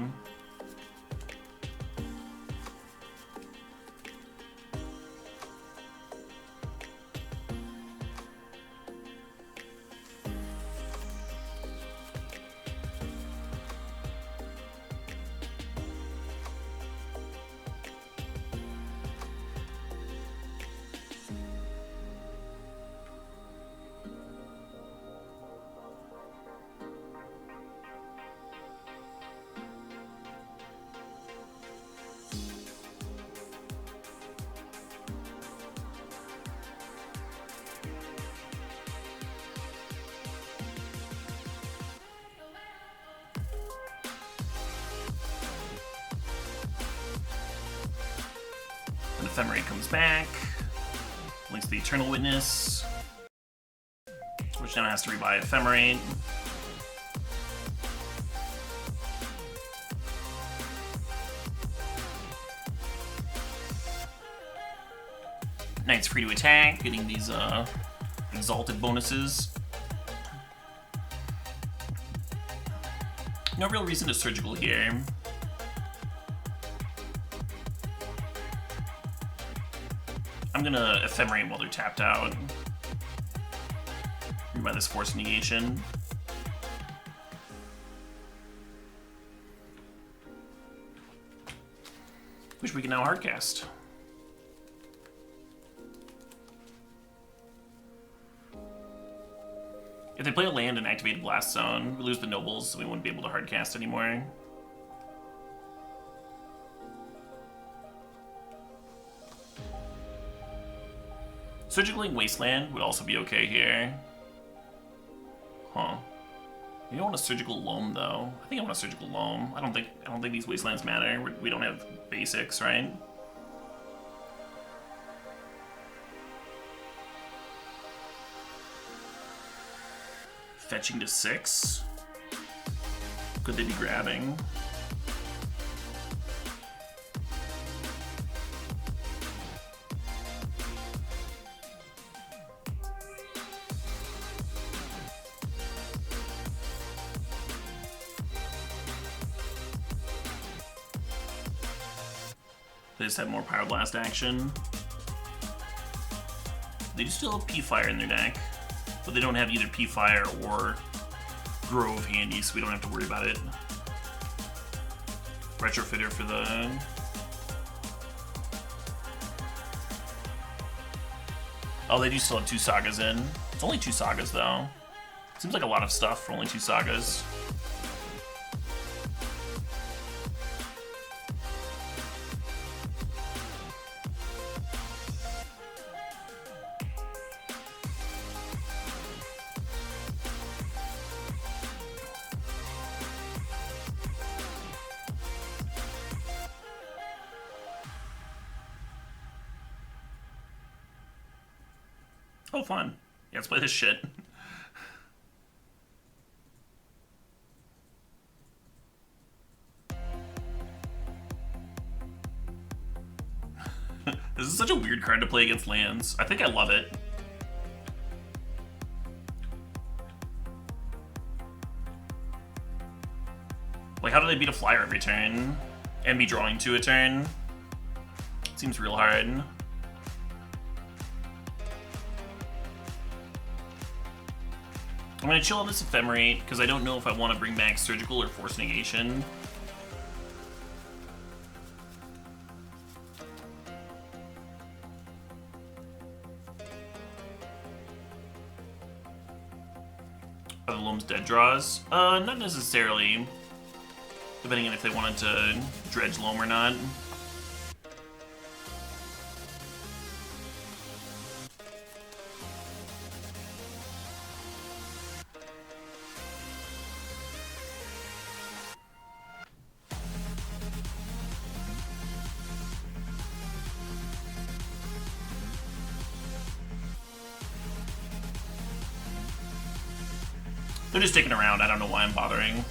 An Ephemerate comes back, links the Eternal Witness, which now has to rebuy Ephemerate. Knight's free to attack, getting these exalted bonuses. No real reason to surgical here. I'm gonna Ephemerate while they're tapped out. Rebuy this Force Negation. Which we can now hardcast. If they play a land and activate a Blast Zone, we lose the Nobles, so we wouldn't be able to hardcast anymore. Surgicaling Wasteland would also be okay here. Huh. You don't want a Surgical Loam though. I think I want a Surgical Loam. I don't think these Wastelands matter. We don't have basics, right? Fetching to 6. Could they be grabbing? They just have more Power Blast action. They do still have P-Fire in their deck, but they don't have either P-Fire or Grove handy, so we don't have to worry about it. Retrofitter for the... Oh, they do still have 2 Sagas in. It's only 2 Sagas, though. Seems like a lot of stuff for only 2 Sagas. Oh, fun. Yeah, let's play this shit. This is such a weird card to play against lands. I think I love it. Like, how do they beat a flyer every turn? And be drawing 2 a turn? Seems real hard. I'm gonna chill on this Ephemerate, because I don't know if I want to bring back Surgical or Force Negation. Are the Loam's dead draws? Not necessarily. Depending on if they wanted to dredge Loam or not. They're just sticking around. I don't know why I'm bothering.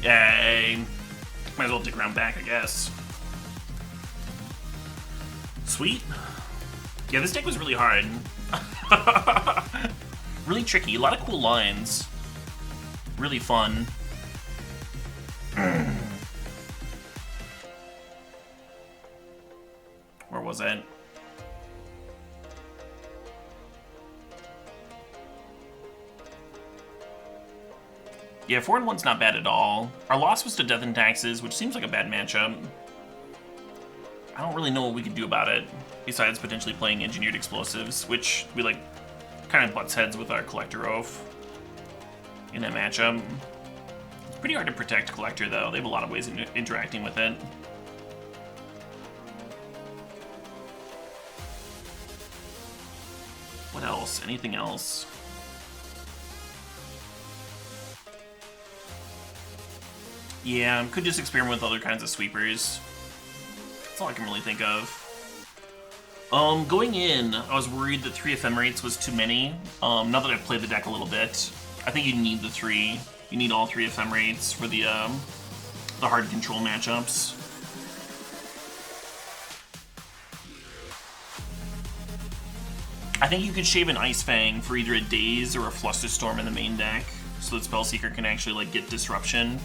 Yay. Might as well dig around back, I guess. Sweet. Yeah, this deck was really hard. Really tricky. A lot of cool lines. Really fun. Where was it? Yeah, 4-1's not bad at all. Our loss was to Death and Taxes, which seems like a bad matchup. I don't really know what we could do about it, besides potentially playing Engineered Explosives, which we, like, kind of butts heads with our Collector Oath in that matchup. It's pretty hard to protect Collector, though. They have a lot of ways of interacting with it. What else? Anything else? Yeah, could just experiment with other kinds of sweepers. That's all I can really think of. Going in, I was worried that 3 Ephemerates was too many. Now that I've played the deck a little bit, I think you need the 3. You need all 3 Ephemerates for the hard control matchups. I think you could shave an Ice Fang for either a Daze or a Flusterstorm in the main deck, so that Spellseeker can actually, like, get disruption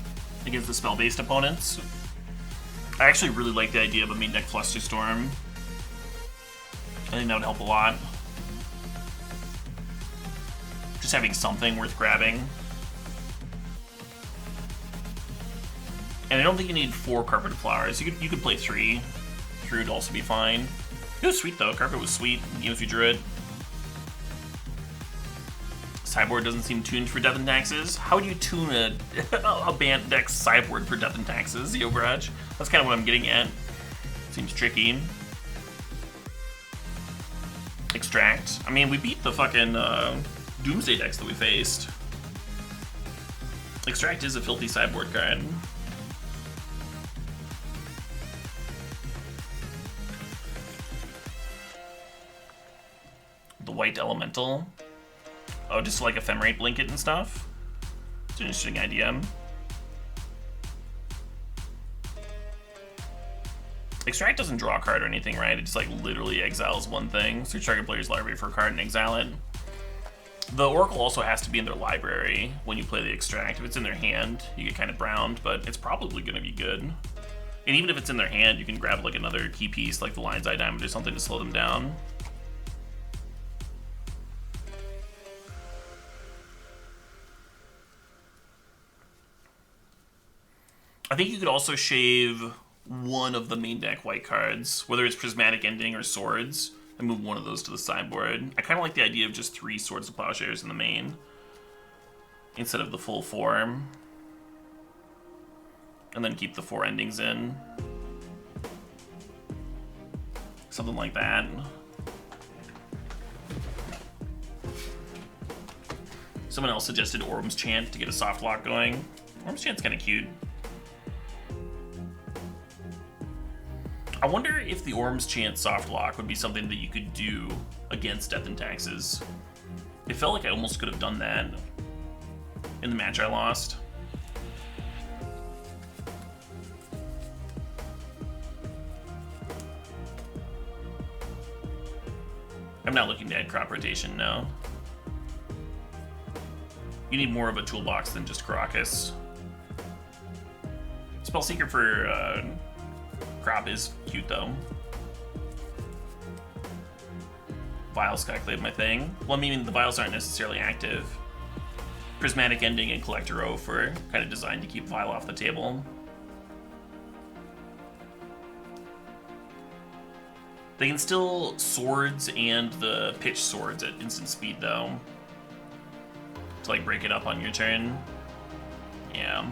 against the spell-based opponents. I actually really like the idea of a main deck Flusterstorm. I think that would help a lot. Just having something worth grabbing. And I don't think you need 4 Carpet Flowers. You could play 3. 3 would also be fine. It was sweet though. Carpet was sweet, even if you drew it. Sideboard doesn't seem tuned for Death and Taxes. How would you tune a Bant deck sideboard for Death and Taxes, Yo Barrage? That's kind of what I'm getting at. Seems tricky. Extract. I mean, we beat the fucking Doomsday decks that we faced. Extract is a filthy sideboard card. The White Elemental. Oh, just like Ephemerate Blanket and stuff? It's an interesting idea. Extract doesn't draw a card or anything, right? It just like literally exiles one thing. So you target player's library for a card and exile it. The Oracle also has to be in their library when you play the Extract. If it's in their hand, you get kind of browned, but it's probably going to be good. And even if it's in their hand, you can grab like another key piece like the Lion's Eye Diamond or something to slow them down. I think you could also shave one of the main deck white cards, whether it's Prismatic Ending or Swords, and move one of those to the sideboard. I kind of like the idea of just 3 Swords of Plowshares in the main, instead of the full 4. And then keep the 4 endings in. Something like that. Someone else suggested Orm's Chant to get a soft lock going. Orm's Chant's kind of cute. I wonder if the Orm's Chant soft lock would be something that you could do against Death and Taxes. It felt like I almost could have done that in the match I lost. I'm not looking to add crop rotation, no. You need more of a toolbox than just Caracas. Spellseeker for crop is cute though. Vial Skyclave my thing. Well, I mean, the vials aren't necessarily active. Prismatic Ending and Collector O for kind of designed to keep Vial off the table. They can still swords and the pitch swords at instant speed though. To like break it up on your turn. Yeah.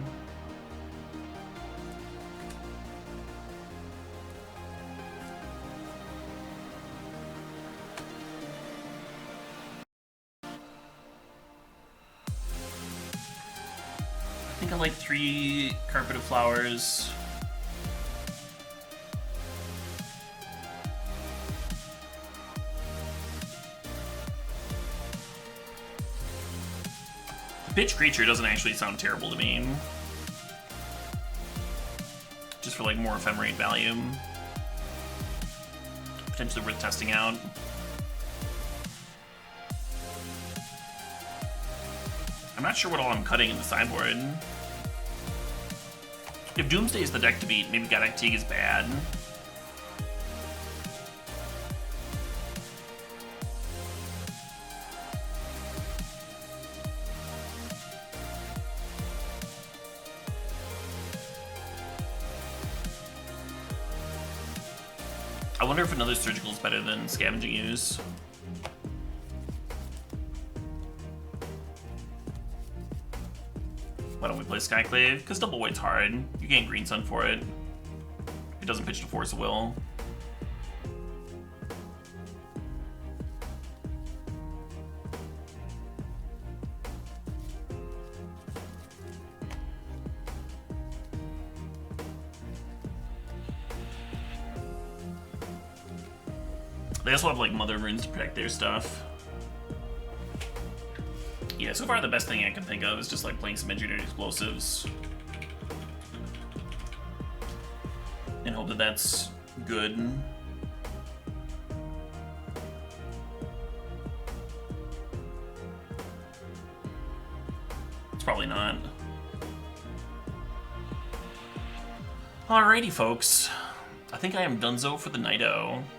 I think I like 3 Carpet of Flowers. The pitch creature doesn't actually sound terrible to me. Just for like more ephemerate value. Potentially worth testing out. I'm not sure what all I'm cutting in the sideboard. If Doomsday is the deck to beat, maybe Galactic is bad. I wonder if another Surgical is better than Scavenging Ooze. Why don't we play Skyclave? Because Double White's hard. You gain Green Sun for it. It doesn't pitch to Force of Will. They also have like Mother Runes to protect their stuff. Yeah, so far the best thing I can think of is just like playing some Engineered Explosives. And hope that that's good. It's probably not. Alrighty, folks. I think I am donezo for the night-o.